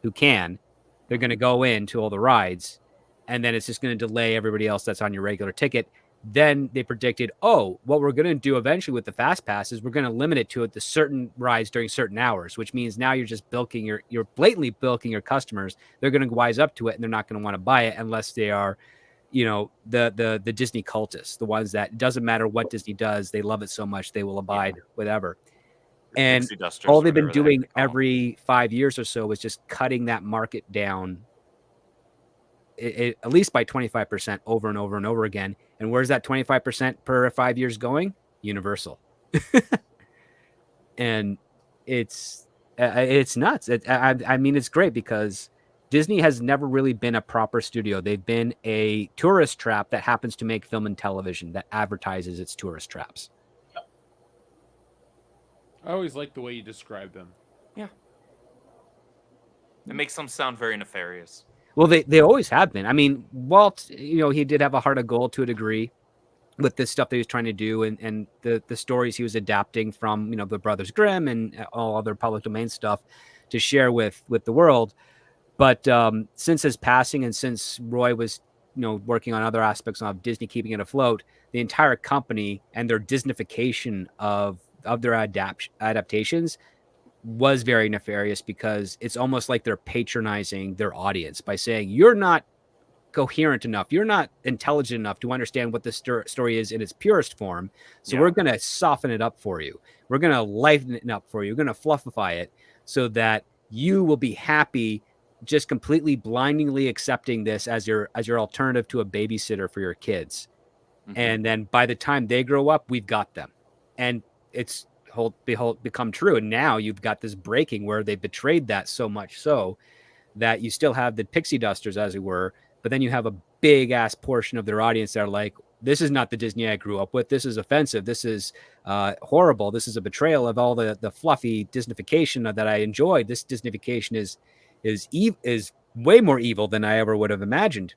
who can. They're going to go into all the rides, and then it's just going to delay everybody else that's on your regular ticket. Then they predicted, what we're going to do eventually with the Fast Pass is we're going to limit it to certain rides during certain hours, which means now you're just you're blatantly bilking your customers. They're going to wise up to it, and they're not going to want to buy it unless they are, the Disney cultists, the ones that it doesn't matter what Disney does, they love it so much they will abide whatever. And Pixie dusters, all they've been whatever the heck doing they call 'em. every 5 years or so is just cutting that market down at least by 25% over and over and over again. And where's that 25% per 5 years going? Universal. And it's nuts. It's great because Disney has never really been a proper studio. They've been a tourist trap that happens to make film and television that advertises its tourist traps. I always like the way you describe them. Yeah. It makes them sound very nefarious. Well, they always have been. I mean, Walt, he did have a heart of gold to a degree with this stuff that he was trying to do, and the stories he was adapting from, the Brothers Grimm and all other public domain stuff to share with the world. But since his passing and since Roy was, working on other aspects of Disney keeping it afloat, the entire company and their Disneyfication of their adaptations was very nefarious, because it's almost like they're patronizing their audience by saying, you're not coherent enough, you're not intelligent enough to understand what the story is in its purest form, so we're going to soften it up for you, we're going to lighten it up for you, we're going to fluffify it so that you will be happy just completely blindingly accepting this as your alternative to a babysitter for your kids. Mm-hmm. And then by the time they grow up, we've got them. And it's become true. And now you've got this breaking where they betrayed that so much so that you still have the pixie dusters, as it were, but then you have a big ass portion of their audience that are like, this is not the Disney I grew up with. This is offensive. This is horrible. This is a betrayal of all the fluffy Disneyfication that I enjoyed. This Disneyfication is way more evil than I ever would have imagined.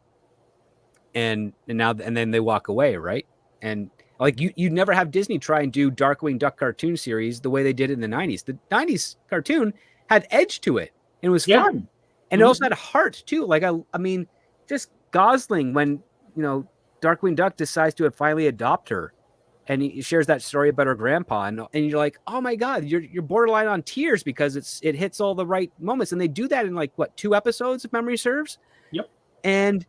And then they walk away, right? And like you never have Disney try and do Darkwing Duck cartoon series the way they did in the 90s. The 90s cartoon had edge to it. And it was fun. And it also had heart too. Like I mean, just Gosling, when Darkwing Duck decides to finally adopt her, and he shares that story about her grandpa, and you're like, oh my god, you're borderline on tears because it hits all the right moments, and they do that in like 2 episodes if memory serves. Yep. And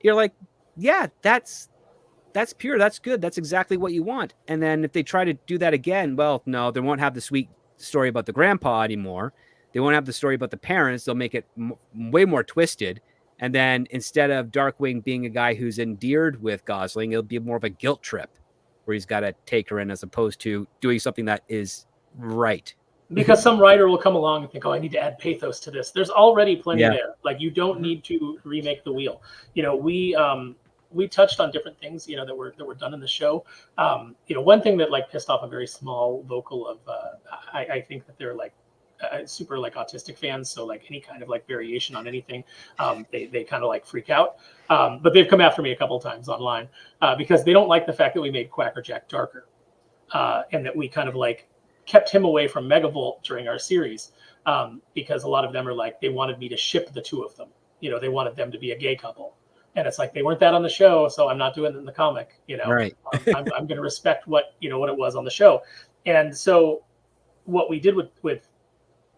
you're like, yeah, that's pure, that's good, that's exactly what you want. And then if they try to do that again, well, no, they won't have the sweet story about the grandpa anymore. They won't have the story about the parents. They'll make it way more twisted. And then instead of Darkwing being a guy who's endeared with Gosling, it'll be more of a guilt trip where he's got to take her in, as opposed to doing something that is right. Because some writer will come along and think, oh, I need to add pathos to this. There's already plenty there. Like, you don't need to remake the wheel. We touched on different things, that were done in the show. One thing that like pissed off a very small vocal of, I think that they're like super like autistic fans. So like any kind of like variation on anything, they kind of like freak out. But they've come after me a couple of times online because they don't like the fact that we made Quackerjack darker and that we kind of like kept him away from Megavolt during our series because a lot of them are like, they wanted me to ship the two of them. They wanted them to be a gay couple. And it's like, they weren't that on the show, so I'm not doing it in the comic. Right. I'm going to respect what it was on the show. And so what we did with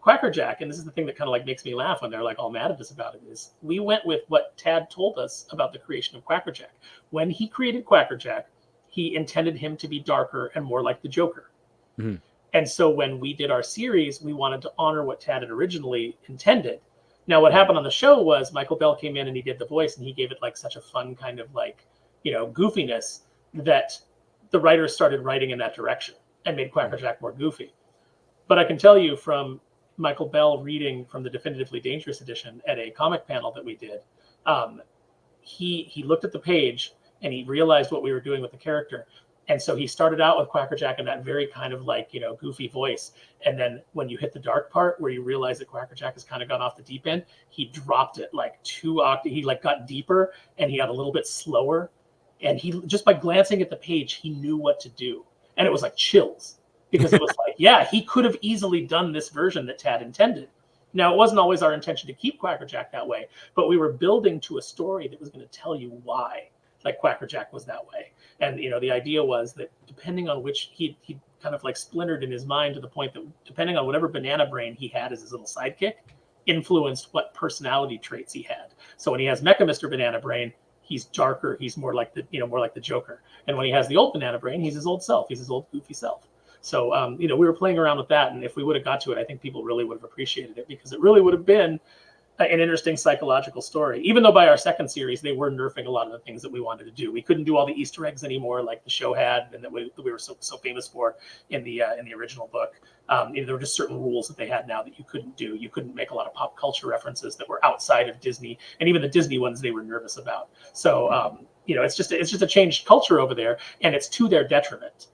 Quackerjack, and this is the thing that kind of like makes me laugh when they're like all mad at us about it, is we went with what Tad told us about the creation of Quackerjack. When he created Quackerjack, he intended him to be darker and more like the Joker. Mm-hmm. And so when we did our series, we wanted to honor what Tad had originally intended. Now, what happened on the show was Michael Bell came in and he did the voice, and he gave it like such a fun kind of like, goofiness that the writers started writing in that direction and made Quackerjack more goofy. But I can tell you from Michael Bell reading from the Definitively Dangerous edition at a comic panel that we did, he looked at the page and he realized what we were doing with the character. And so he started out with Quackerjack in that very kind of like, goofy voice. And then when you hit the dark part where you realize that Quackerjack has kind of gone off the deep end, he dropped it like 2 octaves. He like got deeper and he got a little bit slower. And he just by glancing at the page, he knew what to do. And it was like chills because it was like, yeah, he could have easily done this version that Tad intended. Now, it wasn't always our intention to keep Quackerjack that way, but we were building to a story that was going to tell you why like Quackerjack was that way. And, the idea was that depending on which he kind of like splintered in his mind to the point that depending on whatever banana brain he had as his little sidekick influenced what personality traits he had. So when he has Mecha Mr. Banana Brain, he's darker. He's more like the Joker. And when he has the old banana brain, he's his old self. He's his old goofy self. So, we were playing around with that. And if we would have got to it, I think people really would have appreciated it because it really would have been an interesting psychological story, even though by our second series, they were nerfing a lot of the things that we wanted to do. We couldn't do all the Easter eggs anymore, like the show had, and that we were so famous for in the original book. There were just certain rules that they had now that you couldn't do. You couldn't make a lot of pop culture references that were outside of Disney, and even the Disney ones they were nervous about. So, it's just a changed culture over there, and it's to their detriment.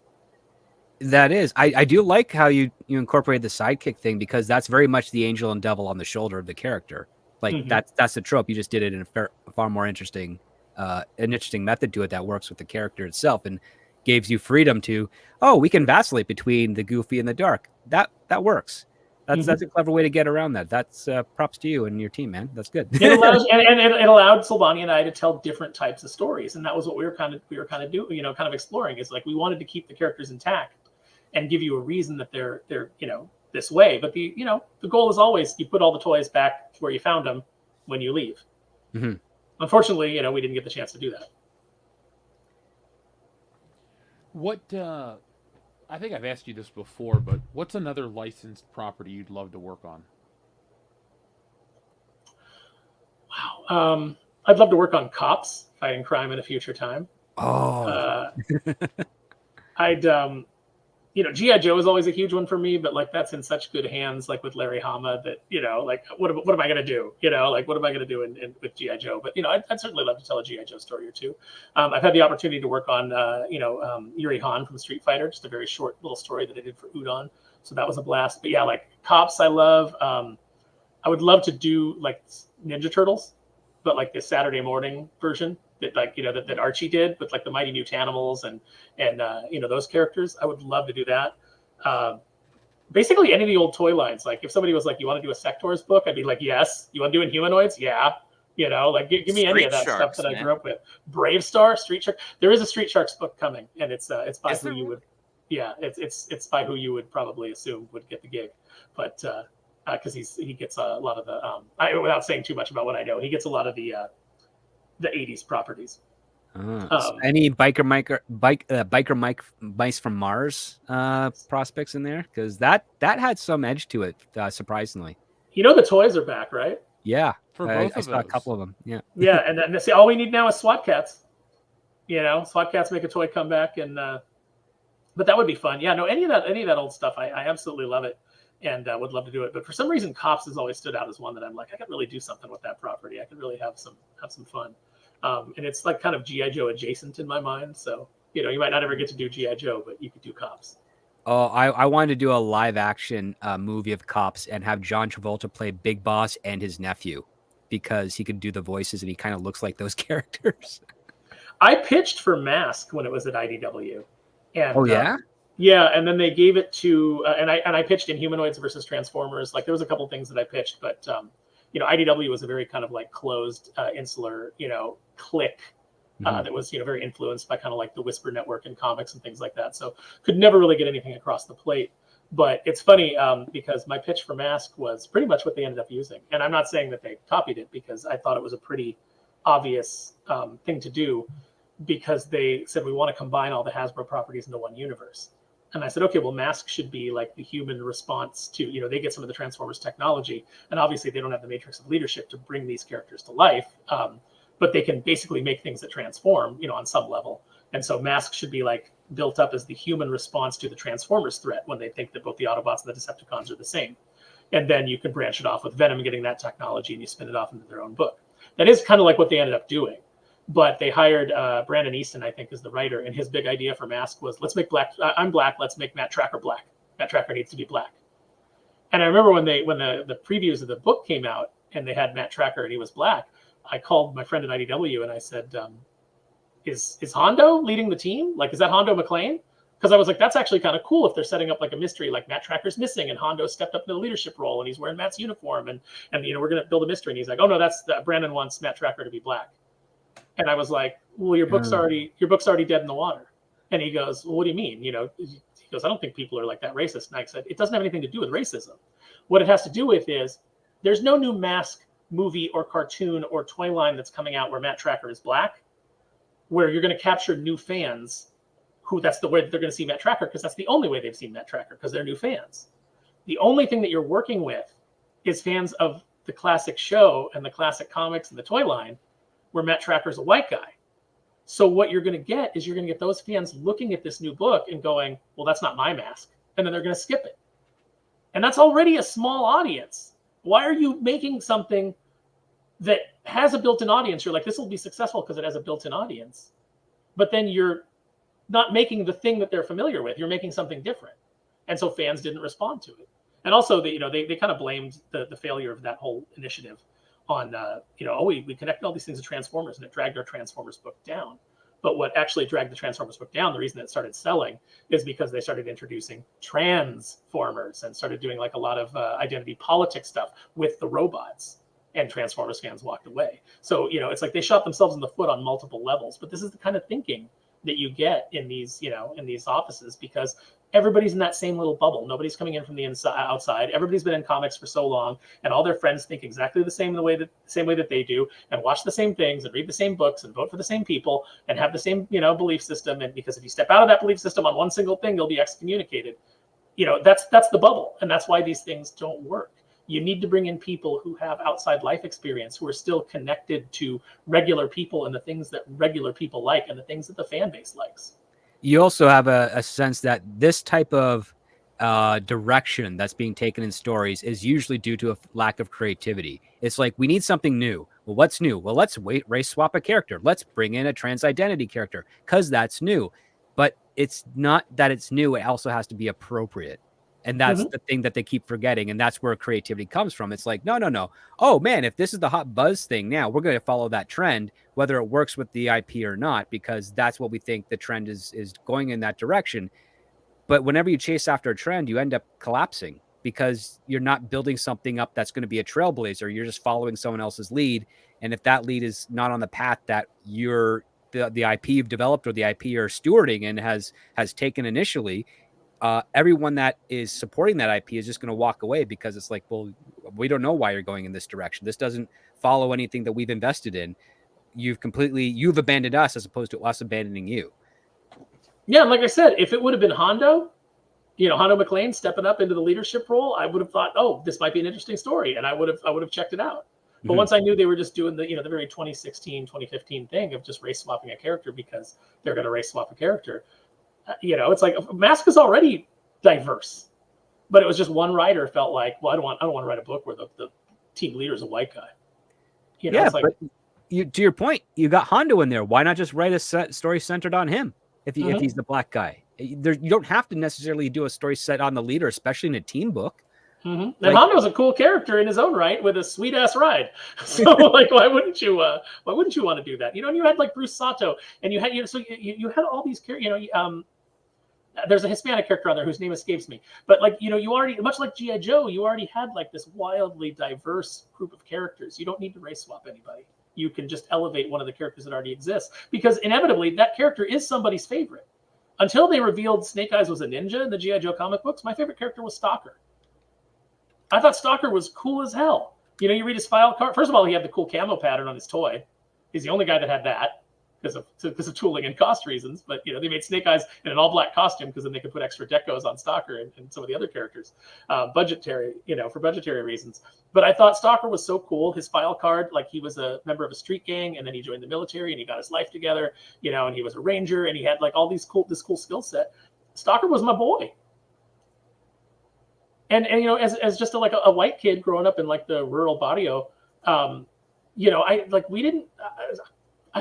That is. I do like how you incorporate the sidekick thing, because that's very much the angel and devil on the shoulder of the character. Like Mhm. that's the trope. You just did it in a far more interesting method to it that works with the character itself and gives you freedom to, oh, we can vacillate between the goofy and the dark. That works. That's a clever way to get around that. That's props to you and your team, man. That's good. It allows and it allowed Silvani and I to tell different types of stories, and that was what we were kind of doing, kind of exploring. Is like we wanted to keep the characters intact and give you a reason that they're this way. But the goal is always you put all the toys back where you found them when you leave. Mm-hmm. Unfortunately, we didn't get the chance to do that. What I think I've asked you this before, but what's another licensed property you'd love to work on? Wow. I'd love to work on Cops fighting crime in a future time. Oh. I'd G.I. Joe is always a huge one for me, but like that's in such good hands, like with Larry Hama, that like what am I gonna do? Like what am I gonna do with G.I. Joe? But I'd certainly love to tell a G.I. Joe story or two. I've had the opportunity to work on Yuri Han from Street Fighter, just a very short little story that I did for Udon, so that was a blast. But yeah, like Cops, I love. I would love to do like Ninja Turtles, but like the Saturday morning version that that Archie did with like the Mighty Mutanimals and those characters. I would love to do that. Basically any of the old toy lines. Like if somebody was like, you want to do a Sectors book? I'd be like, yes. You want to do Inhumanoids? Yeah. Like give me any of that stuff that I grew up with. Brave Star, Street Shark. There is a Street Sharks book coming, and it's by who you would, it's by who you would probably assume would get the gig, but because he gets a lot of the without saying too much about what I know, he gets a lot of the 80s properties. Any biker Mike mice from Mars prospects in there? Because that had some edge to it, surprisingly. The toys are back, right? Yeah, for both I saw a couple of them. Yeah, yeah, and then see, all we need now is SWAT Cats. SWAT Cats make a toy comeback, and but that would be fun. Yeah, no, any of that old stuff, I absolutely love it, and would love to do it. But for some reason, Cops has always stood out as one that I'm like, I could really do something with that property. I could really have some fun. And it's like kind of G.I. Joe adjacent in my mind. So, you might not ever get to do G.I. Joe, but you could do Cops. Oh, I wanted to do a live action movie of Cops and have John Travolta play Big Boss and his nephew, because he could do the voices and he kind of looks like those characters. I pitched for Mask when it was at IDW. And, oh, yeah? Yeah, and then they gave it to, and I pitched Inhumanoids versus Transformers. Like there was a couple things that I pitched, but IDW was a very kind of like closed, insular, clique that was, very influenced by kind of like the Whisper Network and comics and things like that. So could never really get anything across the plate. But it's funny because my pitch for Mask was pretty much what they ended up using. And I'm not saying that they copied it, because I thought it was a pretty obvious thing to do, because they said, we want to combine all the Hasbro properties into one universe. And I said, okay, well, Mask should be like the human response to, they get some of the Transformers technology, and obviously they don't have the matrix of leadership to bring these characters to life, but they can basically make things that transform, on some level. And so Mask should be like built up as the human response to the Transformers threat when they think that both the Autobots and the Decepticons are the same. And then you can branch it off with Venom getting that technology, and you spin it off into their own book. That is kind of like what they ended up doing. But they hired Brandon Easton, I think, as the writer, and his big idea for Mask was, let's make black. I'm black. Let's make Matt Tracker black. Matt Tracker needs to be black. And I remember when the previews of the book came out and they had Matt Tracker and he was black, I called my friend at IDW and I said, "Is Hondo leading the team? Like, is that Hondo McClane?" Because I was like, that's actually kind of cool if they're setting up like a mystery, like Matt Tracker's missing and Hondo stepped up in the leadership role and he's wearing Matt's uniform and we're going to build a mystery. And he's like, oh no, Brandon wants Matt Tracker to be black. And I was like, well, your book's already dead in the water. And he goes, well, what do you mean? He goes, I don't think people are like that racist. And I said, it doesn't have anything to do with racism. What it has to do with is there's no new Mask movie or cartoon or toy line that's coming out where Matt Tracker is black, where you're going to capture new fans who that's the way that they're going to see Matt Tracker, because that's the only way they've seen Matt Tracker, because they're new fans. The only thing that you're working with is fans of the classic show and the classic comics and the toy line, where Matt Tracker's a white guy. So what you're going to get is you're going to get those fans looking at this new book and going, well, that's not my Mask. And then they're going to skip it. And that's already a small audience. Why are you making something that has a built-in audience? You're like, this will be successful because it has a built-in audience. But then you're not making the thing that they're familiar with. You're making something different. And so fans didn't respond to it. And also, they kind of blamed the failure of that whole initiative on, we connected all these things to Transformers, and it dragged our Transformers book down. But what actually dragged the Transformers book down, the reason it started selling, is because they started introducing Transformers and started doing like a lot of identity politics stuff with the robots. And Transformers fans walked away. So, it's like they shot themselves in the foot on multiple levels. But this is the kind of thinking that you get in these, in these offices, because everybody's in that same little bubble. Nobody's coming in from the inside, outside. Everybody's been in comics for so long, and all their friends think exactly the same way that they do, and watch the same things, and read the same books, and vote for the same people, and have the same, belief system. And because if you step out of that belief system on one single thing, you'll be excommunicated. That's the bubble, and that's why these things don't work. You need to bring in people who have outside life experience, who are still connected to regular people and the things that regular people like and the things that the fan base likes. You also have a sense that this type of direction that's being taken in stories is usually due to a lack of creativity. It's like, we need something new. Well, what's new? Well, let's race swap a character. Let's bring in a trans identity character because that's new. But it's not that it's new. It also has to be appropriate. And that's the thing that they keep forgetting. And that's where creativity comes from. It's like, no. Oh, man, if this is the hot buzz thing now, we're going to follow that trend, whether it works with the IP or not, because that's what we think the trend is going in that direction. But whenever you chase after a trend, you end up collapsing because you're not building something up that's going to be a trailblazer. You're just following someone else's lead. And if that lead is not on the path that the IP you've developed or the IP you're stewarding and has taken initially, everyone that is supporting that IP is just going to walk away because it's like, well, we don't know why you're going in this direction. This doesn't follow anything that we've invested in. You've abandoned us as opposed to us abandoning you. Yeah, like I said, if it would have been Hondo McClane stepping up into the leadership role, I would have thought, oh, this might be an interesting story, and I would have checked it out. But once I knew they were just doing the very 2016, 2015 thing of just race swapping a character because they're going to race swap a character, it's like Mask is already diverse, but it was just one writer felt like, well, I don't want to write a book where the team leader is a white guy. It's like, but to your point, you got Hondo in there. Why not just write a story centered on him if he's the black guy? You don't have to necessarily do a story set on the leader, especially in a team book. And Hondo's a cool character in his own right with a sweet ass ride. So like, why wouldn't you want to do that? And you had like Bruce Sato, and you had you had all these characters. There's a Hispanic character on there whose name escapes me, but like you already, much like G.I. Joe, you already had like this wildly diverse group of characters. You don't need to race swap anybody. You can just elevate one of the characters that already exists, because inevitably that character is somebody's favorite. Until they revealed Snake Eyes was a ninja in the G.I. Joe comic books, my favorite character was Stalker. I thought Stalker was cool as hell. You read his file card. First of all, he had the cool camo pattern on his toy. He's the only guy that had that because of tooling and cost reasons. But they made Snake Eyes in an all-black costume because then they could put extra decos on Stalker and some of the other characters, for budgetary reasons. But I thought Stalker was so cool. His file card, like he was a member of a street gang, and then he joined the military, and he got his life together, and he was a ranger, and he had like all this cool skill set. Stalker was my boy. And as just a white kid growing up in like the rural barrio, I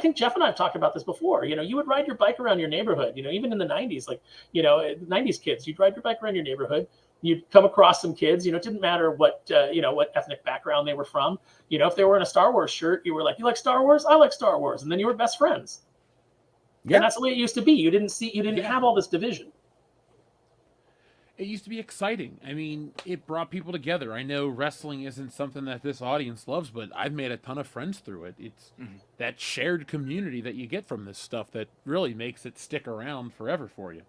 think Jeff and I have talked about this before. You would ride your bike around your neighborhood. Even in the 90s, 90s kids, you'd ride your bike around your neighborhood. You'd come across some kids. It didn't matter what ethnic background they were from. If they were in a Star Wars shirt, you were like, "You like Star Wars? I like Star Wars," and then you were best friends. Yeah, and that's the way it used to be. You didn't have all this division. It used to be exciting. I mean, it brought people together. I know wrestling isn't something that this audience loves, but I've made a ton of friends through it. It's that shared community that you get from this stuff that really makes it stick around forever for you.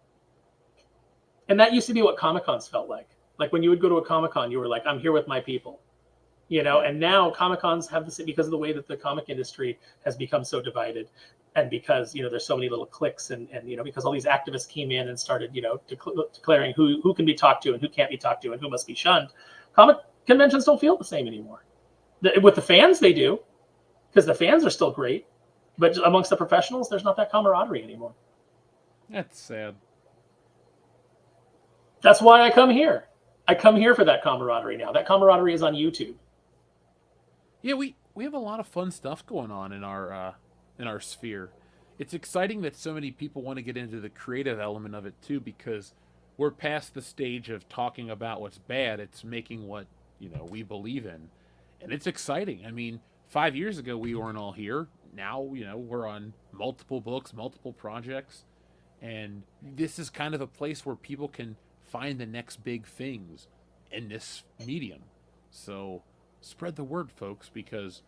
And that used to be what Comic-Cons felt like. Like when you would go to a Comic-Con, you were like, I'm here with my people. And now Comic-Cons have this because of the way that the comic industry has become so divided. And because, there's so many little cliques and because all these activists came in and started, declaring who can be talked to and who can't be talked to and who must be shunned, comic conventions don't feel the same anymore. With the fans, they do, because the fans are still great. But amongst the professionals, there's not that camaraderie anymore. That's sad. That's why I come here. I come here for that camaraderie now. That camaraderie is on YouTube. Yeah, we have a lot of fun stuff going on in our sphere. it's exciting that so many people want to get into the creative element of it too, because we're past the stage of talking about what's bad. It's making what, we believe in. And it's exciting. I mean, 5 years ago we weren't all here. Now, we're on multiple books, multiple projects, and this is kind of a place where people can find the next big things in this medium. So spread the word, folks, because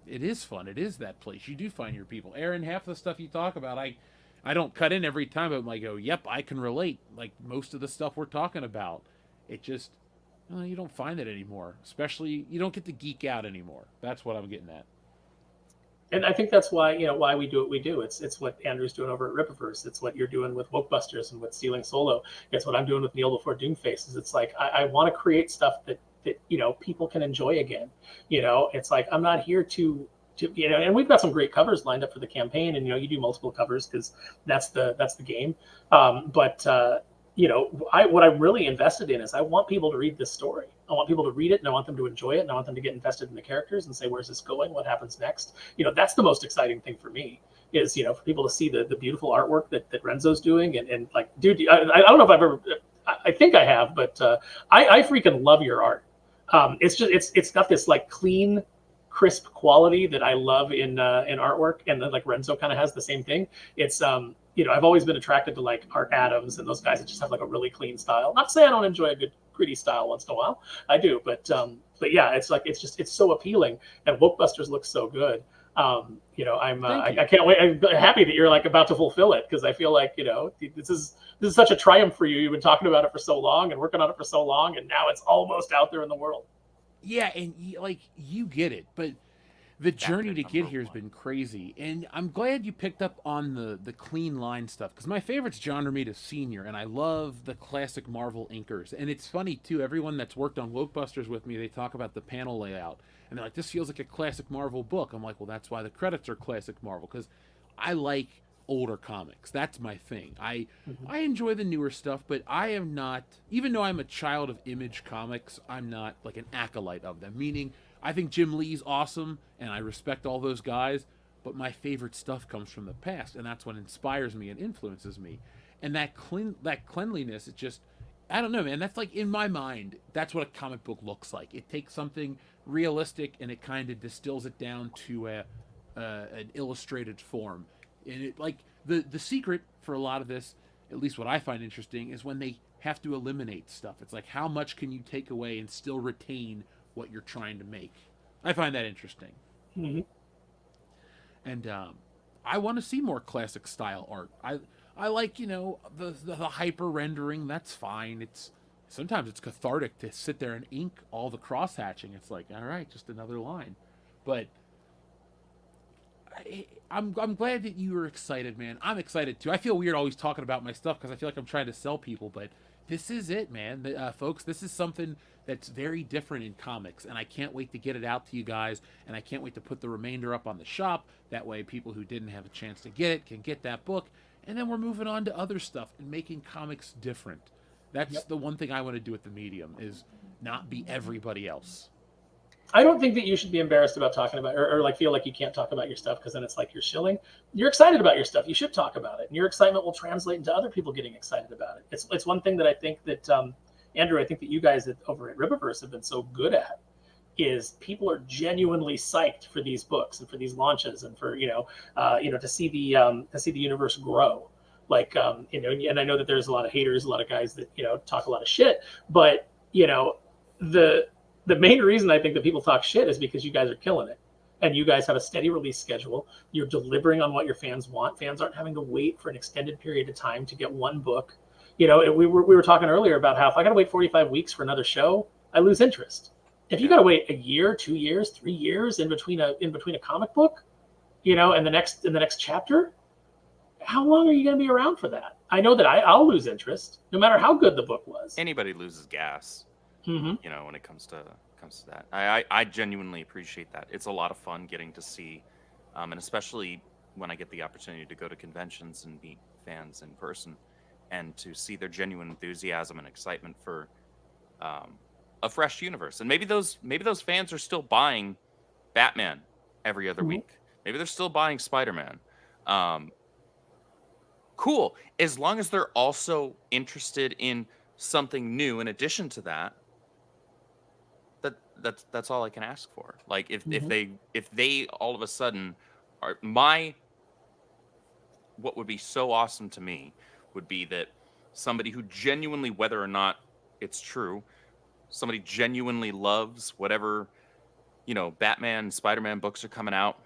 it is fun. It is that place. You do find your people. Aaron, half the stuff you talk about, I don't cut in every time, but I go, yep, I can relate. Like most of the stuff we're talking about, it just, you don't find it anymore. Especially, you don't get to geek out anymore. That's what I'm getting at. And I think that's why why we do what we do. It's what Andrew's doing over at Rippaverse. It's what you're doing with Wokebusters and with Stealing Solo. It's what I'm doing with Kneel Before Doomface. It's like I want to create stuff that people can enjoy again. It's like I'm not here to and we've got some great covers lined up for the campaign, and you do multiple covers because that's the game. But what I'm really invested in is I want people to read this story. I want people to read it, and I want them to enjoy it, and I want them to get invested in the characters and say, where's this going? What happens next? That's the most exciting thing for me is, for people to see the beautiful artwork that Renzo's doing. And like, dude, I don't know if I've ever, I think I have, but I freaking love your art. It's just, it's got this like clean, crisp quality that I love in artwork. And then like Renzo kind of has the same thing. It's, I've always been attracted to like Art Adams and those guys that just have like a really clean style. Not to say I don't enjoy a good gritty style once in a while. I do, but yeah, it's like it's so appealing, and Wokebusters looks so good. I can't wait. I'm happy that you're like about to fulfill it, because I feel like this is such a triumph for you. You've been talking about it for so long and working on it for so long, and now it's almost out there in the world. Yeah, and you get it, but the journey to get here has been crazy, and I'm glad you picked up on the clean line stuff, because my favorite's John Romita Sr., and I love the classic Marvel inkers. And it's funny too, everyone that's worked on Wokebusters with me, they talk about the panel layout, and they're like, this feels like a classic Marvel book. I'm like, well, that's why the credits are classic Marvel, because I like older comics. That's my thing. I enjoy the newer stuff, but I am not, even though I'm a child of Image Comics, I'm not like an acolyte of them, meaning I think Jim Lee's awesome, and I respect all those guys, but my favorite stuff comes from the past, and that's what inspires me and influences me. And that cleanliness, it just, I don't know, man. That's like, in my mind, that's what a comic book looks like. It takes something realistic and it kind of distills it down to an illustrated form. And it, like, the secret for a lot of this, at least what I find interesting, is when they have to eliminate stuff. It's like, how much can you take away and still retain what you're trying to make? I find that interesting. Mm-hmm. And I want to see more classic style art. I like, the hyper rendering. That's fine. Sometimes it's cathartic to sit there and ink all the cross hatching. It's like, all right, just another line. But I'm glad that you were excited, man. I'm excited too. I feel weird always talking about my stuff because I feel like I'm trying to sell people, but this is it, man. Folks, this is something that's very different in comics, and I can't wait to get it out to you guys, and I can't wait to put the remainder up on the shop. That way people who didn't have a chance to get it can get that book, and then we're moving on to other stuff and making comics different. That's the one thing I want to do with the medium, is not be everybody else. I don't think that you should be embarrassed about talking about, or like feel like you can't talk about your stuff, because then it's like you're shilling. You're excited about your stuff. You should talk about it, and your excitement will translate into other people getting excited about it. It's one thing that I think that Andrew, I think that you guys over at Rippaverse have been so good at, is people are genuinely psyched for these books and for these launches, and for to see the universe grow. Like and I know that there's a lot of haters, a lot of guys that talk a lot of shit, but the main reason I think that people talk shit is because you guys are killing it, and you guys have a steady release schedule. You're delivering on what your fans want. Fans aren't having to wait for an extended period of time to get one book. We were talking earlier about how if I got to wait 45 weeks for another show, I lose interest. If you got to wait a year, 2 years, 3 years in between a comic book, and the next chapter, how long are you going to be around for that? I know that I'll lose interest no matter how good the book was. Anybody loses gas. Mm-hmm. When it comes to that. I genuinely appreciate that. It's a lot of fun getting to see, and especially when I get the opportunity to go to conventions and meet fans in person, and to see their genuine enthusiasm and excitement for a fresh universe. And maybe those fans are still buying Batman every other week. Maybe they're still buying Spider-Man. cool. As long as they're also interested in something new in addition to that, that's all I can ask for. Like if they all of a sudden are what would be so awesome to me would be that somebody who genuinely, whether or not it's true, somebody genuinely loves whatever, Batman, Spider-Man books are coming out.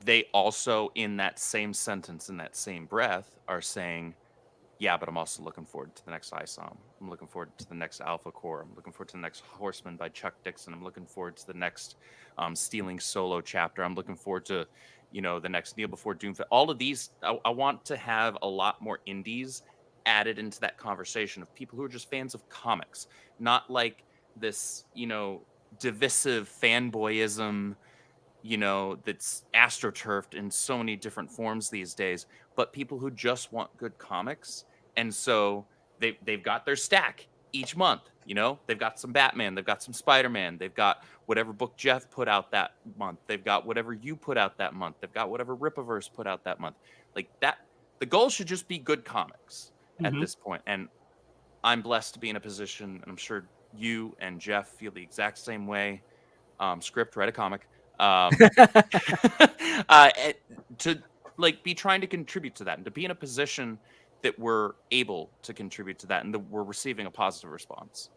They also, in that same sentence, in that same breath, are saying, yeah, but I'm also looking forward to the next ISOM. I'm looking forward to the next Alpha Core. I'm looking forward to the next Horseman by Chuck Dixon. I'm looking forward to the next Stealing solo chapter. I'm looking forward to, the next Kneel Before Doom. All of these, I want to have a lot more indies added into that conversation of people who are just fans of comics, not like this, divisive fanboyism, that's astroturfed in so many different forms these days, but people who just want good comics. And so they've got their stack each month. They've got some Batman, they've got some Spider-Man, they've got whatever book Jeff put out that month, they've got whatever you put out that month, they've got whatever Rippaverse put out that month. Like that, the goal should just be good comics at this point. And I'm blessed to be in a position, and I'm sure you and Jeff feel the exact same way. Script, write a comic. To be trying to contribute to that and to be in a position that we're able to contribute to that and that we're receiving a positive response.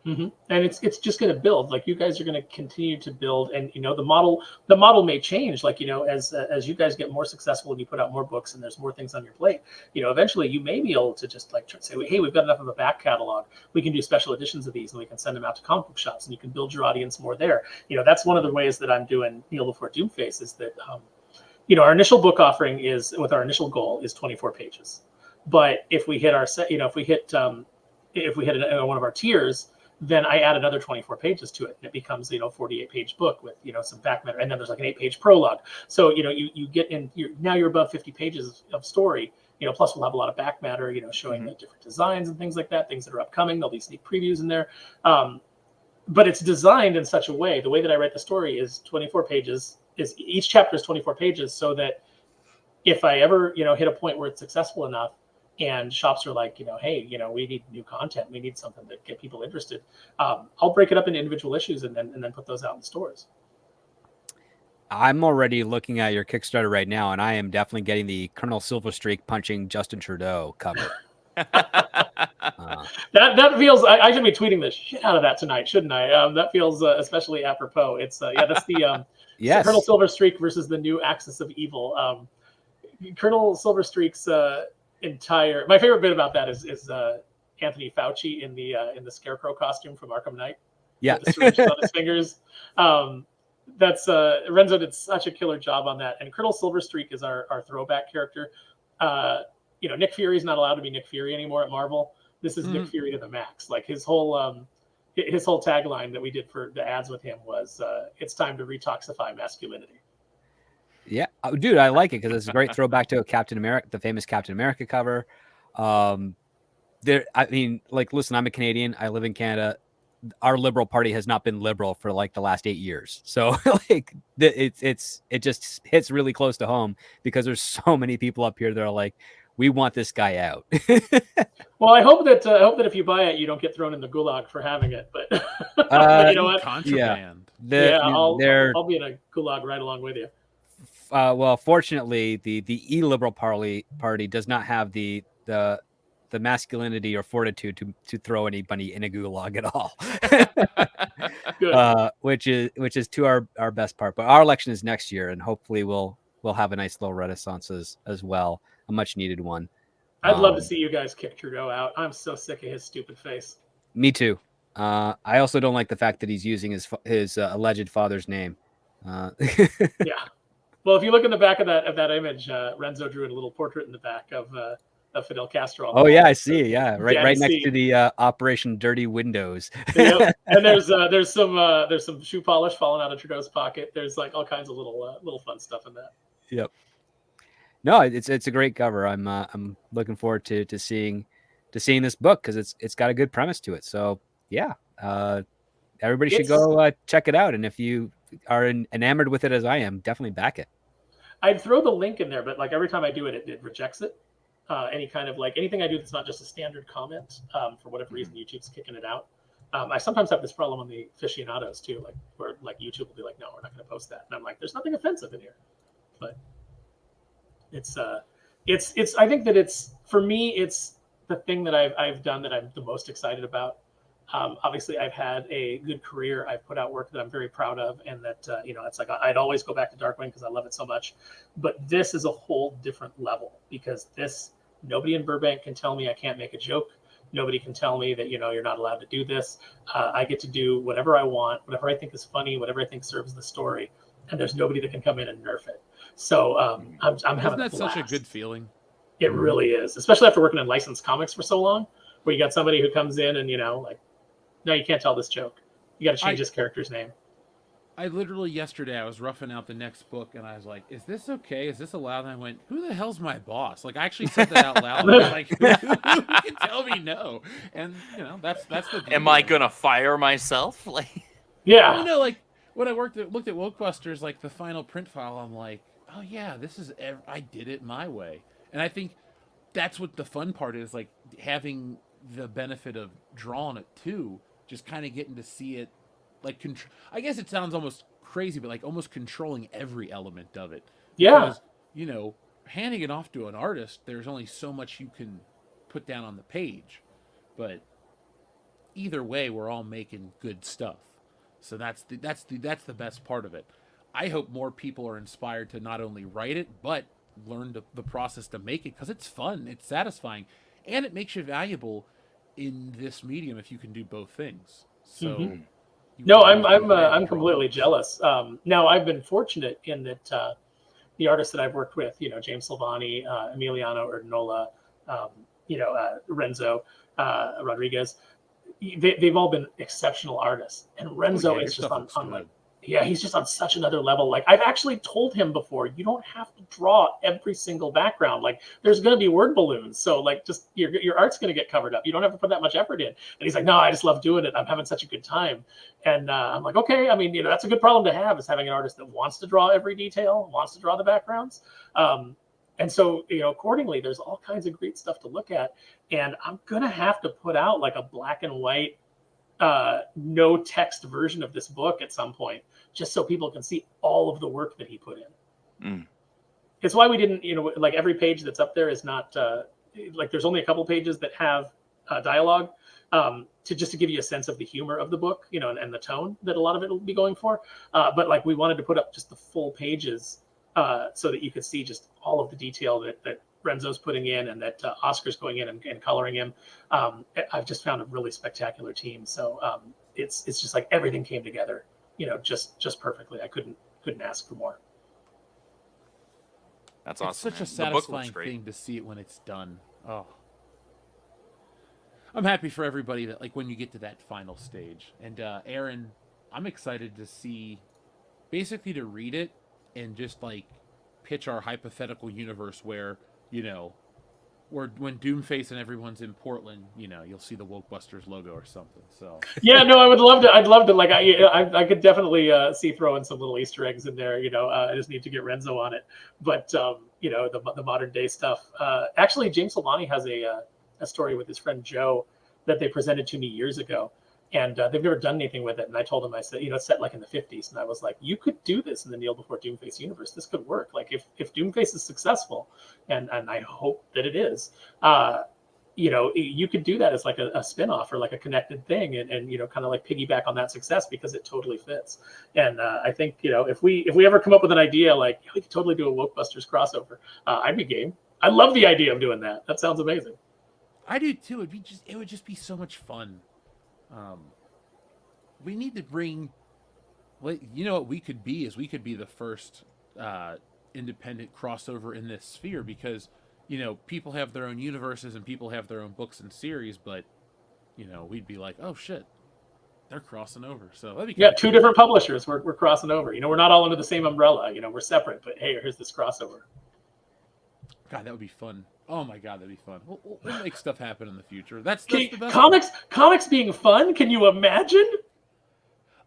And it's just going to build. Like you guys are going to continue to build, and the model may change. Like as you guys get more successful and you put out more books and there's more things on your plate, eventually you may be able to just say, hey, we've got enough of a back catalog. We can do special editions of these and we can send them out to comic book shops and you can build your audience more there. That's one of the ways that I'm doing Kneel Before Doomface is that our initial book offering is with our initial goal is 24 pages, but if we hit our set, if we hit one of our tiers, then I add another 24 pages to it, and it becomes 48-page book with some back matter, and then there's like an 8-page prologue. So you get in. You're above 50 pages of story. Plus we'll have a lot of back matter. Showing the different designs and things like that, things that are upcoming. There'll be sneak previews in there, but it's designed in such a way. The way that I write the story is 24 pages. Each chapter is 24 pages, so that if I ever hit a point where it's successful enough, and shops are like, hey, we need new content. We need something to get people interested. I'll break it up into individual issues and then put those out in stores. I'm already looking at your Kickstarter right now, and I am definitely getting the Colonel Silverstreak punching Justin Trudeau cover. That feels. I should be tweeting the shit out of that tonight, shouldn't I? That feels especially apropos. It's that's the yes. Colonel Silverstreak versus the new Axis of Evil. Colonel Silverstreak's my favorite bit about that is Anthony Fauci in the Scarecrow costume from Arkham Knight. Yeah, with the syringe on his fingers. That's Renzo did such a killer job on that. And Colonel Silverstreak is our throwback character. Nick Fury's not allowed to be Nick Fury anymore at Marvel. This is Nick Fury to the max. Like his whole tagline that we did for the ads with him was "It's time to retoxify masculinity." Yeah, dude, I like it because it's a great throwback to Captain America, the famous Captain America cover. Listen, I'm a Canadian. I live in Canada. Our Liberal Party has not been liberal for like the last 8 years. So it just hits really close to home because there's so many people up here that are like, we want this guy out. Well, I hope that if you buy it, you don't get thrown in the gulag for having it. But, but you know what? Contraband. I'll be in a gulag right along with you. Well, fortunately, the illiberal party does not have the masculinity or fortitude to throw anybody in a gulag at all. Good. Which is to our best part. But our election is next year, and hopefully we'll have a nice little renaissance as well, a much needed one. I'd love to see you guys kick Trudeau out. I'm so sick of his stupid face. Me too. I also don't like the fact that he's using his alleged father's name. Yeah. Well, if you look in the back of that image, Renzo drew a little portrait in the back of Fidel Castro. Oh yeah, I see. Yeah, right next to the Operation Dirty Windows. Yep. And there's some shoe polish falling out of Trudeau's pocket. There's like all kinds of little fun stuff in that. Yep. No, it's a great cover. I'm looking forward to seeing this book because it's got a good premise to it. So yeah, everybody should go check it out. And if you are enamored with it as I am, definitely back it. I'd throw the link in there, but like every time I do it, it rejects it. any kind of like anything I do that's not just a standard comment. For whatever reason, YouTube's kicking it out. I sometimes have this problem on the aficionados too, like where like YouTube will be like, no, we're not going to post that, and I'm like, there's nothing offensive in here, but it's I think that it's for me, it's the thing that I've done that I'm the most excited about. Obviously, I've had a good career. I've put out work that I'm very proud of, and that it's like I'd always go back to Darkwing because I love it so much. But this is a whole different level because nobody in Burbank can tell me I can't make a joke. Nobody can tell me that you're not allowed to do this. I get to do whatever I want, whatever I think is funny, whatever I think serves the story, and there's nobody that can come in and nerf it. So I'm having Isn't that a blast. such a good feeling? It really is, especially after working in licensed comics for so long, where you got somebody who comes in and like, no, you can't tell this joke. You got to change this character's name. I literally yesterday I was roughing out the next book and I was like, "Is this okay? Is this allowed?" And I went, "Who the hell's my boss?" Like I actually said that out loud. I was like, who can tell me no? And that's the. Am I gonna fire myself? Like, yeah. Like when I looked at Wokebusters, like the final print file, I'm like, oh yeah, this is I did it my way, and I think that's what the fun part is, like having the benefit of drawing it too, just kind of getting to see it. Like, I guess it sounds almost crazy, but like almost controlling every element of it. Yeah. Because, handing it off to an artist, there's only so much you can put down on the page. But either way, we're all making good stuff. So that's the best part of it. I hope more people are inspired to not only write it, but learn the process to make it because it's fun, it's satisfying, and it makes you valuable in this medium if you can do both things. So. Mm-hmm. No, I'm completely jealous. Now I've been fortunate in that the artists that I've worked with, James Silvani, Emiliano Erdnola, Renzo Rodriguez, they've all been exceptional artists, and Renzo is just on like. Yeah, he's just on such another level. Like I've actually told him before, you don't have to draw every single background. Like there's going to be word balloons. So like just your art's going to get covered up. You don't have to put that much effort in. And he's like, no, I just love doing it. I'm having such a good time. And I'm like, okay. I mean, that's a good problem to have, is having an artist that wants to draw every detail, wants to draw the backgrounds. And so, accordingly, there's all kinds of great stuff to look at. And I'm going to have to put out like a black and white, no text version of this book at some point, just so people can see all of the work that he put in. It's why we didn't, like every page that's up there is not like there's only a couple pages that have dialogue to give you a sense of the humor of the book, and the tone that a lot of it will be going for. But like we wanted to put up just the full pages so that you could see just all of the detail that Renzo's putting in and that Oscar's going in and coloring him. I've just found a really spectacular team. So it's just like everything came together, just perfectly. I couldn't ask for more. That's awesome. It's such a satisfying thing to see it when it's done. Oh, I'm happy for everybody that like when you get to that final stage. And Aaron, I'm excited to see, basically to read it and just like pitch our hypothetical universe where, where when Doomface and everyone's in Portland, you'll see the Wokebusters logo or something. So yeah, no, I would love to. I'd love to. Like, I could definitely see throwing some little Easter eggs in there. I just need to get Renzo on it. But the modern day stuff. Actually, James Silvani has a story with his friend Joe that they presented to me years ago, and they've never done anything with it. And I told him, I said, it's set like in the 50s, and I was like, you could do this in the Kneel Before Doomface universe. This could work. Like if Doomface is successful, and I hope that it is, you could do that as like a spin-off or like a connected thing, and kind of like piggyback on that success because it totally fits. And I think if we ever come up with an idea like we could totally do a Wokebusters crossover, I'd be game. I love the idea of doing that. That sounds amazing. I do too. It would just be so much fun. We need to bring, what we could be is we could be the first independent crossover in this sphere because, people have their own universes and people have their own books and series, but, we'd be like, oh shit, they're crossing over. So that'd be cool. Two different publishers. We're crossing over. We're not all under the same umbrella. We're separate, but hey, here's this crossover. God, that would be fun. Oh my God, that'd be fun. We'll make stuff happen in the future. That's the best. Comics being fun. Can you imagine?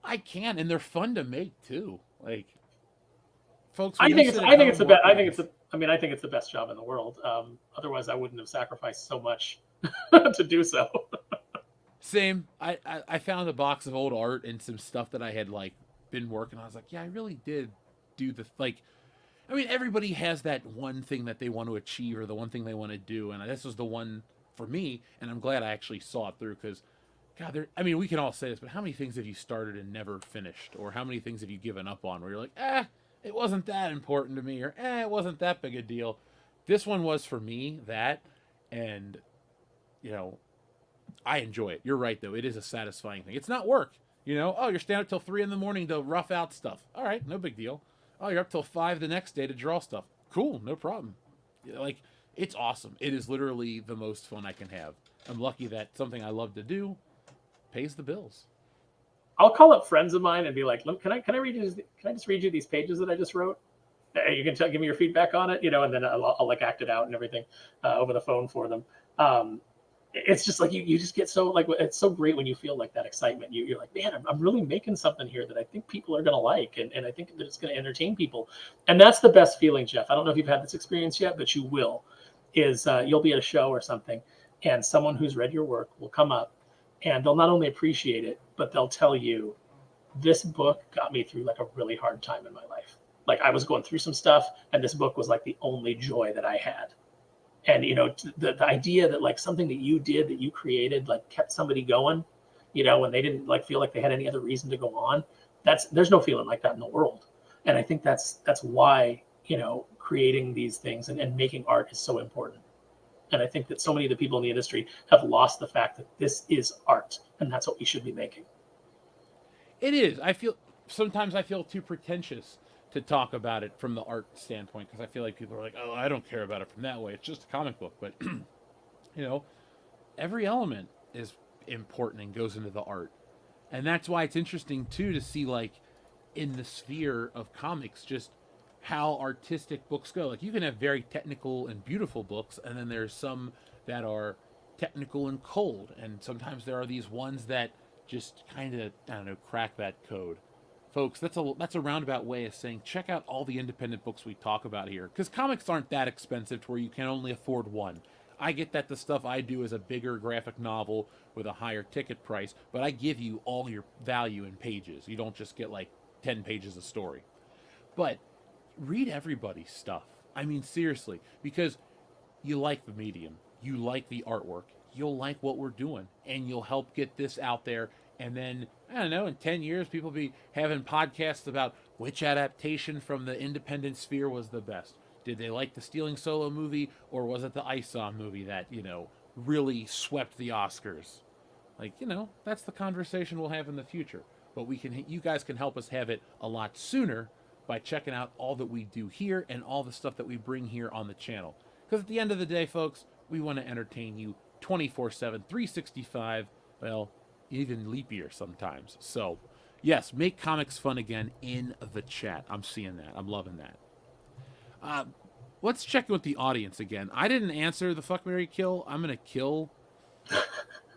I can, and they're fun to make too. Like, folks. I think it's the best. I mean, I think it's the best job in the world. Otherwise, I wouldn't have sacrificed so much to do so. Same. I found a box of old art and some stuff that I had like been working on. I was like, yeah, I really did do the like. I mean, everybody has that one thing that they want to achieve or the one thing they want to do, and this was the one for me. And I'm glad I actually saw it through because, God, I mean, we can all say this, but how many things have you started and never finished, or how many things have you given up on where you're like, it wasn't that important to me, or it wasn't that big a deal. This one was for me that, and you know, I enjoy it. You're right, though. It is a satisfying thing. It's not work. You know, oh, you're staying up till 3 a.m. to rough out stuff. All right, no big deal. Oh, you're up till 5 the next day to draw stuff. Cool, no problem. Like, it's awesome. It is literally the most fun I can have. I'm lucky that something I love to do pays the bills. I'll call up friends of mine and be like, "Look, can I read you? Can I just read you these pages that I just wrote? You can give me your feedback on it, you know, and then I'll like act it out and everything over the phone for them." It's just like you just get so like it's so great when you feel like that excitement. You're like, man, I'm really making something here that I think people are gonna like, and I think that it's gonna entertain people, and that's the best feeling, Jeff. I don't know if you've had this experience yet, but you will. Is you'll be at a show or something, and someone who's read your work will come up, and they'll not only appreciate it, but they'll tell you, this book got me through like a really hard time in my life. Like I was going through some stuff, and this book was like the only joy that I had. And, you know, the idea that like something that you did, that you created, like kept somebody going, you know, when they didn't like feel like they had any other reason to go on, there's no feeling like that in the world. And I think that's why, you know, creating these things and making art is so important. And I think that so many of the people in the industry have lost the fact that this is art and that's what we should be making. It is. Sometimes I feel too pretentious to talk about it from the art standpoint because I feel like people are like, oh, I don't care about it from that way. It's just a comic book. But, you know, every element is important and goes into the art. And that's why it's interesting, too, to see, like, in the sphere of comics, just how artistic books go. Like, you can have very technical and beautiful books, and then there's some that are technical and cold. And sometimes there are these ones that just kind of, I don't know, crack that code. Folks, that's a roundabout way of saying check out all the independent books we talk about here. Because comics aren't that expensive to where you can only afford one. I get that the stuff I do is a bigger graphic novel with a higher ticket price, but I give you all your value in pages. You don't just get like 10 pages of story. But read everybody's stuff. I mean, seriously, because you like the medium, you like the artwork, you'll like what we're doing, and you'll help get this out there. And then, I don't know, in 10 years, people be having podcasts about which adaptation from the independent sphere was the best. Did they like the Stealing Solo movie, or was it the ISOM movie that, you know, really swept the Oscars? Like, you know, that's the conversation we'll have in the future. But you guys can help us have it a lot sooner by checking out all that we do here and all the stuff that we bring here on the channel. Because at the end of the day, folks, we want to entertain you 24/7, 365, well, even leap year sometimes. So, yes, make comics fun again in the chat. I'm seeing that. I'm loving that. Let's check in with the audience again. I didn't answer the fuck, marry, kill. I'm going to kill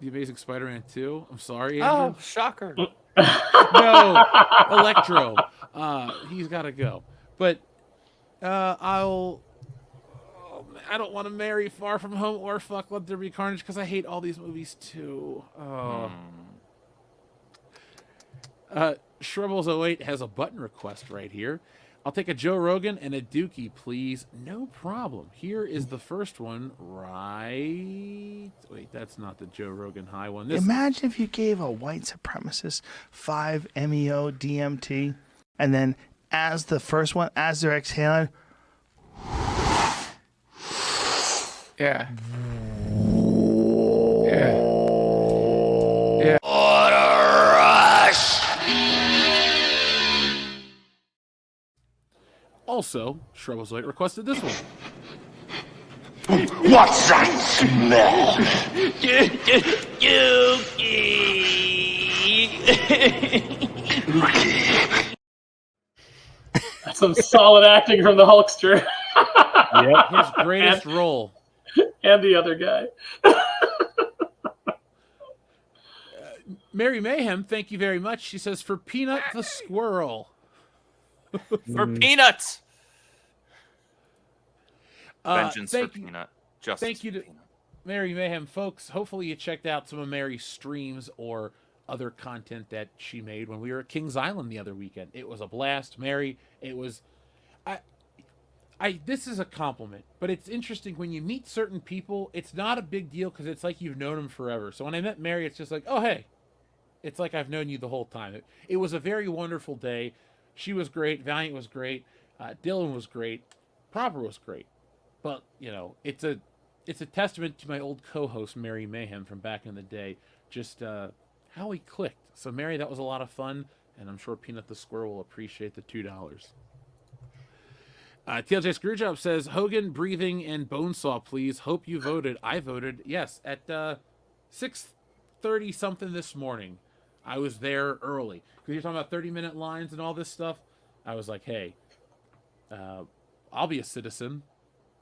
the Amazing Spider-Man 2. I'm sorry, Andrew. Oh, shocker. No, Electro. He's got to go. But I don't want to marry Far From Home or fuck Let There Be Carnage because I hate all these movies too. Shrubbles08 has a button request right here. I'll take a Joe Rogan and a Dookie, please. No problem. Here is the first one, right? Wait, that's not the Joe Rogan high one. Imagine if you gave a white supremacist 5 MEO DMT, and then as the first one, as they're exhaling, yeah. Yeah. Yeah. Also, Shrubbles08 requested this one. What's that smell? That's some solid acting from the Hulkster. His greatest role. And the other guy. Mary Mayhem, thank you very much. She says, for Peanut the Squirrel. For peanuts. Vengeance for Thank you. Peanut. Justice Thank you for to Peanut. Mary Mayhem, folks. Hopefully you checked out some of Mary's streams or other content that she made when we were at Kings Island the other weekend. It was a blast, Mary. It was. I this is a compliment, but it's interesting when you meet certain people. It's not a big deal because it's like you've known them forever. So when I met Mary, it's just like, oh hey, it's like I've known you the whole time. It was a very wonderful day. She was great. Valiant was great. Dylan was great. Proper was great. But it's a testament to my old co-host Mary Mayhem from back in the day. Just how we clicked. So Mary, that was a lot of fun, and I'm sure Peanut the Squirrel will appreciate the $2. TLJ Screwjob says, Hogan, breathing, and Bonesaw, please. Hope you voted. I voted, yes, at 6:30 something this morning. I was there early. Because you're talking about 30-minute lines and all this stuff. I was like, hey, I'll be a citizen.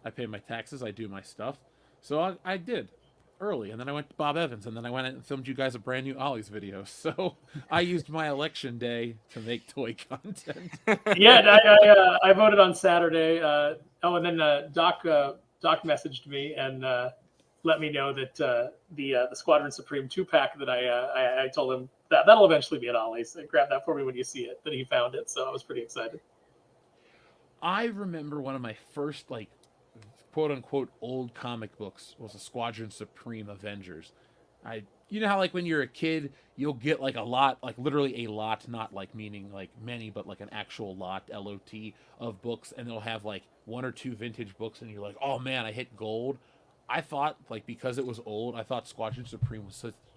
I pay my taxes. I do my stuff. So I did early. And then I went to Bob Evans. And then I went and filmed you guys a brand new Ollie's video. So I used my election day to make toy content. Yeah, I voted on Saturday. And then Doc messaged me and let me know that the Squadron Supreme 2-pack that I told him that'll eventually be at Ollie's. So grab that for me when you see it. That he found it, so I was pretty excited. I remember one of my first quote unquote old comic books was a Squadron Supreme Avengers. You know how when you're a kid you'll get a lot, literally a lot, not meaning many, but an actual lot, LOT, of books, and they'll have one or two vintage books and you're like, oh man, I hit gold. I thought because it was old, I thought Squadron Supreme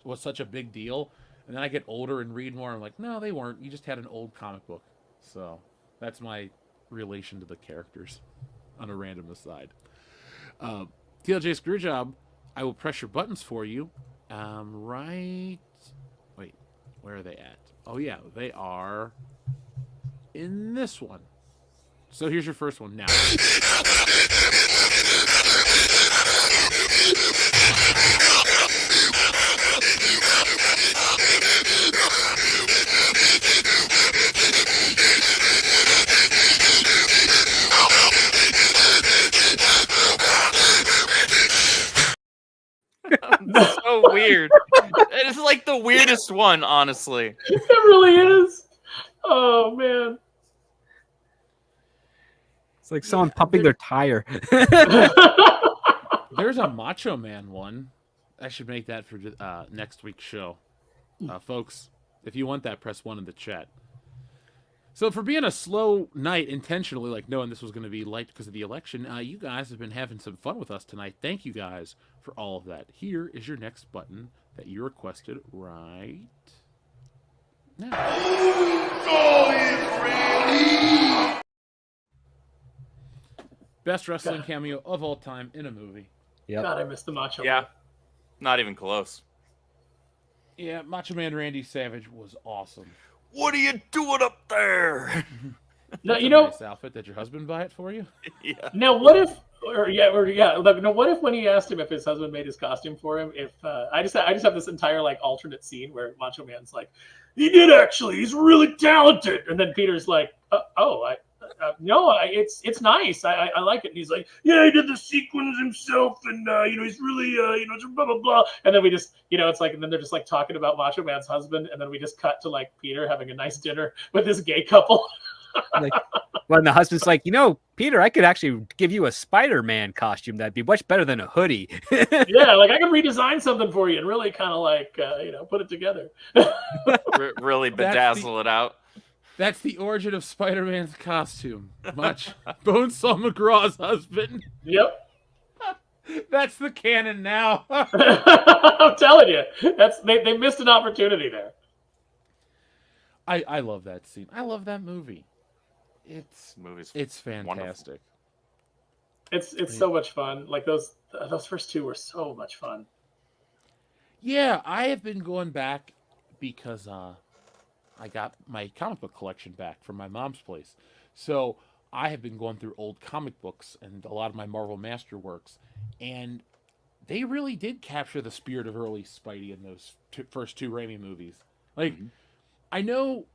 was such a big deal, and then I get older and read more, I'm like, no, they weren't. You just had an old comic book. So that's my relation to the characters on a random aside. TLJ Screwjob, I will press your buttons for you. Right. Wait, where are they at? Oh, yeah, they are in this one. So here's your first one now. So weird. It's the weirdest one, honestly. It really is. Oh man. It's like someone pumping their tire. There's a Macho Man one. I should make that for next week's show. Folks, if you want that, press 1 in the chat. So for being a slow night intentionally, knowing this was going to be light because of the election, you guys have been having some fun with us tonight. Thank you guys for all of that. Here is your next button that you requested right now. Best wrestling cameo of all time in a movie. Yep. God, I missed the Macho. Yeah. Not even close. Yeah, Macho Man Randy Savage was awesome. What are you doing up there? No, That's a nice outfit. Did your husband buy it for you? Yeah. Now, what if, what if when he asked him if his husband made his costume for him, if I just have this entire alternate scene where Macho Man's like, he did actually, he's really talented, and then Peter's like, no, it's nice, I like it, and he's like, yeah, he did the sequins himself, and he's really blah blah blah, and then we just it's and then they're just talking about Macho Man's husband, and then we just cut to Peter having a nice dinner with this gay couple. When the husband's like, Peter, I could actually give you a Spider-Man costume that'd be much better than a hoodie. Yeah, I can redesign something for you and really kind of put it together. Really bedazzle it out. That's the origin of Spider-Man's costume. Bonesaw McGraw's husband. Yep. That's the canon now. I'm telling you, they missed an opportunity there. I love that scene. I love that movie. It's fantastic. Wonderful. It's so much fun. Those first two were so much fun. Yeah, I have been going back because I got my comic book collection back from my mom's place. So I have been going through old comic books and a lot of my Marvel Masterworks, and they really did capture the spirit of early Spidey in those first two Raimi movies. I know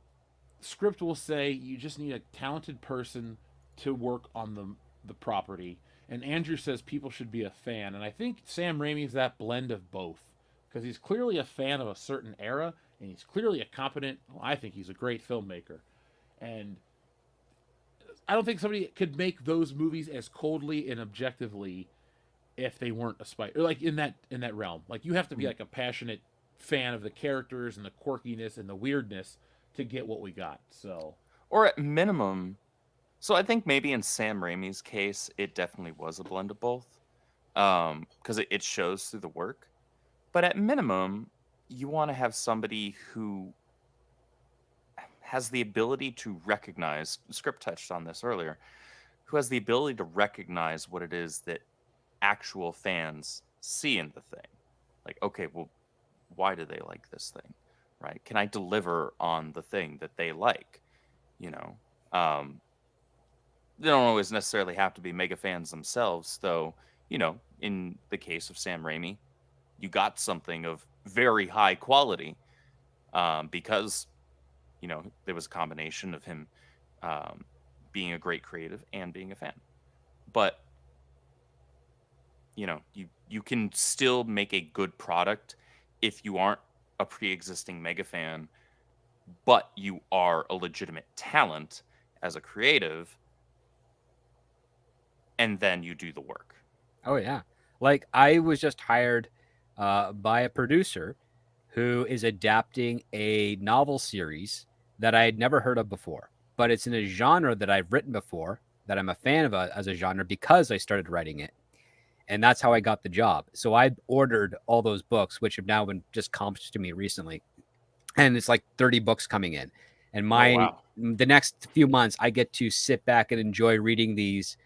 script will say you just need a talented person to work on the property, And Andrew says people should be a fan, and I think Sam Raimi is that blend of both, because he's clearly a fan of a certain era, and he's clearly a competent. Well, I think he's a great filmmaker, and I don't think somebody could make those movies as coldly and objectively if they weren't or like in that realm. Like you have to be like a passionate fan of the characters and the quirkiness and the weirdness to get what we got. So, or at minimum, so I think maybe in Sam Raimi's case, it definitely was a blend of both, because it shows through the work. But at minimum, you want to have somebody who has the ability to recognize. Script touched on this earlier. Who has the ability to recognize what it is that actual fans see in the thing? Like, okay, well, why do they like this thing, right? Can I deliver on the thing that they like? You know, they don't always necessarily have to be mega fans themselves, though. You know, in the case of Sam Raimi, you got something of very high quality, because there was a combination of him being a great creative and being a fan. But you can still make a good product if you aren't a pre-existing mega fan, but you are a legitimate talent as a creative, and then you do the work. Oh yeah. Like I was just hired by a producer who is adapting a novel series that I had never heard of before, but it's in a genre that I've written before, that I'm a fan of as a genre because I started writing it. And that's how I got the job. So I ordered all those books, which have now been just comped to me recently. And it's like 30 books coming in. And the next few months, I get to sit back and enjoy reading these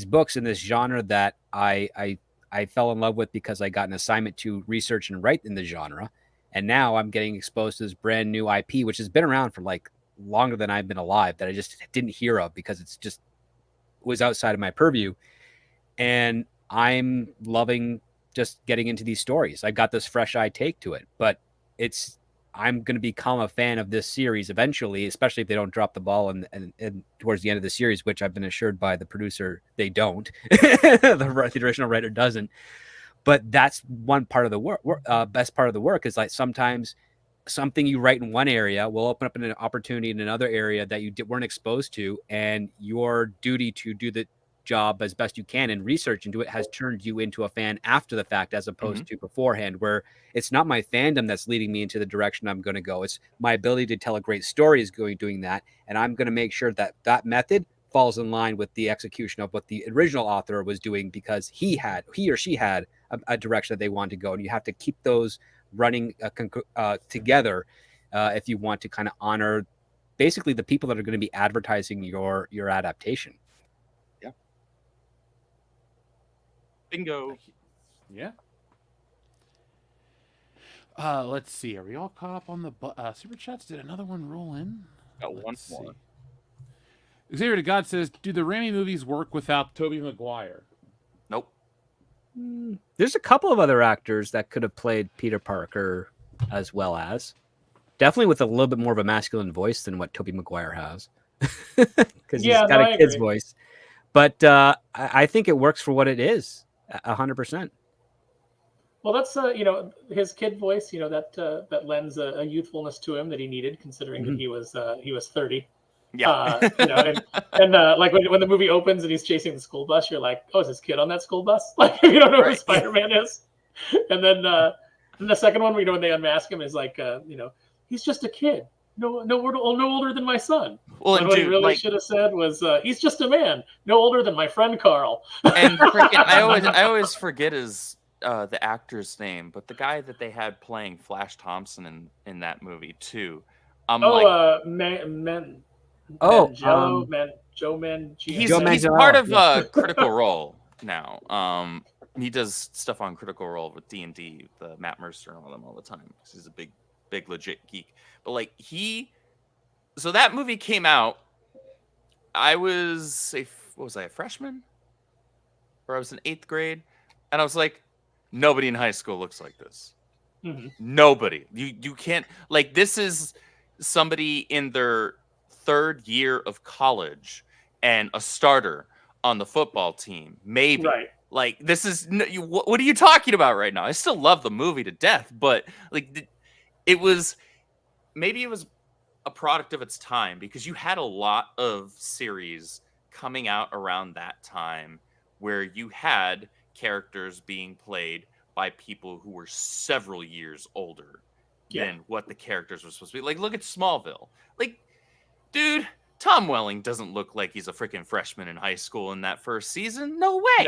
books in this genre that I fell in love with because I got an assignment to research and write in the genre. And now I'm getting exposed to this brand new IP, which has been around for like longer than I've been alive, that I just didn't hear of because it's just was outside of my purview. And I'm loving just getting into these stories. I got this fresh eye take to it, but I'm going to become a fan of this series eventually, especially if they don't drop the ball and towards the end of the series, which I've been assured by the producer they don't. The original writer doesn't. But that's one part of the work. Best part of the work is like sometimes something you write in one area will open up an opportunity in another area that you weren't exposed to, and your duty to do the job as best you can and research into it has turned you into a fan after the fact, as opposed to beforehand, where it's not my fandom that's leading me into the direction I'm going to go. It's my ability to tell a great story is doing that, and I'm going to make sure that that method falls in line with the execution of what the original author was doing, because he or she had a direction that they wanted to go, and you have to keep those running together if you want to kind of honor basically the people that are going to be advertising your adaptation. Bingo. Yeah. Let's see. Are we all caught up on the super chats? Did another one roll in? Got one more. Xavier to God says, "Do the Raimi movies work without Tobey Maguire?" Nope. There's a couple of other actors that could have played Peter Parker as well as. Definitely with a little bit more of a masculine voice than what Tobey Maguire has. Because he's got a kid's voice. But I think it works for what it is, 100%. Well, that's his kid voice. That lends a youthfulness to him that he needed, considering that he was 30. Yeah. And like when the movie opens and he's chasing the school bus, you're like, oh, is this kid on that school bus? Like, you don't know who Spider-Man is. And then the second one, when they unmask him, is like, he's just a kid. No older than my son. Well, and what he really should have said was, he's just a man, no older than my friend Carl. And freaking, I always forget his the actor's name, but the guy that they had playing Flash Thompson in that movie too. He's part of Critical Role now. He does stuff on Critical Role with D&D, the Matt Mercer and all them all the time, because he's a big legit geek. But like so that movie came out. I was a freshman, or I was in 8th grade, and I was like, nobody in high school looks like this. Mm-hmm. Nobody. You can't, like, this is somebody in their 3rd year of college and a starter on the football team. Maybe. Right. Like, this is what are you talking about right now? I still love the movie to death, but like it was a product of its time because you had a lot of series coming out around that time where you had characters being played by people who were several years older than what the characters were supposed to be. Like, look at Smallville. Like, dude, Tom Welling doesn't look like he's a freaking freshman in high school in that first season. No way.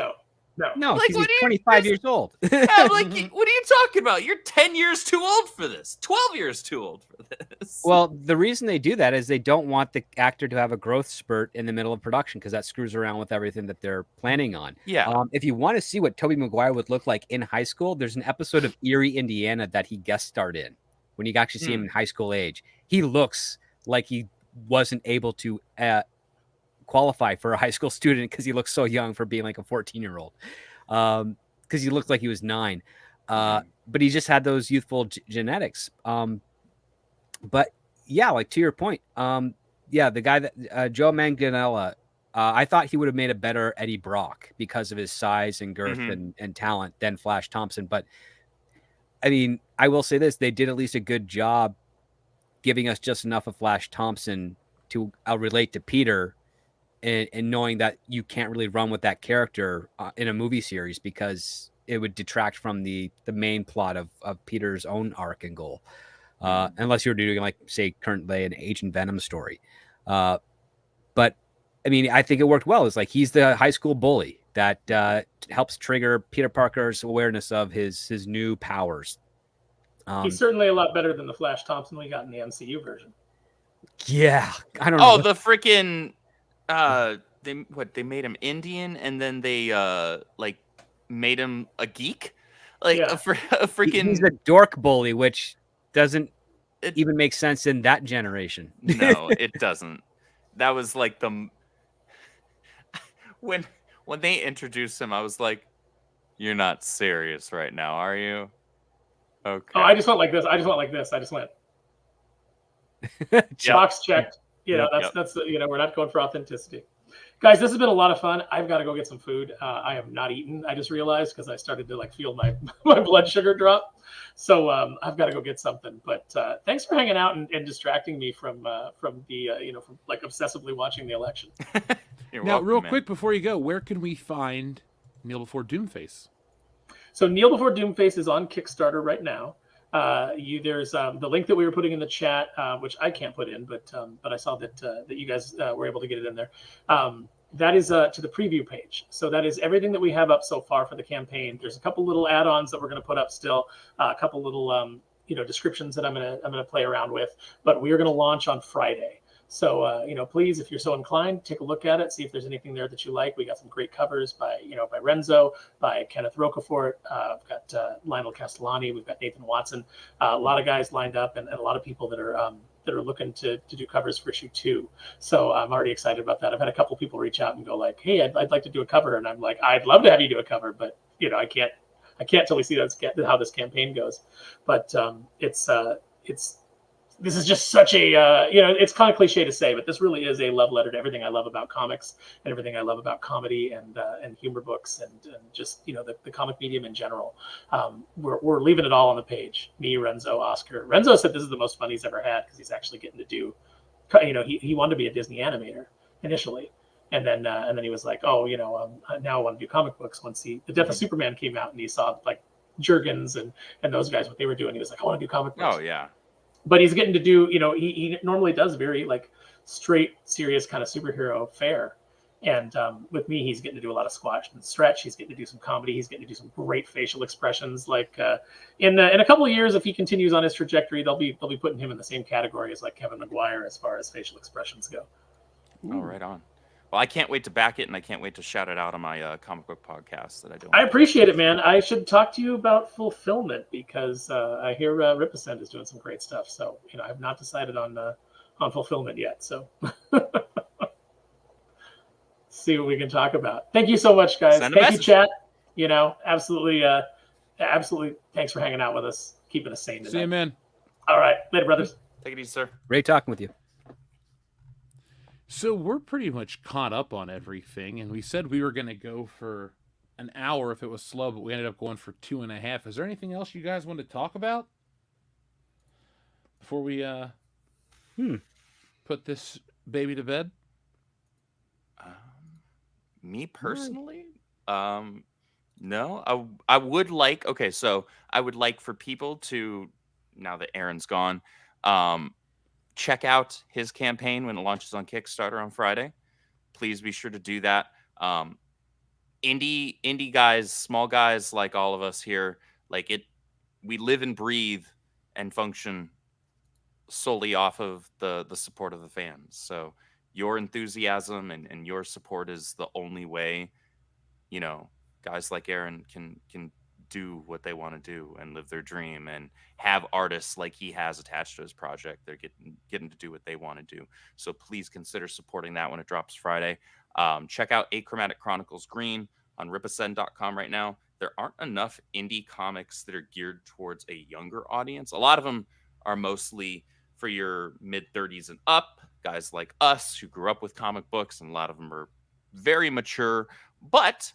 No, Like, he's what are you- 25 years old. Yeah, like, what are you talking about? You're 10 years too old for this. 12 years too old for this. Well, the reason they do that is they don't want the actor to have a growth spurt in the middle of production because that screws around with everything that they're planning on. Yeah. If you want to see what Tobey Maguire would look like in high school, there's an episode of Erie, Indiana that he guest starred in when you actually see him in high school age. He looks like he wasn't able to qualify for a high school student because he looks so young for being like a 14-year-old. Because he looked like he was 9. But he just had those youthful genetics. But yeah, like to your point, yeah, the guy that Joe Manganiello, I thought he would have made a better Eddie Brock because of his size and girth and talent than Flash Thompson. But I mean, I will say this: they did at least a good job giving us just enough of Flash Thompson to relate to Peter, and knowing that you can't really run with that character in a movie series because it would detract from the main plot of Peter's own arc and goal. Unless you're doing like, say, currently an Agent Venom story. But I mean, I think it worked well. It's like he's the high school bully that helps trigger Peter Parker's awareness of his new powers. He's certainly a lot better than the Flash Thompson we got in the MCU version. Yeah, I don't know. Oh, the freaking they made him Indian and then they like made him a geek, like a freaking. He's a dork bully, which doesn't even make sense in that generation. No, it doesn't. That was like when they introduced him, I was like, "You're not serious right now, are you?" Okay. Oh, I just went like this. I just went. Box checked. That's we're not going for authenticity. Guys, this has been a lot of fun. I've got to go get some food. I have not eaten. I just realized because I started to like feel my blood sugar drop. So I've got to go get something. But thanks for hanging out and distracting me from like obsessively watching the election. Now, welcome, real quick before you go, where can we find Kneel Before Doomface? So Kneel Before Doomface is on Kickstarter right now. There's the link that we were putting in the chat, which I can't put in, but I saw that you guys were able to get it in there. That is to the preview page. So that is everything that we have up so far for the campaign. There's a couple little add-ons that we're going to put up still, a couple little descriptions that I'm gonna play around with. But we are going to launch on Friday. So please, if you're so inclined, take a look at it, see if there's anything there that you like. We got some great covers by Renzo, by Kenneth Rocafort. We've got Lionel Castellani. We've got Nathan Watson. A lot of guys lined up, and a lot of people that are looking to do covers for issue 2. So I'm already excited about that. I've had a couple people reach out and go like, "Hey, I'd like to do a cover," and I'm like, "I'd love to have you do a cover, but I can't till we see how this campaign goes." But this is just such a it's kind of cliche to say, but this really is a love letter to everything I love about comics and everything I love about comedy and humor books and just the comic medium in general. We're leaving it all on the page. Me, Renzo, Oscar. Renzo said this is the most fun he's ever had because he's actually getting to do. He wanted to be a Disney animator initially, and then he was like, now I want to do comic books. Once the Death of Superman came out and he saw like Jurgens and those guys what they were doing, he was like, I want to do comic books. Oh yeah. But he's getting to do, he normally does very like straight, serious kind of superhero fare. And with me, he's getting to do a lot of squash and stretch. He's getting to do some comedy. He's getting to do some great facial expressions. Like in a couple of years, if he continues on his trajectory, they'll be putting him in the same category as like Kevin Maguire as far as facial expressions go. Oh, right on. Well, I can't wait to back it, and I can't wait to shout it out on my comic book podcast that I do. I appreciate it, man. I should talk to you about fulfillment because I hear Ripascent is doing some great stuff. So I've not decided on fulfillment yet. So see what we can talk about. Thank you so much, guys. Thank you, chat. Absolutely. Thanks for hanging out with us, keeping us sane today. See you, man. All right, later, brothers. Take it easy, sir. Great talking with you. So we're pretty much caught up on everything, and we said we were going to go for an hour if it was slow, but we ended up going for 2.5. Is there anything else you guys want to talk about before we put this baby to bed? Me personally, no. I would like. Okay, so I would like for people to, now that Aaron's gone, check out his campaign when it launches on Kickstarter on Friday. Please be sure to do that. Indie guys, small guys like all of us here, like it, we live and breathe and function solely off of the support of the fans. So your enthusiasm and your support is the only way, you know, guys like Aaron can do what they want to do and live their dream and have artists like he has attached to his project. They're getting to do what they want to do. So please consider supporting that when it drops Friday. Check out Achromatic Chronicles Green on ripascend.com right now. There aren't enough indie comics that are geared towards a younger audience. A lot of them are mostly for your mid-30s and up, guys like us who grew up with comic books, and a lot of them are very mature. But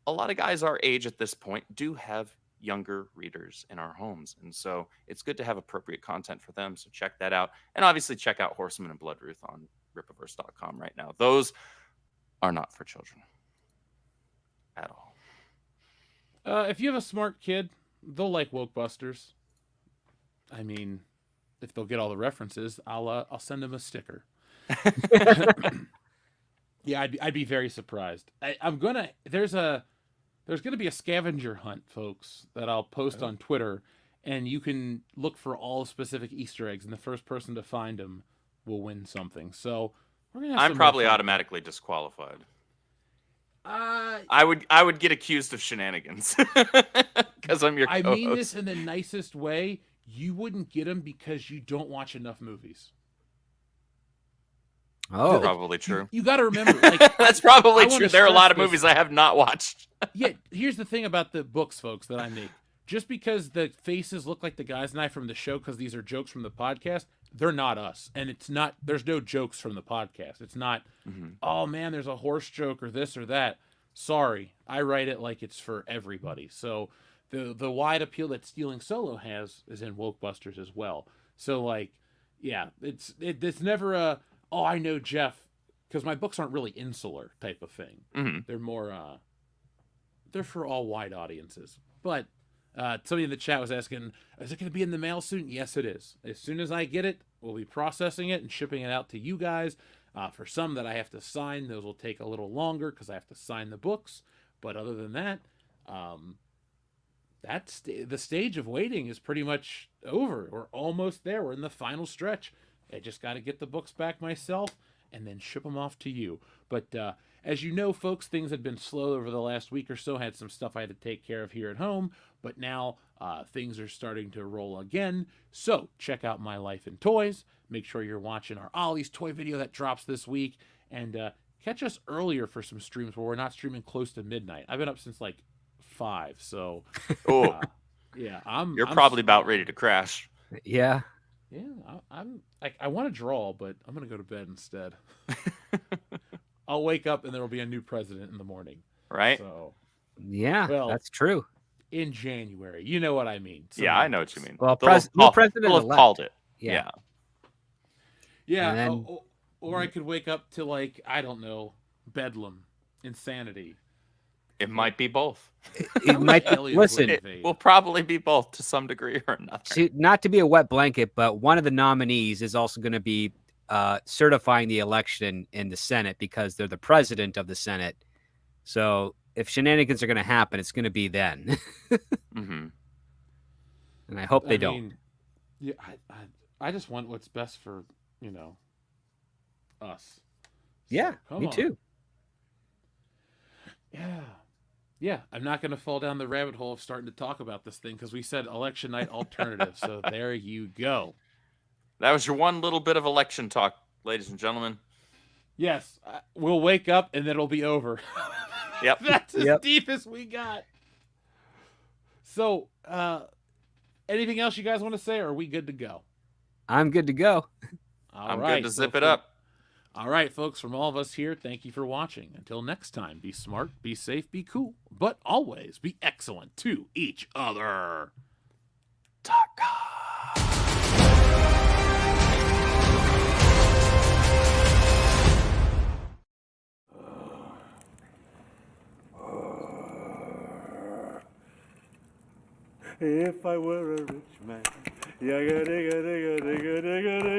a lot of guys our age at this point do have younger readers in our homes. And so it's good to have appropriate content for them. So check that out. And obviously check out Horseman and Bloodruth on ripaverse.com right now. Those are not for children at all. If you have a smart kid, they'll like Wokebusters. I mean, if they'll get all the references, I'll send them a sticker. Yeah, I'd be very surprised. There's gonna be a scavenger hunt, folks, that I'll post on Twitter, and you can look for all specific Easter eggs, and the first person to find them will win something. So we're gonna have I'm some probably more fun. automatically disqualified. I would get accused of shenanigans because I'm your I co-host. mean this in the nicest way. You wouldn't get them because you don't watch enough movies. Oh, Probably true. You got to remember, like That's probably I wanna true. There are a lot of stress this. movies I have not watched. Yeah, here's the thing about the books, folks, that I make. Just because the faces look like the guys and I from the show, because these are jokes from the podcast, they're not us. And it's not, there's no jokes from the podcast. It's not, oh man, there's a horse joke or this or that. Sorry, I write it like it's for everybody. So the wide appeal that Stealing Solo has is in Wokebusters as well. So like, yeah, it's never a, oh, I know Jeff, because my books aren't really insular type of thing. Mm-hmm. They're more, they're for all wide audiences. But somebody in the chat was asking, is it going to be in the mail soon? Yes, it is. As soon as I get it, we'll be processing it and shipping it out to you guys. For some that I have to sign, those will take a little longer because I have to sign the books. But other than that, the stage of waiting is pretty much over. We're almost there. We're in the final stretch. I just got to get the books back myself and then ship them off to you. But as you know, folks, things had been slow over the last week or so. Had some stuff I had to take care of here at home, but now things are starting to roll again. So check out My Life in Toys. Make sure you're watching our Ollie's toy video that drops this week, and catch us earlier for some streams where we're not streaming close to midnight. I've been up since like 5, so yeah, You're I'm probably about ready to crash. yeah. Yeah, I'm like, I want to draw, but I'm gonna go to bed instead. I'll wake up and there will be a new president in the morning. Right? So Yeah, Well, that's true. in January, you know what I mean. Yeah, I know what you mean. Well, They'll new have president-elect. called it. Yeah. Yeah, And then- or I could wake up to, like, I don't know, bedlam, insanity. It might be both. It might Aliens listen. would It invade. will probably be both to some degree or another. Not to be a wet blanket, but one of the nominees is also going to be certifying the election in the Senate because they're the president of the Senate. So if shenanigans are going to happen, it's going to be then. Mm-hmm. And I hope they don't. mean, yeah, I just want what's best for, us. Yeah, So, come me on. too. Yeah, I'm not going to fall down the rabbit hole of starting to talk about this thing because we said election night alternative. So there you go. That was your one little bit of election talk, ladies and gentlemen. Yes, we'll wake up and then it'll be over. Yep. That's as Yep. deep as we got. So, anything else you guys want to say, or are we good to go? I'm good to go. All I'm right, good to so zip it up. All right, folks, from all of us here, thank you for watching. Until next time, be smart, be safe, be cool, but always be excellent to each other. If I were a rich man, yaga digga digga digga digga digga.